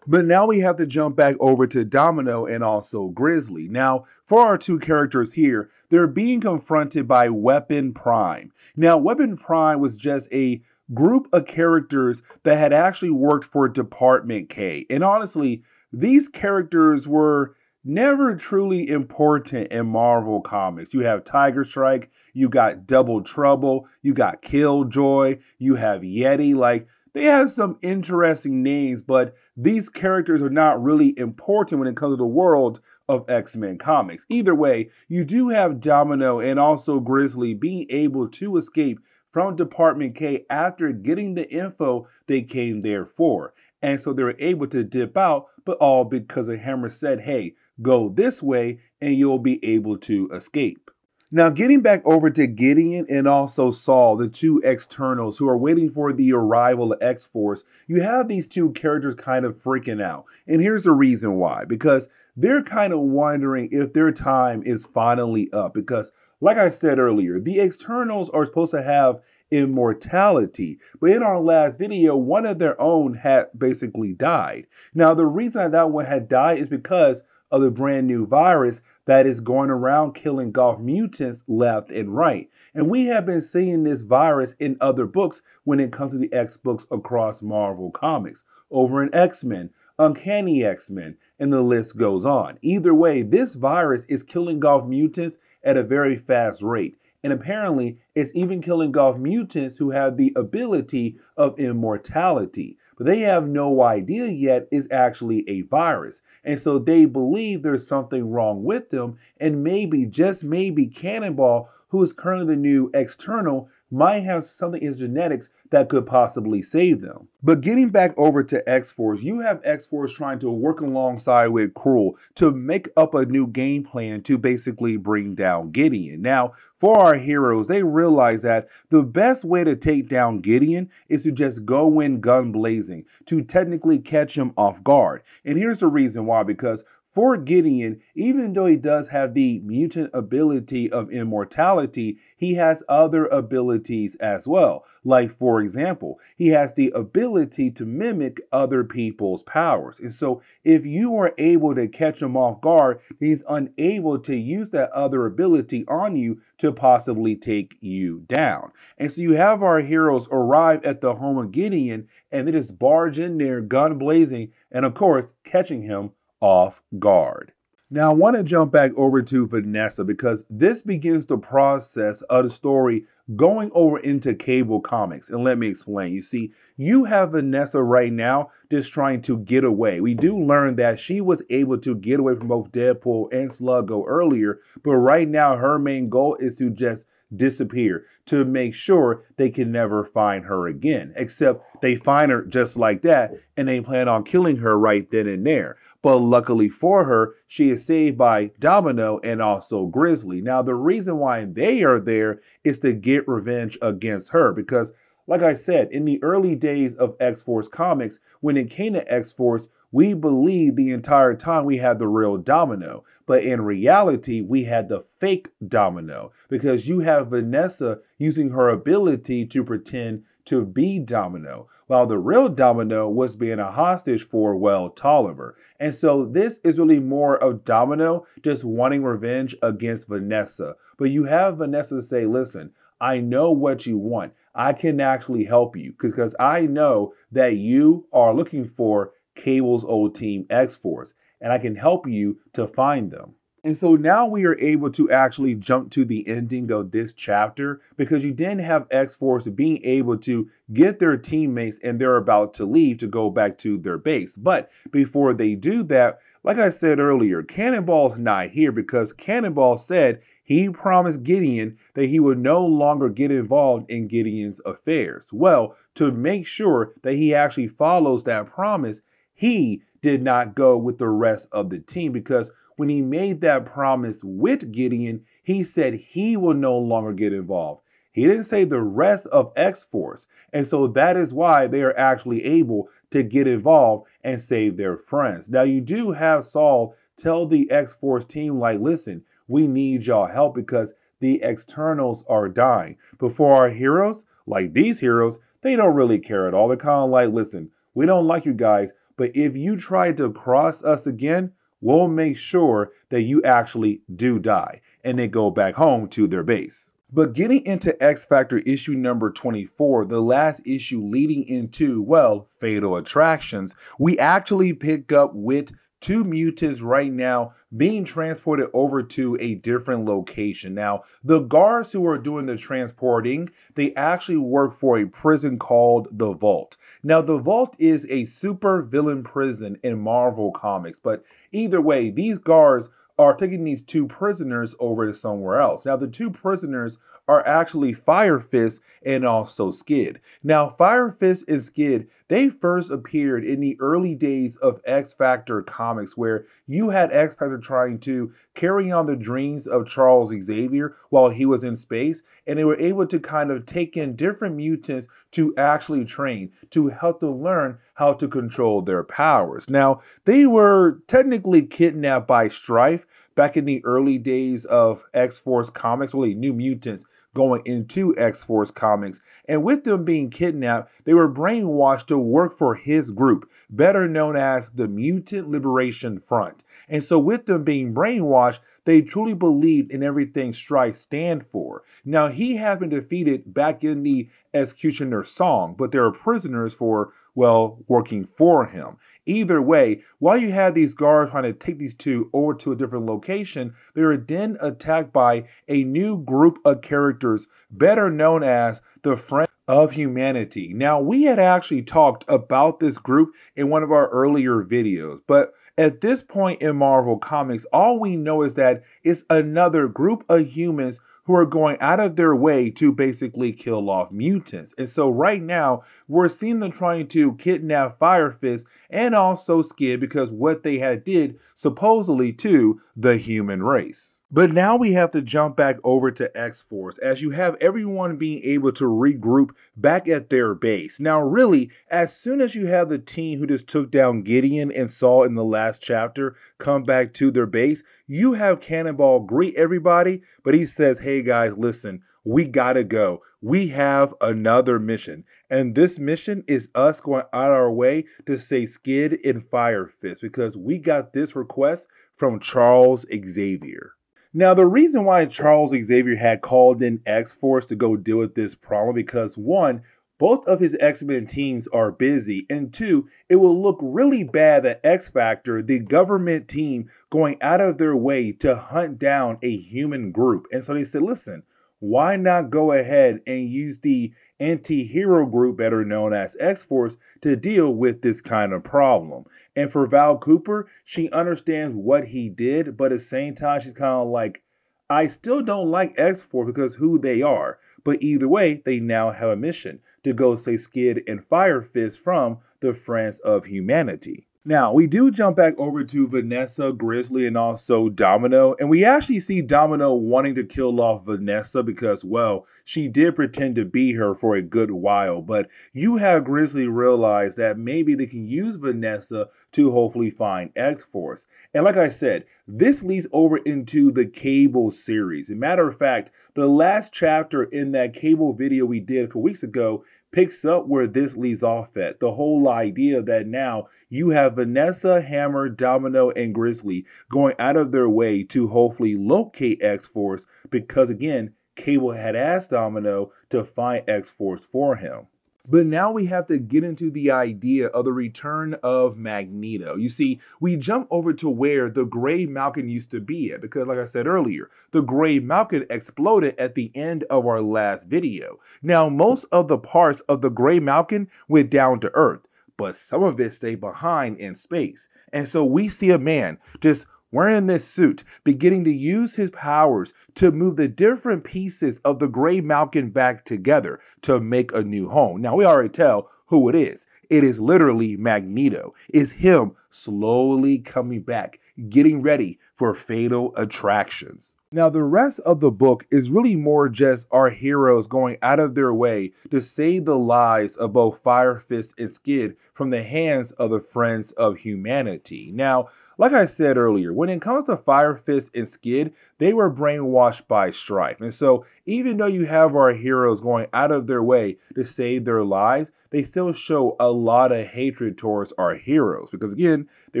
But now we have to jump back over to Domino and also Grizzly. Now, for our 2 characters here, they're being confronted by Weapon Prime. Now, Weapon Prime was just a group of characters that had actually worked for Department K. And honestly, these characters were never truly important in Marvel Comics. You have Tiger Strike, you got Double Trouble, you got Killjoy, you have Yeti. Like, they have some interesting names, but these characters are not really important when it comes to the world of X-Men comics. Either way, you do have Domino and also Grizzly being able to escape from Department K after getting the info they came there for. And so they were able to dip out, but all because the Hammer said, hey, go this way and you'll be able to escape. Now, getting back over to Gideon and also Saul, the 2 externals who are waiting for the arrival of X-Force, you have these 2 characters kind of freaking out. And here's the reason why. Because they're kind of wondering if their time is finally up. Because, like I said earlier, the externals are supposed to have immortality. But in our last video, one of their own had basically died. Now, the reason that one had died is because of the brand new virus that is going around killing off mutants left and right. And we have been seeing this virus in other books when it comes to the X books across Marvel Comics. Over in X-Men, Uncanny X-Men, and the list goes on. Either way, this virus is killing off mutants at a very fast rate. And apparently, it's even killing off mutants who have the ability of immortality. But they have no idea yet it's actually a virus. And so they believe there's something wrong with them. And maybe, just maybe, Cannonball, who is currently the new external, might have something in his genetics that could possibly save them. But getting back over to X-Force, you have X-Force trying to work alongside with Cruel to make up a new game plan to basically bring down Gideon. Now, for our heroes, they realize that the best way to take down Gideon is to just go in gun blazing, to technically catch him off guard. And here's the reason why, because for Gideon, even though he does have the mutant ability of immortality, he has other abilities as well. Like, for example, he has the ability to mimic other people's powers. And so if you are able to catch him off guard, he's unable to use that other ability on you to possibly take you down. And so you have our heroes arrive at the home of Gideon and they just barge in there, gun blazing, and of course, catching him off guard. Now, I want to jump back over to Vanessa because this begins the process of the story going over into Cable Comics. And let me explain. You see, you have Vanessa right now just trying to get away. We do learn that she was able to get away from both Deadpool and Sluggo earlier, but right now her main goal is to just disappear to make sure they can never find her again, except they find her just like that and they plan on killing her right then and there. But luckily for her, she is saved by Domino and also Grizzly. Now, the reason why they are there is to get revenge against her because, like I said, in the early days of X-Force comics, when it came to X-Force, we believed the entire time we had the real Domino, but in reality, we had the fake Domino because you have Vanessa using her ability to pretend to be Domino, while the real Domino was being a hostage for, well, Tolliver. And so this is really more of Domino just wanting revenge against Vanessa. But you have Vanessa say, listen, I know what you want. I can actually help you because I know that you are looking for Cable's old team X-Force, and I can help you to find them. And so now we are able to actually jump to the ending of this chapter because you then have X-Force being able to get their teammates and they're about to leave to go back to their base. But before they do that, like I said earlier, Cannonball's not here because Cannonball said he promised Gideon that he would no longer get involved in Gideon's affairs. Well, to make sure that he actually follows that promise, he did not go with the rest of the team because when he made that promise with Gideon, he said he will no longer get involved. He didn't say the rest of X-Force. And so that is why they are actually able to get involved and save their friends. Now, you do have Saul tell the X-Force team, like, listen, we need y'all help because the externals are dying. But for our heroes, like these heroes, they don't really care at all. They're kind of like, listen, we don't like you guys, but if you try to cross us again, we'll make sure that you actually do die. And they go back home to their base. But getting into X Factor issue number 24, the last issue leading into, well, Fatal Attractions, we actually pick up with two mutants right now being transported over to a different location. Now, the guards who are doing the transporting, they actually work for a prison called the Vault. Now, the Vault is a super villain prison in Marvel Comics, but either way, these guards are taking these two prisoners over to somewhere else. Now, the two prisoners are actually Fire Fist and also Skid. Now, Fire Fist and Skid, they first appeared in the early days of X Factor comics, where you had X Factor trying to carry on the dreams of Charles Xavier while he was in space, and they were able to kind of take in different mutants to actually train, to help them learn how to control their powers. Now, they were technically kidnapped by Strife back in the early days of X-Force comics, really New Mutants going into X-Force comics. And with them being kidnapped, they were brainwashed to work for his group, better known as the Mutant Liberation Front. And so with them being brainwashed, they truly believed in everything Strife stand for. Now, he has been defeated back in the Executioner song, but there are prisoners for, well, working for him. Either way, while you had these guards trying to take these two over to a different location, they were then attacked by a new group of characters better known as the Friends of Humanity. Now, we had actually talked about this group in one of our earlier videos, but at this point in Marvel Comics, all we know is that it's another group of humans who are going out of their way to basically kill off mutants. And so right now, we're seeing them trying to kidnap Fire Fist and also Skid because what they had did supposedly to the human race. But now we have to jump back over to X-Force as you have everyone being able to regroup back at their base. Now really, as soon as you have the team who just took down Gideon and Saul in the last chapter come back to their base, you have Cannonball greet everybody, but he says, hey guys, listen, we gotta go. We have another mission. And this mission is us going out our way to say Skid and Fire Fist because we got this request from Charles Xavier. Now, the reason why Charles Xavier had called in X-Force to go deal with this problem because one, both of his X-Men teams are busy, and two, it will look really bad that X-Factor, the government team, going out of their way to hunt down a human group. And so they said, listen, why not go ahead and use the anti-hero group, better known as X-Force, to deal with this kind of problem. And for Val Cooper, she understands what he did, but at the same time, she's kind of like, I still don't like X-Force because who they are. But either way, they now have a mission to go save Skid and Fire Fist from the Friends of Humanity. Now, we do jump back over to Vanessa, Grizzly, and also Domino, and we actually see Domino wanting to kill off Vanessa because, well, she did pretend to be her for a good while, but you have Grizzly realize that maybe they can use Vanessa to hopefully find X-Force. And like I said, this leads over into the Cable series. As a matter of fact, the last chapter in that Cable video we did a couple weeks ago picks up where this leaves off at. The whole idea that now you have Vanessa, Hammer, Domino, and Grizzly going out of their way to hopefully locate X-Force because, again, Cable had asked Domino to find X-Force for him. But now we have to get into the idea of the return of Magneto. You see, we jump over to where the Greymalkin used to be at, because like I said earlier, the Greymalkin exploded at the end of our last video. Now, most of the parts of the Greymalkin went down to Earth, but some of it stayed behind in space. And so we see a man just wearing this suit, beginning to use his powers to move the different pieces of the Greymalkin back together to make a new home. Now, we already tell who it is. It is literally Magneto. It's him slowly coming back, getting ready for fatal attractions. Now, the rest of the book is really more just our heroes going out of their way to save the lives of both Fire Fist and Skid from the hands of the Friends of Humanity. Now, like I said earlier, when it comes to Fire Fist and Skid, they were brainwashed by Strife. And so, even though you have our heroes going out of their way to save their lives, they still show a lot of hatred towards our heroes. Because again, they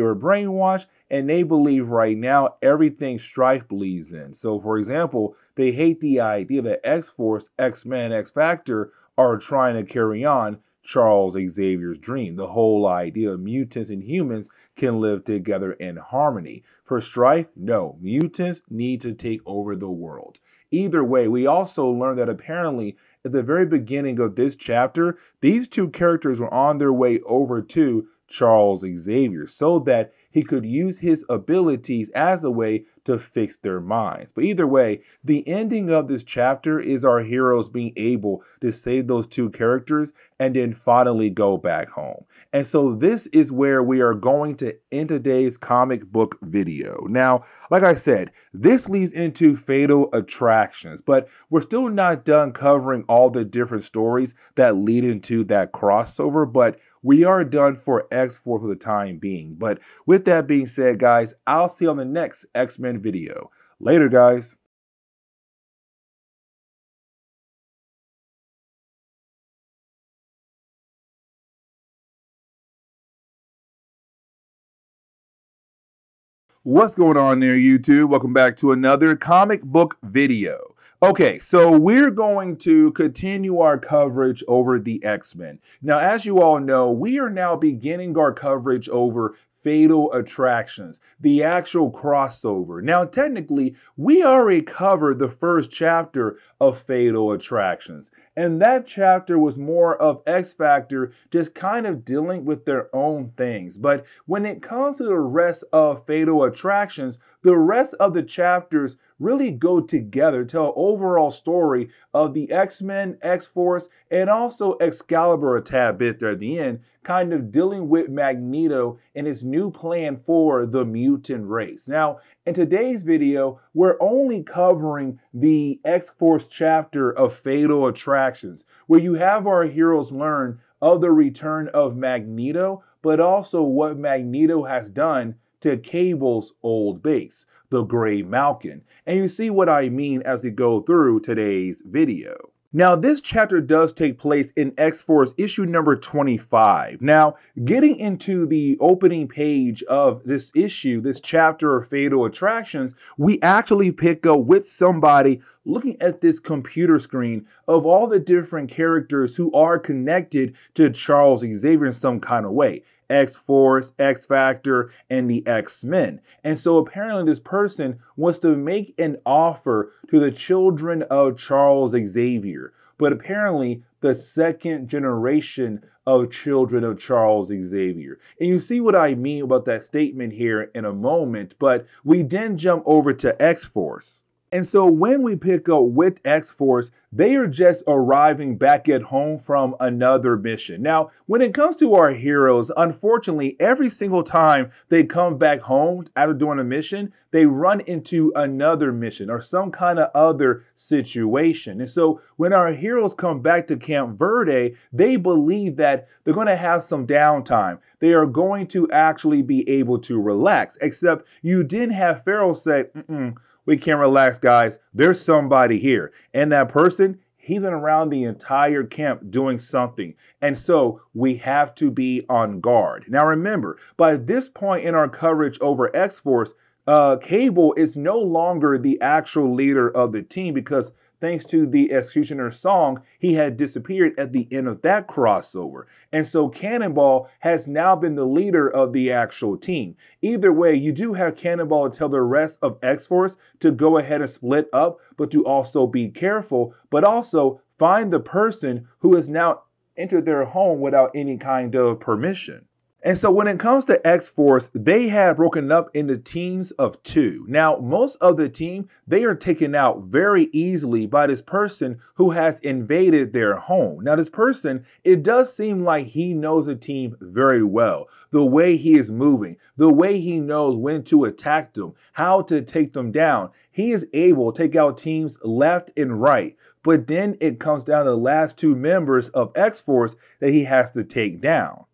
were brainwashed and they believe right now everything Strife believes in. So, for example, they hate the idea that X-Force, X-Men, X-Factor are trying to carry on Charles Xavier's dream. The whole idea of mutants and humans can live together in harmony. For Strife, no, mutants need to take over the world. Either way, we also learned that apparently at the very beginning of this chapter, these two characters were on their way over to Charles Xavier so that he could use his abilities as a way to fix their minds. But either way, the ending of this chapter is our heroes being able to save those two characters and then finally go back home. And so this is where we are going to end today's comic book video. Now, like I said, this leads into Fatal Attractions, but we're still not done covering all the different stories that lead into that crossover, but we are done for X-Force for the time being. But with that being said, guys, I'll see you on the next X-Men video. Later, guys. What's going on there, YouTube? Welcome back to another comic book video. Okay, so we're going to continue our coverage over the X-Men. Now, as you all know, we are now beginning our coverage over Fatal Attractions, the actual crossover. Now, technically, we already covered the first chapter of Fatal Attractions, and that chapter was more of X-Factor just kind of dealing with their own things. But when it comes to the rest of Fatal Attractions, the rest of the chapters really go together, tell an overall story of the X-Men, X-Force, and also Excalibur a tad bit there at the end, kind of dealing with Magneto and his new plan for the mutant race. Now, in today's video, we're only covering the X-Force chapter of Fatal Attractions, where you have our heroes learn of the return of Magneto, but also what Magneto has done to Cable's old base, the Greymalkin. And you see what I mean as we go through today's video. Now, this chapter does take place in X-Force issue number 25. Now, getting into the opening page of this issue, this chapter of Fatal Attractions, we actually pick up with somebody looking at this computer screen of all the different characters who are connected to Charles Xavier in some kind of way. X-Force, X-Factor, and the X-Men. And so apparently this person wants to make an offer to the children of Charles Xavier. But apparently the second generation of children of Charles Xavier. And you see what I mean about that statement here in a moment, but we then jump over to X-Force. And so when we pick up with X-Force, they are just arriving back at home from another mission. Now, when it comes to our heroes, unfortunately, every single time they come back home after doing a mission, they run into another mission or some kind of other situation. And so when our heroes come back to Camp Verde, they believe that they're going to have some downtime. They are going to actually be able to relax, except you didn't have Pharaoh say, we can't relax, guys. There's somebody here. And that person, he's been around the entire camp doing something. And so we have to be on guard. Now remember, by this point in our coverage over X-Force, Cable is no longer the actual leader of the team because thanks to the Executioner's song, he had disappeared at the end of that crossover. And so Cannonball has now been the leader of the actual team. Either way, you do have Cannonball tell the rest of X-Force to go ahead and split up, but to also be careful, but also find the person who has now entered their home without any kind of permission. And so when it comes to X-Force, they have broken up into teams of 2. Now, most of the team, they are taken out very easily by this person who has invaded their home. Now, this person, it does seem like he knows the team very well. The way he is moving, the way he knows when to attack them, how to take them down. He is able to take out teams left and right. But then it comes down to the last 2 members of X-Force that he has to take down.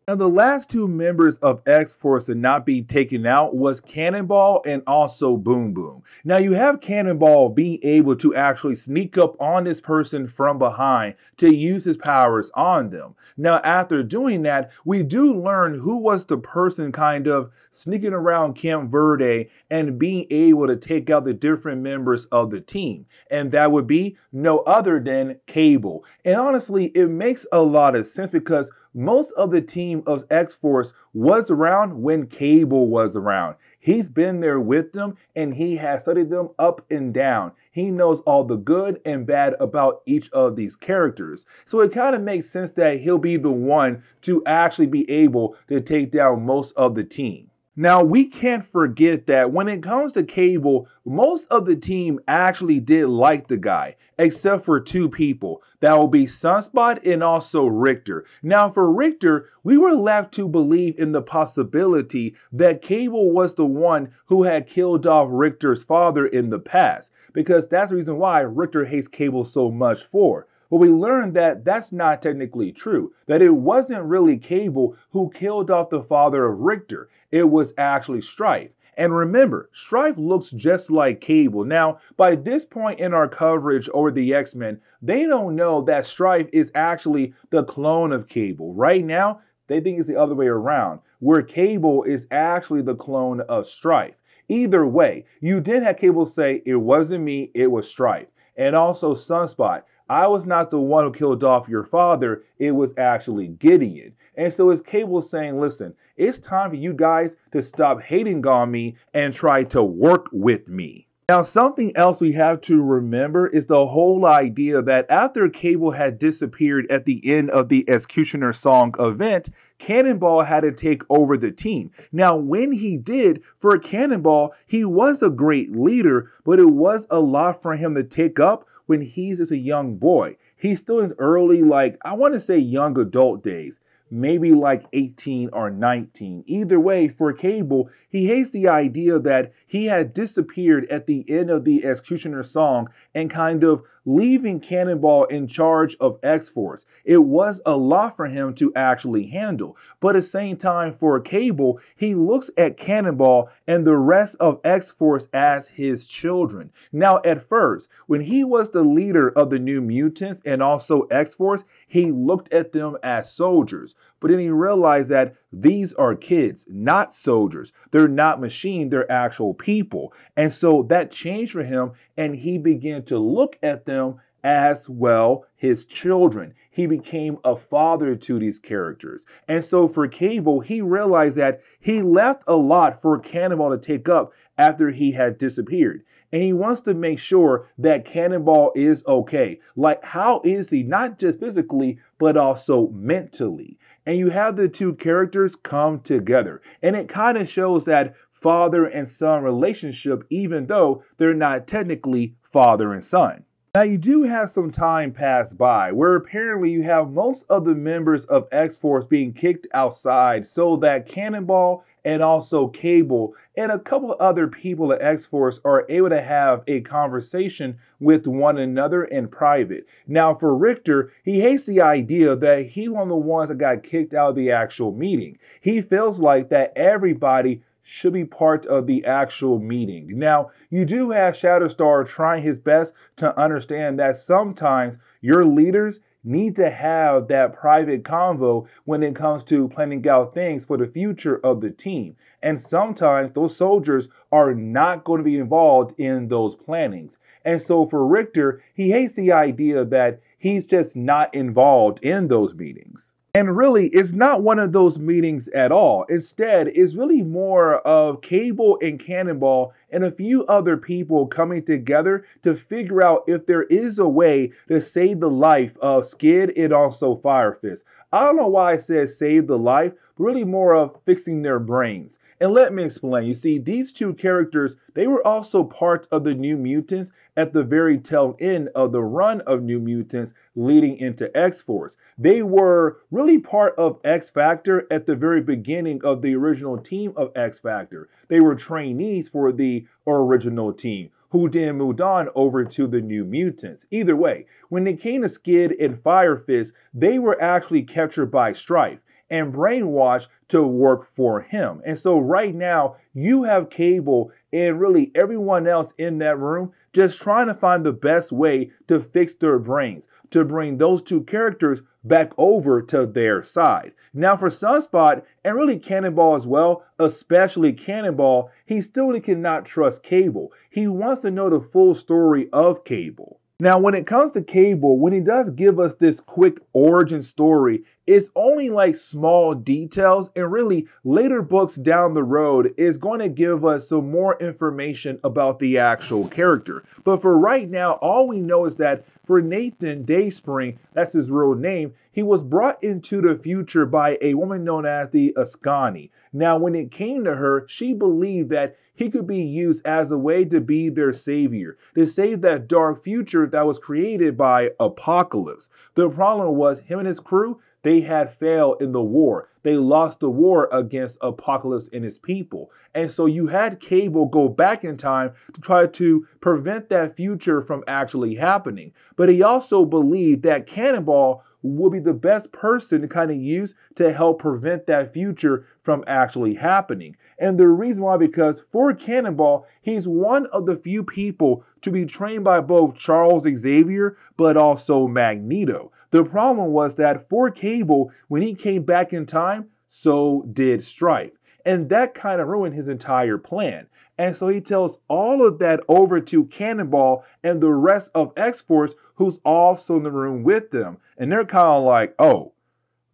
Now, the last 2 members of X-Force to not be taken out was Cannonball and also Boom Boom. Now, you have Cannonball being able to actually sneak up on this person from behind to use his powers on them. Now, after doing that, we do learn who was the person kind of sneaking around Camp Verde and being able to take out the different members of the team. And that would be no other than Cable. And honestly, it makes a lot of sense because most of the team of X-Force was around when Cable was around. He's been there with them and he has studied them up and down. He knows all the good and bad about each of these characters. So it kind of makes sense that he'll be the one to actually be able to take down most of the team. Now, we can't forget that when it comes to Cable, most of the team actually did like the guy, except for 2 people. That will be Sunspot and also Richter. Now, for Richter, we were left to believe in the possibility that Cable was the one who had killed off Richter's father in the past, because that's the reason why Richter hates Cable so much for. But we learned that that's not technically true, that it wasn't really Cable who killed off the father of Richter. It was actually Strife. And remember, Strife looks just like Cable. Now, by this point in our coverage over the X-Men, they don't know that Strife is actually the clone of Cable. Right now, they think it's the other way around, where Cable is actually the clone of Strife. Either way, you did have Cable say, it wasn't me, it was Strife. And also Sunspot, I was not the one who killed off your father, it was actually Gideon. And so it's Cable saying, listen, it's time for you guys to stop hating on me and try to work with me. Now, something else we have to remember is the whole idea that after Cable had disappeared at the end of the Executioner Song event, Cannonball had to take over the team. Now, when he did, for Cannonball, he was a great leader, but it was a lot for him to take up when he's just a young boy. He's still in his early, I want to say young adult days. Maybe like 18 or 19. Either way, for Cable, he hates the idea that he had disappeared at the end of the Executioner Song and kind of leaving Cannonball in charge of X-Force. It was a lot for him to actually handle. But at the same time, for Cable, he looks at Cannonball and the rest of X-Force as his children. Now, at first, when he was the leader of the New Mutants and also X-Force, he looked at them as soldiers. But then he realized that these are kids, not soldiers. They're not machines, they're actual people. And so that changed for him, and he began to look at them as well his children. He became a father to these characters. And so for Cable, he realized that he left a lot for Cannonball to take up after he had disappeared. And he wants to make sure that Cannonball is okay. Like, how is he? Not just physically, but also mentally. And you have the 2 characters come together. And it kind of shows that father and son relationship, even though they're not technically father and son. Now, you do have some time pass by where apparently you have most of the members of X-Force being kicked outside so that Cannonball and also Cable and a couple other people at X-Force are able to have a conversation with one another in private. Now, for Richter, he hates the idea that he's one of the ones that got kicked out of the actual meeting. He feels like that everybody should be part of the actual meeting. Now, you do have Shatterstar trying his best to understand that sometimes your leaders need to have that private convo when it comes to planning out things for the future of the team. And sometimes those soldiers are not going to be involved in those plannings. And so for Richter, he hates the idea that he's just not involved in those meetings. And really, it's not one of those meetings at all. Instead, it's really more of Cable and Cannonball and a few other people coming together to figure out if there is a way to save the life of Skid and also Firefist. I don't know why I said save the life, but really more of fixing their brains. And let me explain. You see, these two characters, they were also part of the New Mutants at the very tail end of the run of New Mutants leading into X-Force. They were really part of X-Factor at the very beginning of the original team of X-Factor. They were trainees for the original team, who then moved on over to the New Mutants. Either way, when it came to Skid and Firefist, they were actually captured by Strife and brainwashed to work for him. And so right now, you have Cable and really everyone else in that room just trying to find the best way to fix their brains, to bring those two characters back over to their side. Now for Sunspot, and really Cannonball as well, especially Cannonball, he still cannot trust Cable. He wants to know the full story of Cable. Now, when it comes to Cable, when he does give us this quick origin story, it's only like small details, and really later books down the road is going to give us some more information about the actual character. But for right now, all we know is that for Nathan Dayspring, that's his real name, he was brought into the future by a woman known as the Ascani. Now, when it came to her, she believed that he could be used as a way to be their savior, to save that dark future that was created by Apocalypse. The problem was him and his crew, they had failed in the war. They lost the war against Apocalypse and his people. And so you had Cable go back in time to try to prevent that future from actually happening. But he also believed that Cannonball would be the best person to kind of use to help prevent that future from actually happening. And the reason why, because for Cannonball, he's one of the few people to be trained by both Charles Xavier, but also Magneto. The problem was that for Cable, when he came back in time, so did Strife. And that kind of ruined his entire plan. And so he tells all of that over to Cannonball and the rest of X-Force, who's also in the room with them. And they're kind of like, oh,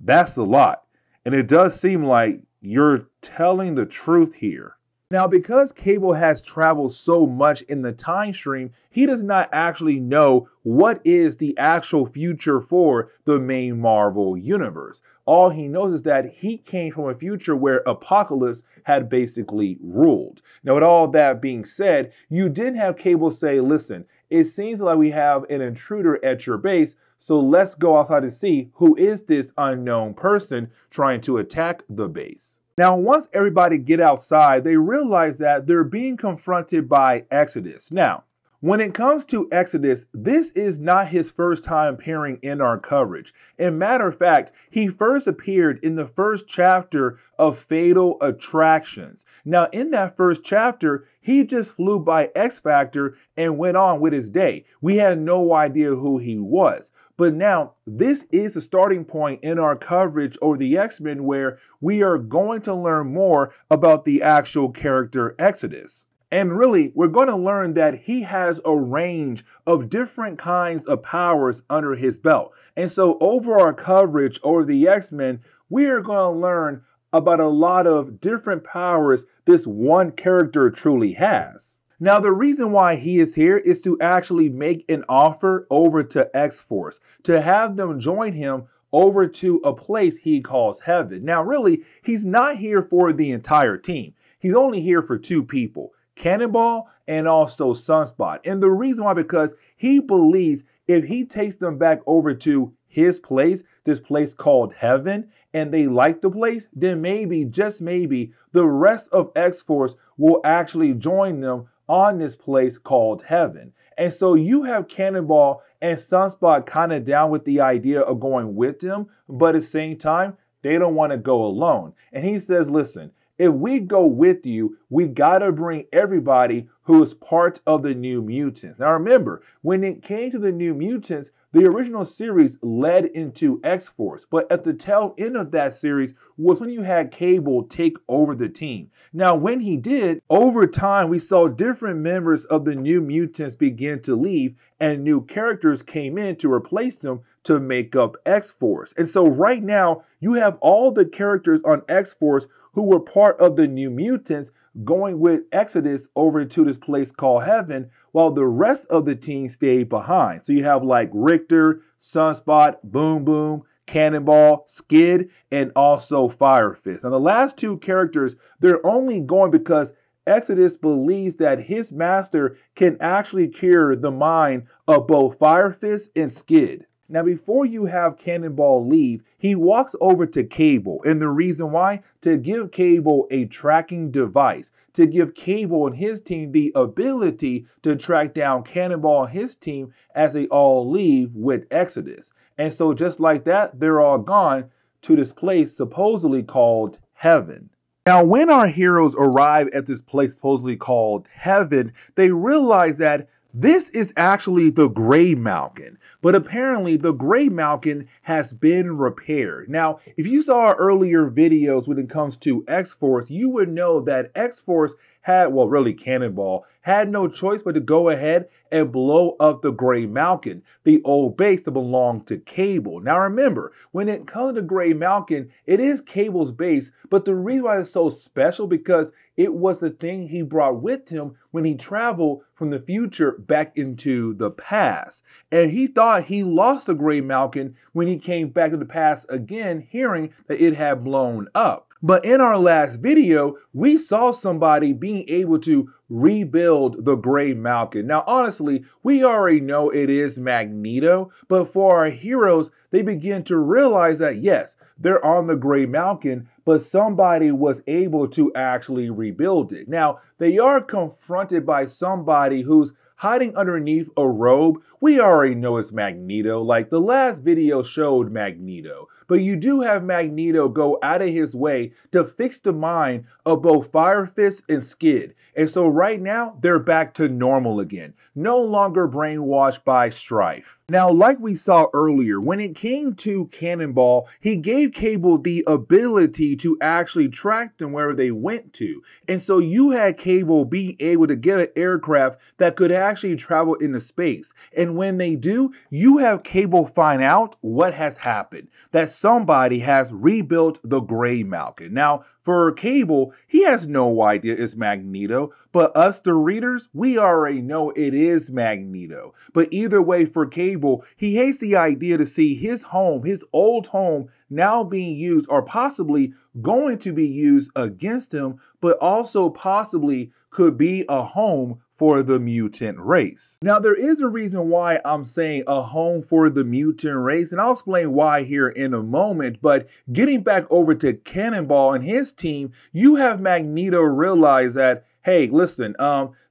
that's a lot. And it does seem like you're telling the truth here. Now, because Cable has traveled so much in the time stream, he does not actually know what is the actual future for the main Marvel universe. All he knows is that he came from a future where Apocalypse had basically ruled. Now, with all that being said, you did have Cable say, listen, it seems like we have an intruder at your base, so let's go outside to see who is this unknown person trying to attack the base. Now, once everybody get outside, they realize that they're being confronted by Exodus. Now, when it comes to Exodus, this is not his first time appearing in our coverage. As a matter of fact, he first appeared in the first chapter of Fatal Attractions. Now, in that first chapter, he just flew by X-Factor and went on with his day. We had no idea who he was. But now, this is the starting point in our coverage over the X-Men where we are going to learn more about the actual character Exodus. And really, we're going to learn that he has a range of different kinds of powers under his belt. And so over our coverage over the X-Men, we are going to learn about a lot of different powers this one character truly has. Now, the reason why he is here is to actually make an offer over to X-Force, to have them join him over to a place he calls heaven. Now, really, he's not here for the entire team. he's only here for two people, Cannonball and also Sunspot. And the reason why, because he believes if he takes them back over to his place, this place called Heaven, and they like the place, then maybe, just maybe, the rest of X-Force will actually join them on this place called Heaven. And so you have Cannonball and Sunspot kind of down with the idea of going with them, but at the same time, they don't want to go alone. And he says, listen, if we go with you, we got to bring everybody who is part of the New Mutants. Now remember, when it came to the New Mutants, the original series led into X-Force, but at the tail end of that series was when you had Cable take over the team. Now, when he did, over time, we saw different members of the New Mutants begin to leave, and new characters came in to replace them to make up X-Force. And so right now, you have all the characters on X-Force who were part of the New Mutants going with Exodus over to this place called Heaven, while the rest of the team stayed behind. So you have like Richter, Sunspot, Boom Boom, Cannonball, Skid, and also Fire Fist. Now the last two characters, they're only going because Exodus believes that his master can actually cure the mind of both Fire Fist and Skid. Now, before you have Cannonball leave, he walks over to Cable. And the reason why? To give Cable a tracking device. To give Cable and his team the ability to track down Cannonball and his team as they all leave with Exodus. And so just like that, they're all gone to this place supposedly called Heaven. Now, when our heroes arrive at this place supposedly called Heaven, they realize that this is actually the Greymalkin, but apparently the Greymalkin has been repaired. Now, if you saw our earlier videos when it comes to X-Force, you would know that X-Force had, well, really Cannonball, had no choice but to go ahead and blow up the Greymalkin, the old base that belonged to Cable. Now remember, when it comes to Greymalkin, it is Cable's base, but the reason why it's so special because it was the thing he brought with him when he traveled from the future back into the past. And he thought he lost the Greymalkin when he came back to the past again, hearing that it had blown up. But in our last video, we saw somebody being able to rebuild the Greymalkin. Now, honestly, we already know it is Magneto, but for our heroes, they begin to realize that yes, they're on the Greymalkin, but somebody was able to actually rebuild it. Now, they are confronted by somebody who's hiding underneath a robe. We already know it's Magneto, like the last video showed Magneto. But you do have Magneto go out of his way to fix the mind of both Fire Fist and Skid. And so right now, they're back to normal again, no longer brainwashed by Strife. Now, like we saw earlier, when it came to Cannonball, he gave Cable the ability to actually track them wherever they went to. And so you had Cable be able to get an aircraft that could actually travel into space. And when they do, you have Cable find out what has happened, that somebody has rebuilt the Greymalkin. Now, for Cable, he has no idea it's Magneto, but us, the readers, we already know it is Magneto. But either way, for Cable, he hates the idea to see his home, his old home, now being used or possibly going to be used against him, but also possibly could be a home for the mutant race. Now, there is a reason why I'm saying a home for the mutant race, and I'll explain why here in a moment, but getting back over to Cannonball and his team, you have Magneto realize that, hey, listen,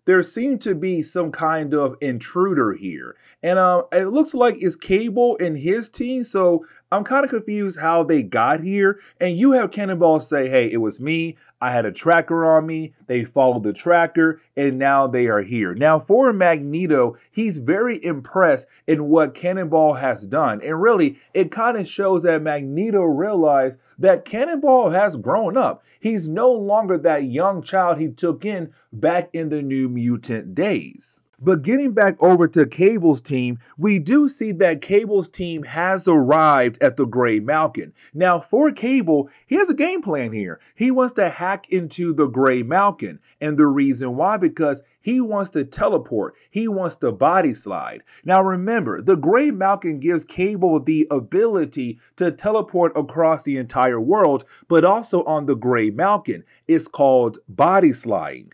there seemed to be some kind of intruder here. And it looks like it's Cable and his team, so I'm kind of confused how they got here. And you have Cannonball say, hey, it was me. I had a tracker on me. They followed the tracker, and now they are here. Now, for Magneto, he's very impressed in what Cannonball has done. And really, it kind of shows that Magneto realized that Cannonball has grown up. He's no longer that young child he took in back in the New Mutant days. But getting back over to Cable's team, we do see that Cable's team has arrived at the Greymalkin. Now, for Cable, he has a game plan here. He wants to hack into the Greymalkin. And the reason why, because he wants to teleport. He wants to body slide. Now, remember, the Greymalkin gives Cable the ability to teleport across the entire world, but also on the Greymalkin. It's called body sliding.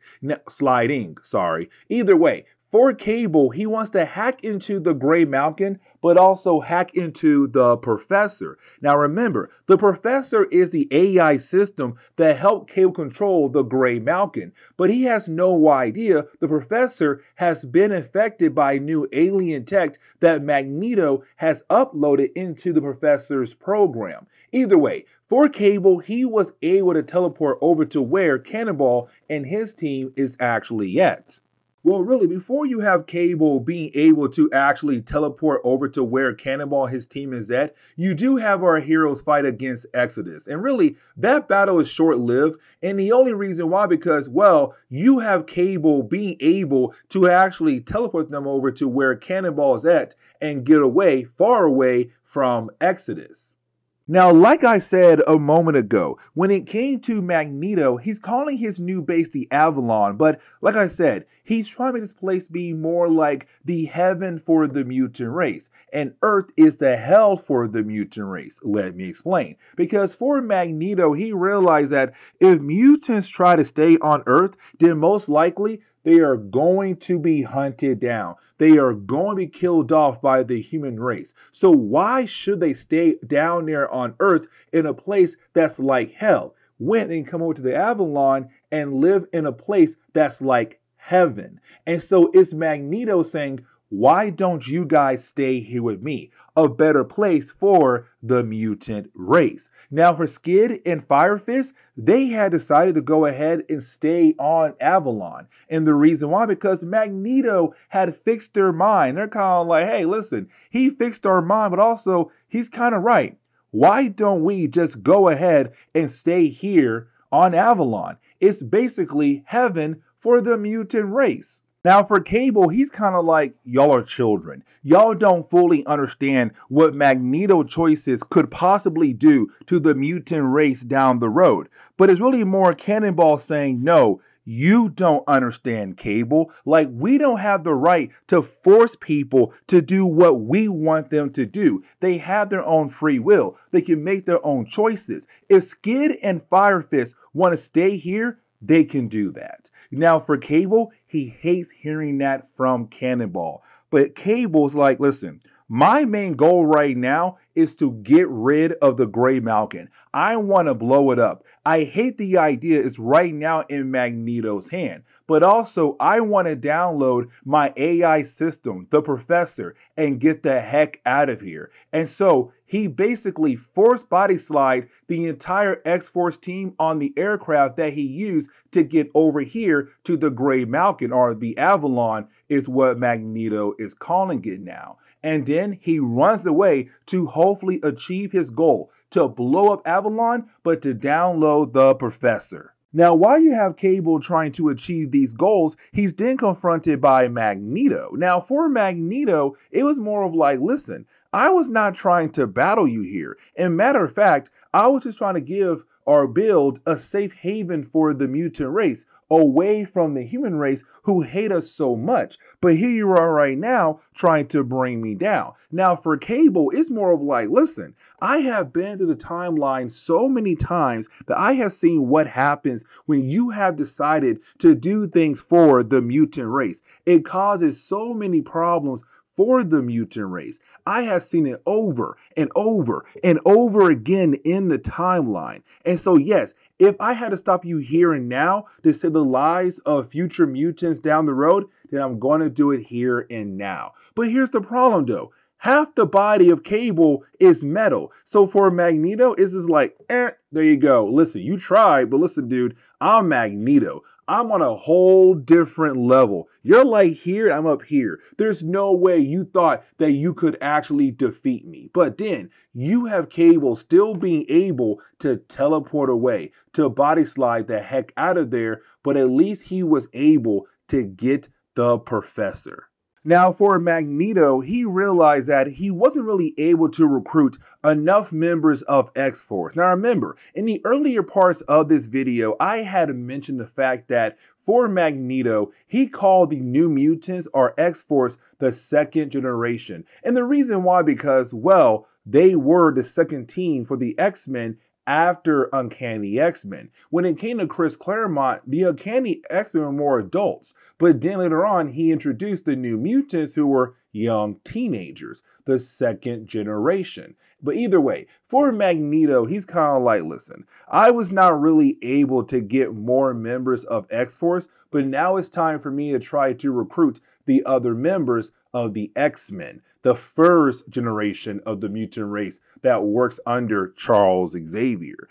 Either way, for Cable, he wants to hack into the Greymalkin, but also hack into the Professor. Now remember, the Professor is the AI system that helped Cable control the Greymalkin, but he has no idea the Professor has been infected by new alien tech that Magneto has uploaded into the Professor's program. Either way, for Cable, he was able to teleport over to where Cannonball and his team is actually at. Well, really, before you have Cable being able to actually teleport over to where Cannonball his team is at, you do have our heroes fight against Exodus. And really, that battle is short-lived. And the only reason why, because, well, you have Cable being able to actually teleport them over to where Cannonball is at and get away, far away from Exodus. Now, like I said a moment ago, when it came to Magneto, he's calling his new base the Avalon, but like I said, he's trying to make this place be more like the heaven for the mutant race, and Earth is the hell for the mutant race. Let me explain. Because for Magneto, he realized that if mutants try to stay on Earth, then most likely they are going to be hunted down. They are going to be killed off by the human race. So why should they stay down there on Earth in a place that's like hell? When they come over to the Avalon and live in a place that's like heaven. And so it's Magneto saying, why don't you guys stay here with me? A better place for the mutant race. Now for Skid and Fire Fist, they had decided to go ahead and stay on Avalon. And the reason why, because Magneto had fixed their mind. They're kind of like, hey, listen, he fixed our mind, but also he's kind of right. Why don't we just go ahead and stay here on Avalon? It's basically heaven for the mutant race. Now for Cable, he's kind of like, y'all are children. Y'all don't fully understand what Magneto choices could possibly do to the mutant race down the road. But it's really more Cannonball saying, no, you don't understand, Cable. Like, we don't have the right to force people to do what we want them to do. They have their own free will. They can make their own choices. If Skid and Fire Fist want to stay here, they can do that. Now for Cable, he hates hearing that from Cannonball. But Cable's like, listen, my main goal right now is to get rid of the Greymalkin. I want to blow it up. I hate the idea it's right now in Magneto's hand. But also, I want to download my AI system, the Professor, and get the heck out of here. And so, he basically forced body slide the entire X-Force team on the aircraft that he used to get over here to the Greymalkin, or the Avalon is what Magneto is calling it now. And then he runs away to hopefully achieve his goal, to blow up Avalon, but to download the Professor. Now, while you have Cable trying to achieve these goals, he's then confronted by Magneto. Now, for Magneto, it was more of like, listen, I was not trying to battle you here. And matter of fact, I was just trying to give or build a safe haven for the mutant race, away from the human race who hate us so much. But here you are right now trying to bring me down. Now for Cable, it's more of like, listen, I have been through the timeline so many times that I have seen what happens when you have decided to do things for the mutant race. It causes so many problems for the mutant race. I have seen it over and over and over again in the timeline. And so yes, if I had to stop you here and now to save the lives of future mutants down the road, then I'm going to do it here and now. But here's the problem though. Half the body of Cable is metal. So for Magneto, it's just like, there you go. Listen, you tried, but listen, dude, I'm Magneto. I'm on a whole different level. You're like here, I'm up here. There's no way you thought that you could actually defeat me. But then you have Cable still being able to teleport away, to body slide the heck out of there. But at least he was able to get the professor. Now, for Magneto, he realized that he wasn't really able to recruit enough members of X-Force. Now, remember, in the earlier parts of this video, I had mentioned the fact that for Magneto, he called the New Mutants or X-Force the second generation. And the reason why, because, well, they were the second team for the X-Men after Uncanny X-Men. When it came to Chris Claremont, the Uncanny X-Men were more adults, but then later on he introduced the New Mutants who were young teenagers, the second generation. But either way, for Magneto, he's kind of like, listen, I was not really able to get more members of X-Force, but now it's time for me to try to recruit the other members of the X-Men, the first generation of the mutant race that works under Charles Xavier.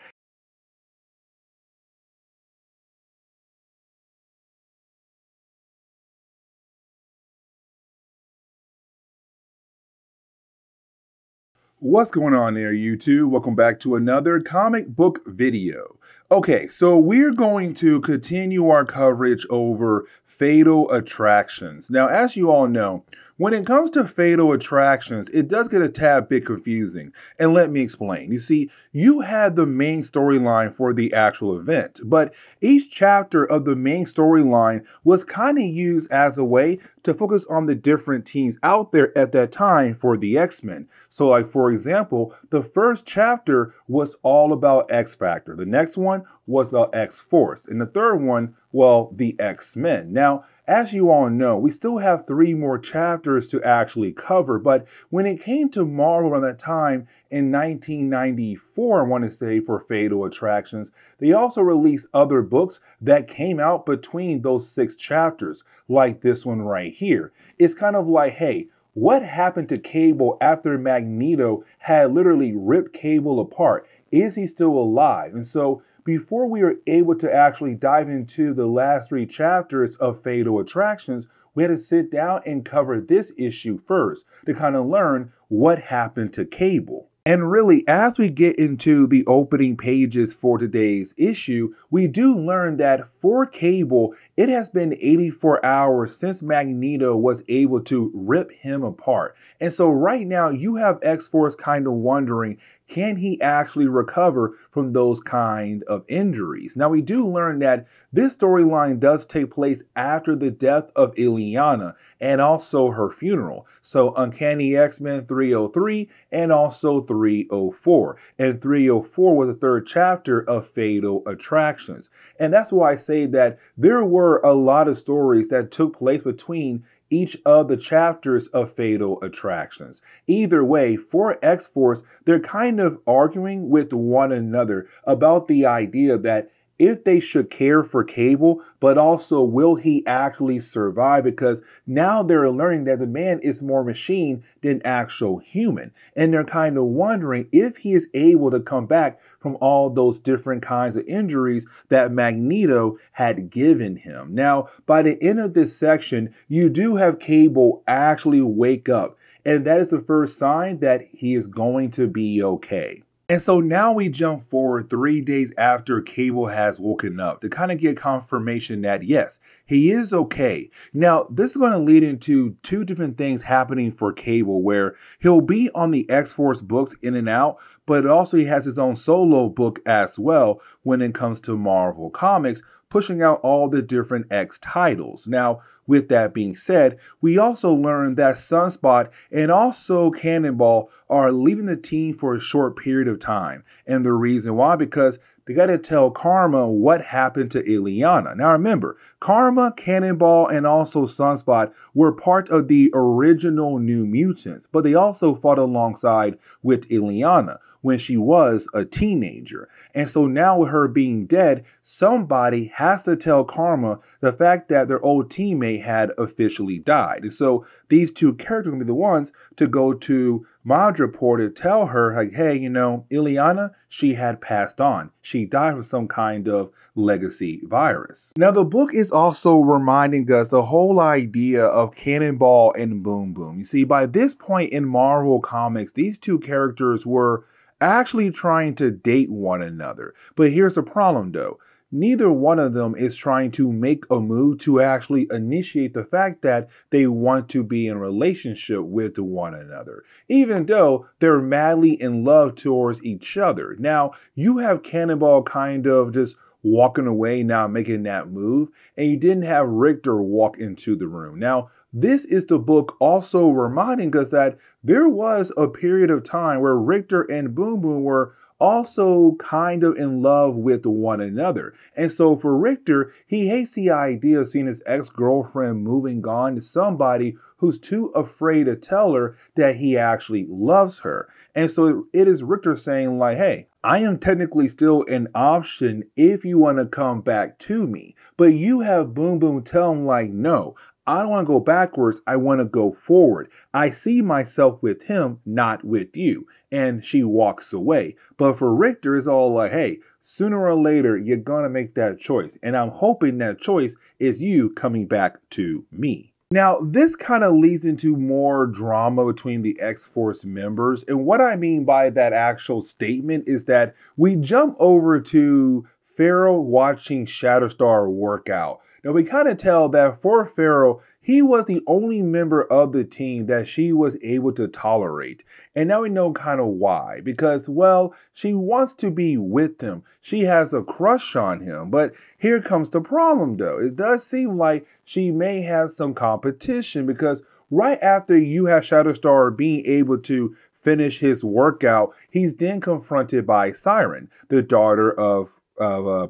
What's going on there, YouTube? Welcome back to another comic book video. Okay, so we're going to continue our coverage over Fatal Attractions. Now, as you all know, when it comes to Fatal Attractions, it does get a tad bit confusing. And let me explain. You see, you had the main storyline for the actual event, but each chapter of the main storyline was kind of used as a way to focus on the different teams out there at that time for the X-Men. So like, for example, the first chapter was all about X-Factor. The next one was about X-Force. And the third one, well, the X-Men. Now, as you all know, we still have 3 more chapters to actually cover, but when it came to Marvel around that time in 1994, I want to say, for Fatal Attractions, they also released other books that came out between those 6 chapters, like this one right here. It's kind of like, hey, what happened to Cable after Magneto had literally ripped Cable apart? Is he still alive? And so before we were able to actually dive into the last 3 chapters of Fatal Attractions, we had to sit down and cover this issue first to kind of learn what happened to Cable. And really, as we get into the opening pages for today's issue, we do learn that for Cable, it has been 84 hours since Magneto was able to rip him apart. And so right now, you have X-Force kind of wondering, can he actually recover from those kind of injuries? Now, we do learn that this storyline does take place after the death of Illyana and also her funeral. So Uncanny X-Men 303 and also 304. And 304 was the 3rd chapter of Fatal Attractions. And that's why I say that there were a lot of stories that took place between each of the chapters of Fatal Attractions. Either way, for X-Force, they're kind of arguing with one another about the idea that if they should care for Cable, but also will he actually survive? Because now they're learning that the man is more machine than actual human. And they're kind of wondering if he is able to come back from all those different kinds of injuries that Magneto had given him. Now, by the end of this section, you do have Cable actually wake up. And that is the first sign that he is going to be okay. And so now we jump forward 3 days after Cable has woken up to kind of get confirmation that yes, he is okay. Now, this is going to lead into 2 different things happening for Cable, where he'll be on the X-Force books in and out, but also he has his own solo book as well when it comes to Marvel Comics, pushing out all the different X titles. Now, with that being said, we also learned that Sunspot and also Cannonball are leaving the team for a short period of time. And the reason why, because they got to tell Karma what happened to Illyana. Now remember, Karma, Cannonball, and also Sunspot were part of the original New Mutants, but they also fought alongside with Illyana when she was a teenager. And so now with her being dead, somebody has to tell Karma the fact that their old teammate had officially died. And so these 2 characters will be the ones to go to Madripoor to tell her, like, hey, you know, Illyana, she had passed on. She died from some kind of legacy virus. Now, the book is also reminding us the whole idea of Cannonball and Boom Boom. You see, by this point in Marvel Comics, these 2 characters were actually trying to date one another. But here's the problem, though. neither one of them is trying to make a move to actually initiate the fact that they want to be in a relationship with one another, even though they're madly in love towards each other. Now, you have Cannonball kind of just walking away, not making that move, and you didn't have Richter walk into the room. Now, this is the book also reminding us that there was a period of time where Richter and Boom Boom were also kind of in love with one another. And so for Richter, he hates the idea of seeing his ex-girlfriend moving on to somebody who's too afraid to tell her that he actually loves her. And so it is Richter saying like, hey, I am technically still an option if you want to come back to me. But you have Boom Boom tell him like, no, I don't want to go backwards. I want to go forward. I see myself with him, not with you. And she walks away. But for Richter, it's all like, hey, sooner or later, you're going to make that choice. And I'm hoping that choice is you coming back to me. Now, this kind of leads into more drama between the X-Force members. And what I mean by that actual statement is that we jump over to Pharaoh watching Shatterstar work out. Now, we kind of tell that for Pharaoh, he was the only member of the team that she was able to tolerate. And now we know kind of why. Because, well, she wants to be with him. She has a crush on him. But here comes the problem, though. It does seem like she may have some competition because right after you have Shatterstar being able to finish his workout, he's then confronted by Siren, the daughter of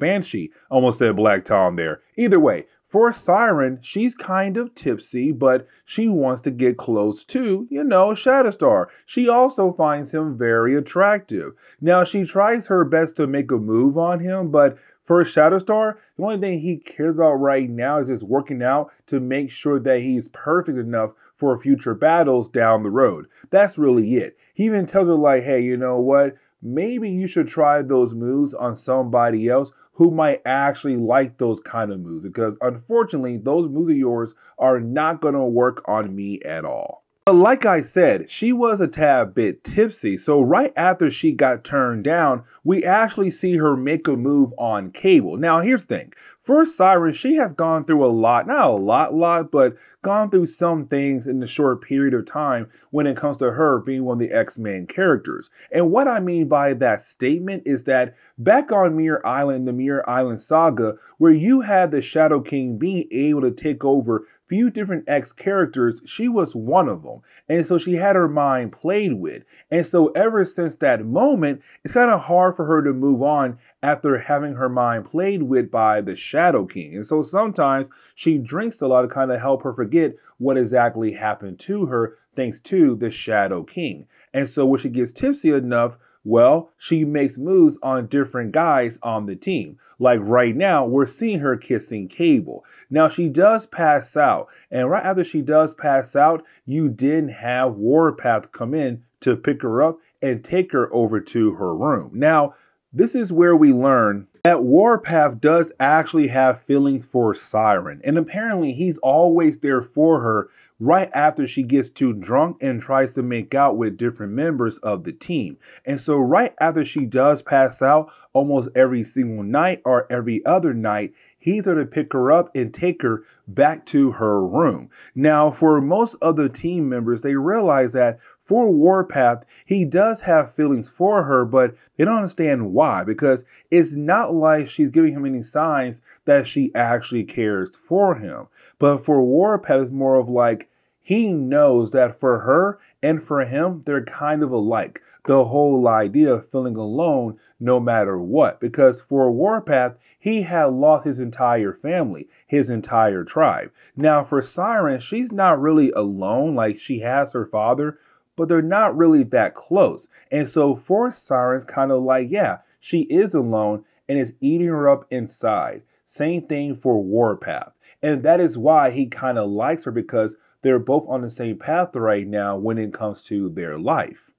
Banshee. Almost said Black Tom there. Either way, for Siren, she's kind of tipsy, but she wants to get close to, Shatterstar. She also finds him very attractive. Now, she tries her best to make a move on him, but for Shatterstar, the only thing he cares about right now is just working out to make sure that he's perfect enough for future battles down the road. That's really it. He even tells her like, hey, you know what? Maybe you should try those moves on somebody else who might actually like those kind of moves, because unfortunately, those moves of yours are not going to work on me at all. But like I said, she was a tad bit tipsy, so right after she got turned down, we actually see her make a move on Cable. Now here's the thing, for Siren, she has gone through a lot, not a lot, but gone through some things in the short period of time when it comes to her being one of the X-Men characters. And what I mean by that statement is that back on Mirror Island, the Mirror Island saga, where you had the Shadow King being able to take over few different X characters, she was one of them. And so she had her mind played with. And so ever since that moment, it's kind of hard for her to move on after having her mind played with by the Shadow King. And so sometimes she drinks a lot to kind of help her forget what exactly happened to her thanks to the Shadow King. And so when she gets tipsy enough, well, she makes moves on different guys on the team. Like right now, we're seeing her kissing Cable. Now, she does pass out. And right after she does pass out, you didn't have Warpath come in to pick her up and take her over to her room. Now, this is where we learn that Warpath does actually have feelings for Siren. And apparently he's always there for her right after she gets too drunk and tries to make out with different members of the team. And so right after she does pass out, almost every single night or every other night, he's going to pick her up and take her back to her room. Now, for most other team members, they realize that for Warpath, he does have feelings for her, but they don't understand why, because it's not like she's giving him any signs that she actually cares for him. But for Warpath, it's more of like, he knows that for her and for him, they're kind of alike. The whole idea of feeling alone no matter what. Because for Warpath, he had lost his entire family, his entire tribe. Now for Siren, she's not really alone, like she has her father, but they're not really that close. And so for Siren's kind of like, yeah, she is alone and is eating her up inside. Same thing for Warpath. And that is why he kind of likes her, because they're both on the same path right now when it comes to their life.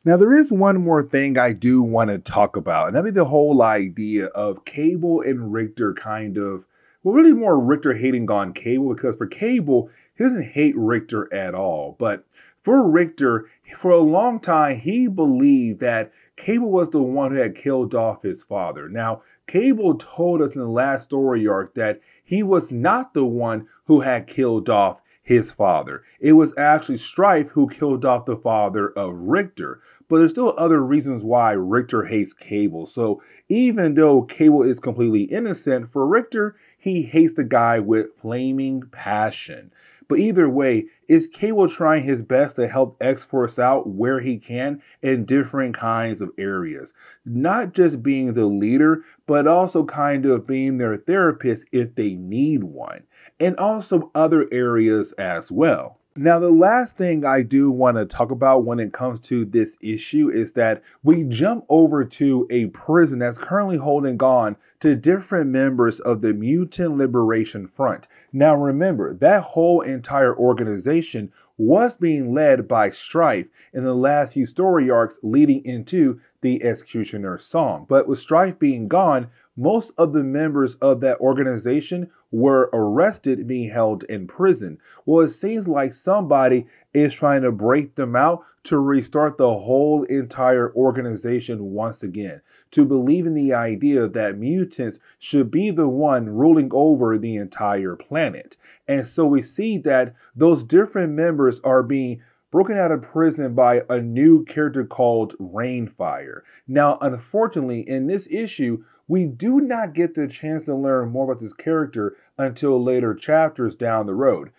Now, there is one more thing I do want to talk about, and that'd be the whole idea of Cable and Richter kind of, well, really more Richter hating on Cable, because for Cable, he doesn't hate Richter at all. But For Richter, for a long time, he believed that Cable was the one who had killed off his father. Now, Cable told us in the last story arc that he was not the one who had killed off his father. It was actually Strife who killed off the father of Richter. But there's still other reasons why Richter hates Cable. So even though Cable is completely innocent, for Richter, he hates the guy with flaming passion. But either way, is Cable trying his best to help X-Force out where he can in different kinds of areas? Not just being the leader, but also kind of being their therapist if they need one. And also other areas as well. Now, the last thing I do want to talk about when it comes to this issue is that we jump over to a prison that's currently holding on to different members of the Mutant Liberation Front. Now, remember, that whole entire organization was being led by Strife in the last few story arcs leading into the Executioner's Song. But with Strife being gone, most of the members of that organization were arrested, being held in prison. Well, it seems like somebody is trying to break them out to restart the whole entire organization once again, to believe in the idea that mutants should be the one ruling over the entire planet. And so we see that those different members are being broken out of prison by a new character called Rainfire. Now, unfortunately, in this issue, we do not get the chance to learn more about this character until later chapters down the road.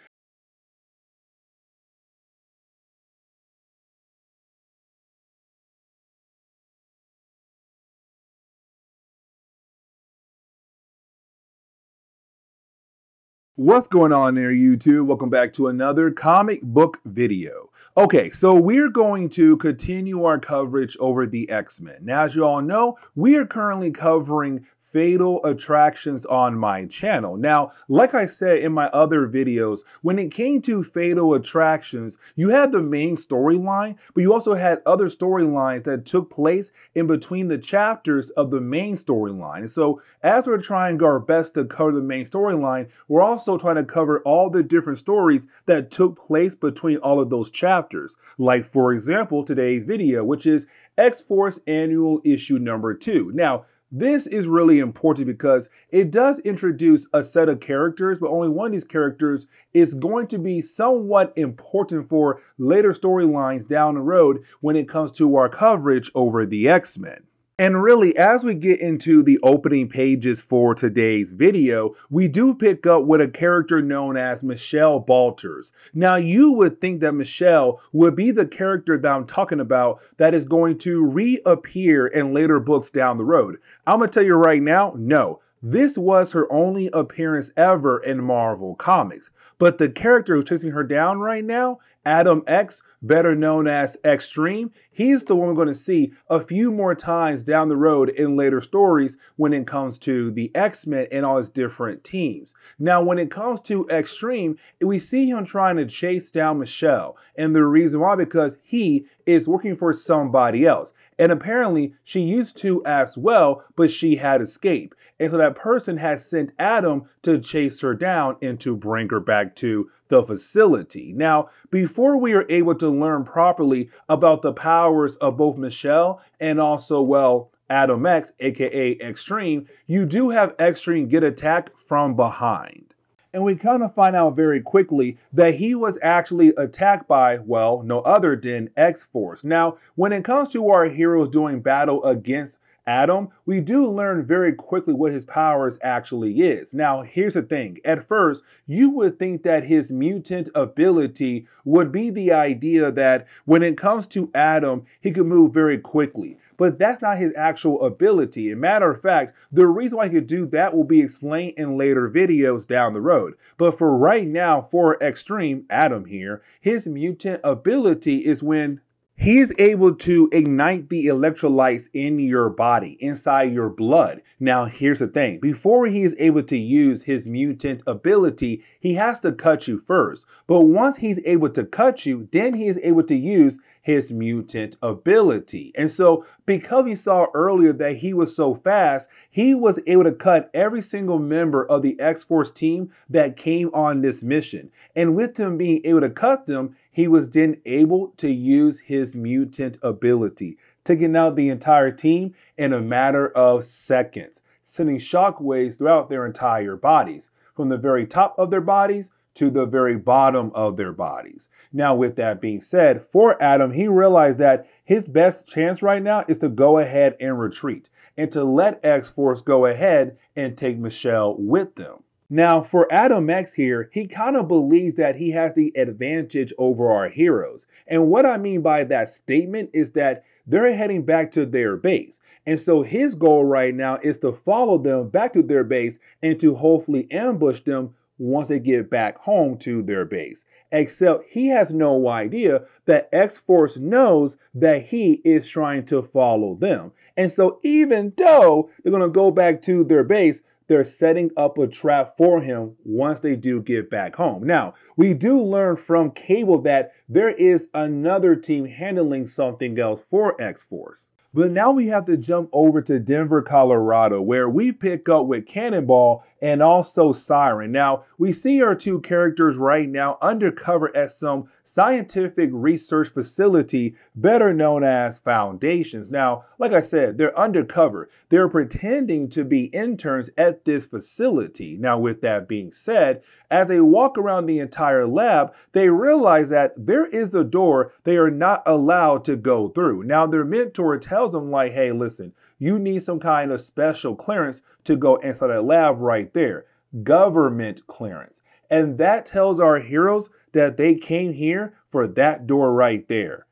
What's going on there, YouTube? Welcome back to another comic book video. Okay, so we're going to continue our coverage over the X-Men. Now, as you all know, we are currently covering Fatal Attractions on my channel. Now, like I said in my other videos, when it came to Fatal Attractions, you had the main storyline, but you also had other storylines that took place in between the chapters of the main storyline. And so, as we're trying our best to cover the main storyline, we're also trying to cover all the different stories that took place between all of those chapters. Like, for example, today's video, which is X-Force Annual Issue number 2. Now, this is really important because it does introduce a set of characters, but only one of these characters is going to be somewhat important for later storylines down the road when it comes to our coverage over the X-Men. And really, as we get into the opening pages for today's video, we do pick up with a character known as Michelle Balters. Now, you would think that Michelle would be the character that I'm talking about that is going to reappear in later books down the road. I'm going to tell you right now, no. This was her only appearance ever in Marvel Comics. But the character who's chasing her down right now, Adam X, better known as Extreme, he's the one we're going to see a few more times down the road in later stories when it comes to the X-Men and all his different teams. Now, when it comes to Extreme, we see him trying to chase down Michelle. And the reason why, because he is working for somebody else. And apparently, she used to as well, but she had escaped. And so that person has sent Adam to chase her down and to bring her back to the facility. Now, before we are able to learn properly about the powers of both Michelle and also, well, Adam X, aka Extreme, you do have Extreme get attacked from behind. And we kind of find out very quickly that he was actually attacked by, well, no other than X-Force. Now, when it comes to our heroes doing battle against Adam, we do learn very quickly what his powers actually is. Now, here's the thing. At first, you would think that his mutant ability would be the idea that when it comes to Adam, he could move very quickly. But that's not his actual ability. As a matter of fact, the reason why he could do that will be explained in later videos down the road. But for right now, for Extreme, Adam here, his mutant ability is when he's able to ignite the electrolytes in your body, inside your blood. Now, here's the thing. Before he is able to use his mutant ability, he has to cut you first. But once he's able to cut you, then he is able to use his mutant ability. And so because we saw earlier that he was so fast, he was able to cut every single member of the X-Force team that came on this mission. And with him being able to cut them, he was then able to use his mutant ability, taking out the entire team in a matter of seconds, sending shockwaves throughout their entire bodies, from the very top of their bodies to the very bottom of their bodies. Now, with that being said, for Adam, he realized that his best chance right now is to go ahead and retreat and to let X-Force go ahead and take Michelle with them. Now, for Adam X here, he kind of believes that he has the advantage over our heroes. And what I mean by that statement is that they're heading back to their base. And so his goal right now is to follow them back to their base and to hopefully ambush them once they get back home to their base. Except he has no idea that X-Force knows that he is trying to follow them. And so even though they're going to go back to their base, they're setting up a trap for him once they do get back home. Now, we do learn from Cable that there is another team handling something else for X-Force. But now we have to jump over to Denver, Colorado, where we pick up with Cannonball and also Siren. Now, we see our two characters right now undercover at some scientific research facility, better known as Foundations. Now, like I said, they're undercover. They're pretending to be interns at this facility. Now, with that being said, as they walk around the entire lab, they realize that there is a door they are not allowed to go through. Now, their mentor tells them like, hey, listen, you need some kind of special clearance to go inside that lab right there. Government clearance. And that tells our heroes that they came here for that door right there.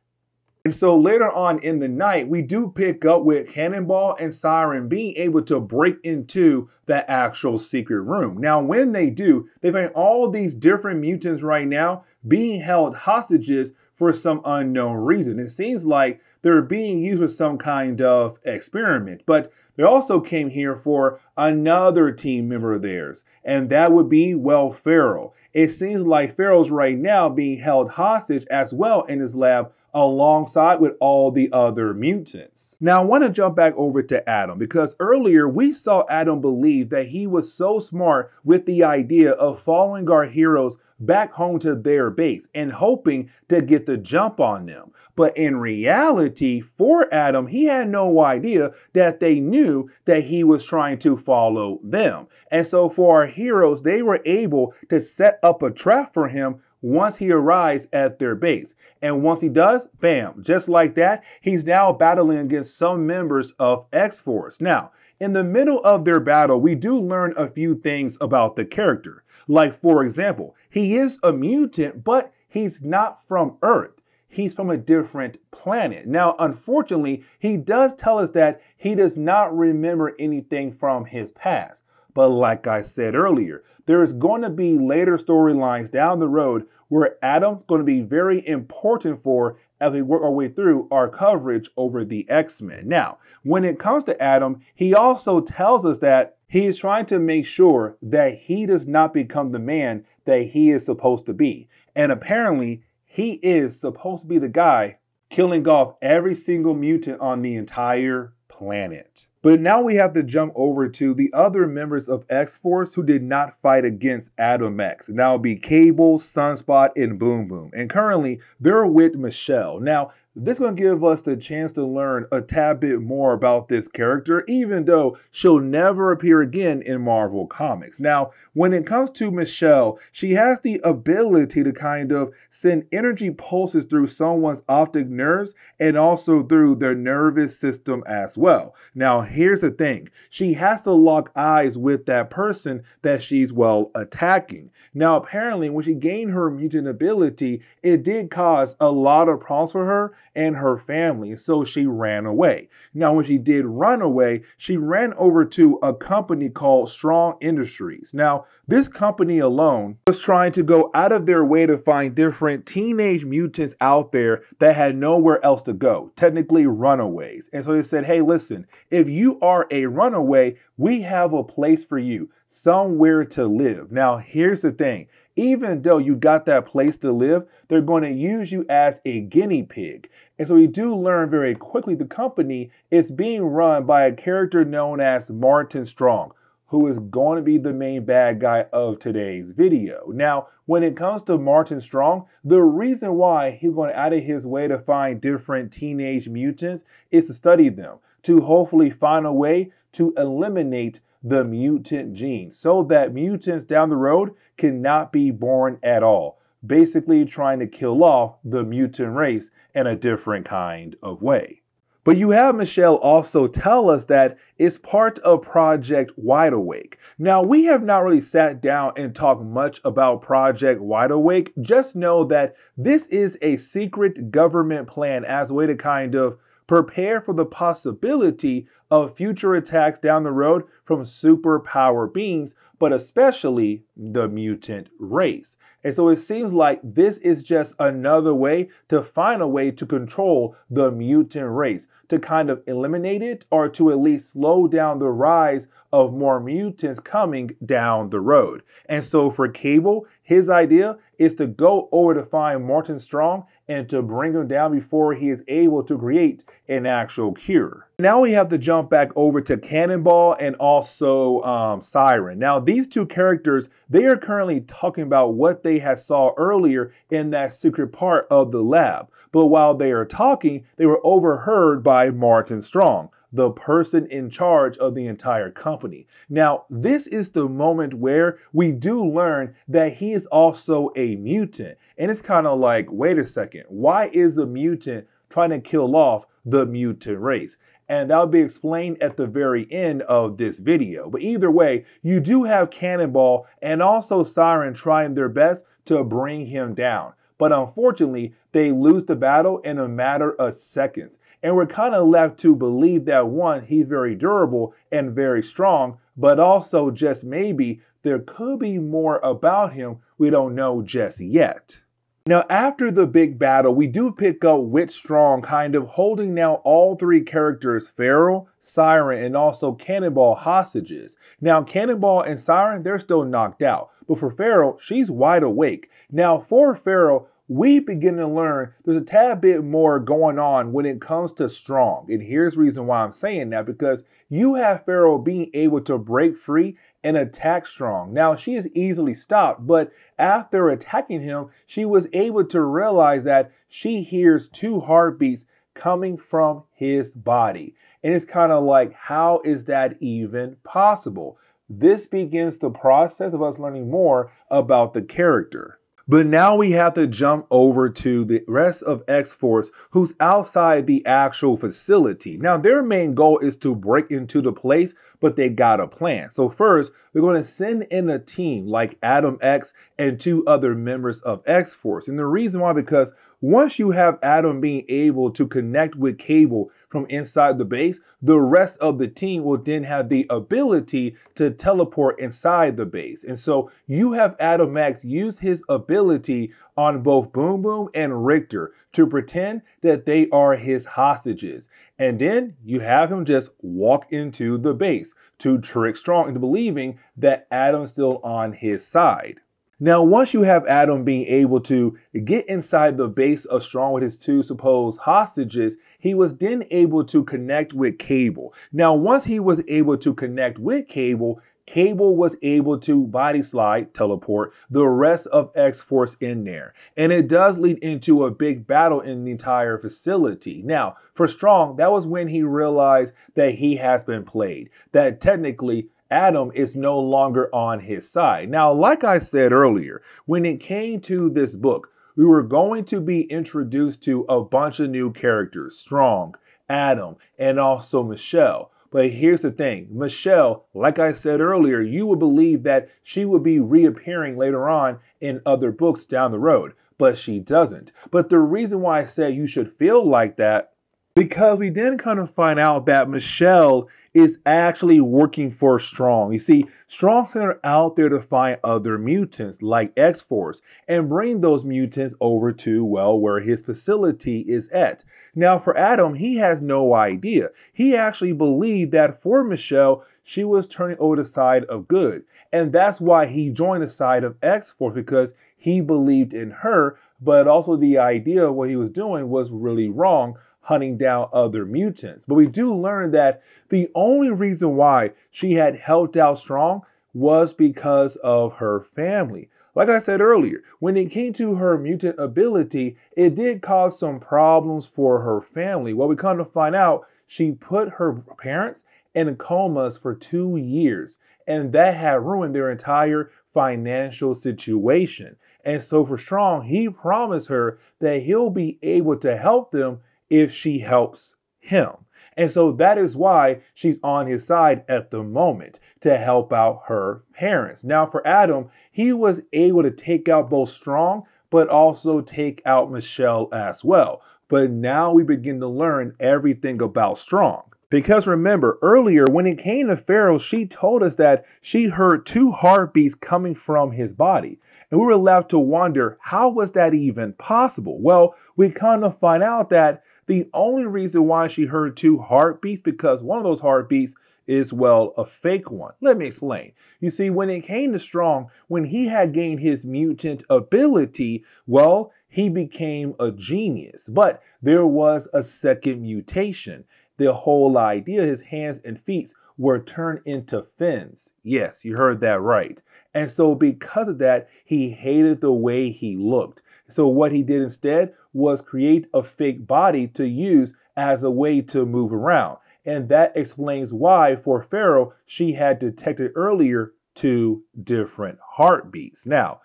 And so later on in the night, we do pick up with Cannonball and Siren being able to break into the actual secret room. Now, when they do, they find all these different mutants right now being held hostages for some unknown reason. It seems like they're being used with some kind of experiment, but they also came here for another team member of theirs, and that would be, well, Feral. It seems like Feral's right now being held hostage as well in his lab alongside with all the other mutants. Now, I want to jump back over to Adam because earlier we saw Adam believe that he was so smart with the idea of following our heroes back home to their base and hoping to get the jump on them. But in reality, for Adam, he had no idea that they knew that he was trying to follow them. And so for our heroes, they were able to set up a trap for him once he arrives at their base. And once he does, bam, just like that, he's now battling against some members of X-Force. Now, in the middle of their battle, we do learn a few things about the character. Like, for example, he is a mutant, but he's not from Earth. He's from a different planet. Now, unfortunately, he does tell us that he does not remember anything from his past. But like I said earlier, there is going to be later storylines down the road where Adam's going to be very important for as we work our way through our coverage over the X-Men. Now, when it comes to Adam, he also tells us that he is trying to make sure that he does not become the man that he is supposed to be. And apparently, he is supposed to be the guy killing off every single mutant on the entire planet. But now we have to jump over to the other members of X-Force who did not fight against Adam X. And that would be Cable, Sunspot, and Boom Boom. And currently, they're with Michelle. Now, this is going to give us the chance to learn a tad bit more about this character, even though she'll never appear again in Marvel Comics. Now, when it comes to Michelle, she has the ability to kind of send energy pulses through someone's optic nerves and also through their nervous system as well. Now, here's the thing. She has to lock eyes with that person that she's, well, attacking. Now, apparently, when she gained her mutant ability, it did cause a lot of problems for her and her family, so she ran away. Now, when she did run away, she ran over to a company called Strong Industries. Now, this company alone was trying to go out of their way to find different teenage mutants out there that had nowhere else to go, technically runaways. And so they said, hey, listen, if you are a runaway, we have a place for you, somewhere to live. Now, here's the thing. even though you got that place to live, they're going to use you as a guinea pig. And so we do learn very quickly the company is being run by a character known as Martin Strong, who is going to be the main bad guy of today's video. Now, when it comes to Martin Strong, the reason why he's going out of his way to find different teenage mutants is to study them, to hopefully find a way to eliminate the mutant gene so that mutants down the road cannot be born at all. Basically trying to kill off the mutant race in a different kind of way. But you have Michelle also tell us that it's part of Project Wide Awake. Now, we have not really sat down and talked much about Project Wide Awake. Just know that this is a secret government plan as a way to kind of prepare for the possibility of future attacks down the road from superpower beings, but especially the mutant race. And so it seems like this is just another way to find a way to control the mutant race, to kind of eliminate it or to at least slow down the rise of more mutants coming down the road. And so for Cable, his idea is to go over to find Martin Strong and to bring him down before he is able to create an actual cure. Now we have to jump back over to Cannonball and also Siren. Now these two characters, they are currently talking about what they had saw earlier in that secret part of the lab. But while they are talking, they were overheard by Martin Strong, the person in charge of the entire company. Now, this is the moment where we do learn that he is also a mutant. And it's kind of like, wait a second, why is a mutant trying to kill off the mutant race? And that'll be explained at the very end of this video. But either way, you do have Cannonball and also Siren trying their best to bring him down. But unfortunately, they lose the battle in a matter of seconds. And we're kind of left to believe that one, he's very durable and very strong, but also just maybe there could be more about him we don't know just yet. Now, after the big battle, we do pick up with Strong kind of holding now all three characters, Feral, Siren, and also Cannonball hostages. Now, Cannonball and Siren, they're still knocked out. But for Feral, she's wide awake. Now, for Feral, we begin to learn there's a tad bit more going on when it comes to Strong. And here's the reason why I'm saying that, because you have Feral being able to break free and attack Strong. Now, she is easily stopped, but after attacking him, she was able to realize that she hears two heartbeats coming from his body. And it's kind of like, how is that even possible? This begins the process of us learning more about the character. But now we have to jump over to the rest of X-Force, who's outside the actual facility. Now, their main goal is to break into the place, but they got a plan. So first, we're going to send in a team like Adam X and two other members of X-Force. And the reason why, because once you have Adam being able to connect with Cable from inside the base, the rest of the team will then have the ability to teleport inside the base. And so you have Adam X use his ability on both Boom Boom and Richter to pretend that they are his hostages. And then you have him just walk into the base to trick Strong into believing that Adam's still on his side. Now, once you have Adam being able to get inside the base of Strong with his two supposed hostages, he was then able to connect with Cable. Now, once he was able to connect with Cable, Cable was able to body slide, teleport, the rest of X-Force in there. And it does lead into a big battle in the entire facility. Now, for Strong, that was when he realized that he has been played, that technically Adam is no longer on his side. Now, like I said earlier, when it came to this book, we were going to be introduced to a bunch of new characters, Strong, Adam, and also Michelle. But here's the thing, Michelle, like I said earlier, you would believe that she would be reappearing later on in other books down the road, but she doesn't. But the reason why I said you should feel like that Because we then kind of find out that Michelle is actually working for Strong. You see, Strong sent her out there to find other mutants like X-Force and bring those mutants over to, well, where his facility is at. Now, for Adam, he has no idea. He actually believed that for Michelle, she was turning over the side of good. And that's why he joined the side of X-Force, because he believed in her, but also the idea of what he was doing was really wrong, hunting down other mutants. But we do learn that the only reason why she had helped out Strong was because of her family. Like I said earlier, when it came to her mutant ability, it did cause some problems for her family. Well, we come to find out she put her parents in comas for 2 years, and that had ruined their entire financial situation. And so for Strong, he promised her that he'll be able to help them if she helps him. And so that is why she's on his side at the moment, to help out her parents. Now for Adam, he was able to take out both Strong, but also take out Michelle as well. But now we begin to learn everything about Strong. Because remember, earlier when it came to Pharaoh, she told us that she heard 2 heartbeats coming from his body. And we were left to wonder, how was that even possible? Well, we kind of find out that the only reason why she heard 2 heartbeats, because one of those heartbeats is, well, a fake one. Let me explain. You see, when it came to Strong, when he had gained his mutant ability, well, he became a genius. But there was a second mutation. The whole idea, his hands and feet were turned into fins. Yes, you heard that right. And so because of that, he hated the way he looked. So what he did instead was create a fake body to use as a way to move around. And that explains why for Pharaoh, she had detected earlier 2 different heartbeats. Now,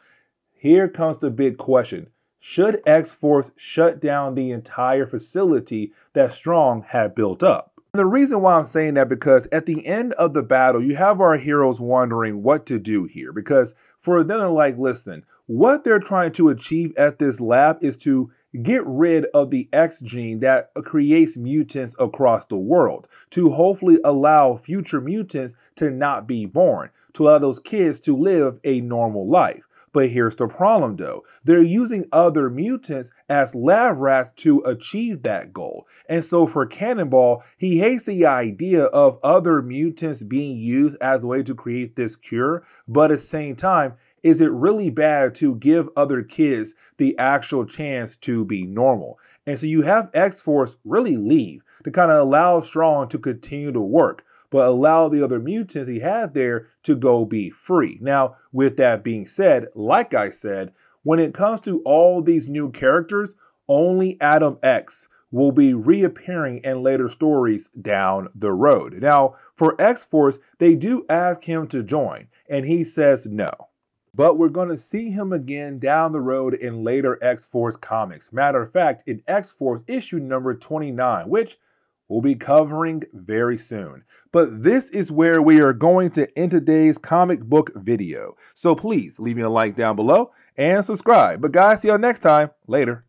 here comes the big question. Should X-Force shut down the entire facility that Strong had built up? And the reason why I'm saying that, because at the end of the battle, you have our heroes wondering what to do here. Because for them, they're like, listen, what they're trying to achieve at this lab is to get rid of the X gene that creates mutants across the world, to hopefully allow future mutants to not be born, to allow those kids to live a normal life. But here's the problem though. They're using other mutants as lab rats to achieve that goal. And so for Cannonball, he hates the idea of other mutants being used as a way to create this cure. But at the same time, is it really bad to give other kids the actual chance to be normal? And so you have X-Force really leave to kind of allow Strong to continue to work, but allow the other mutants he had there to go be free. Now, with that being said, like I said, when it comes to all these new characters, only Adam X will be reappearing in later stories down the road. Now, for X-Force, they do ask him to join, and he says no. But we're going to see him again down the road in later X-Force comics. Matter of fact, in X-Force issue number 29, which we'll be covering very soon. But this is where we are going to end today's comic book video. So please leave me a like down below and subscribe. But guys, see y'all next time. Later.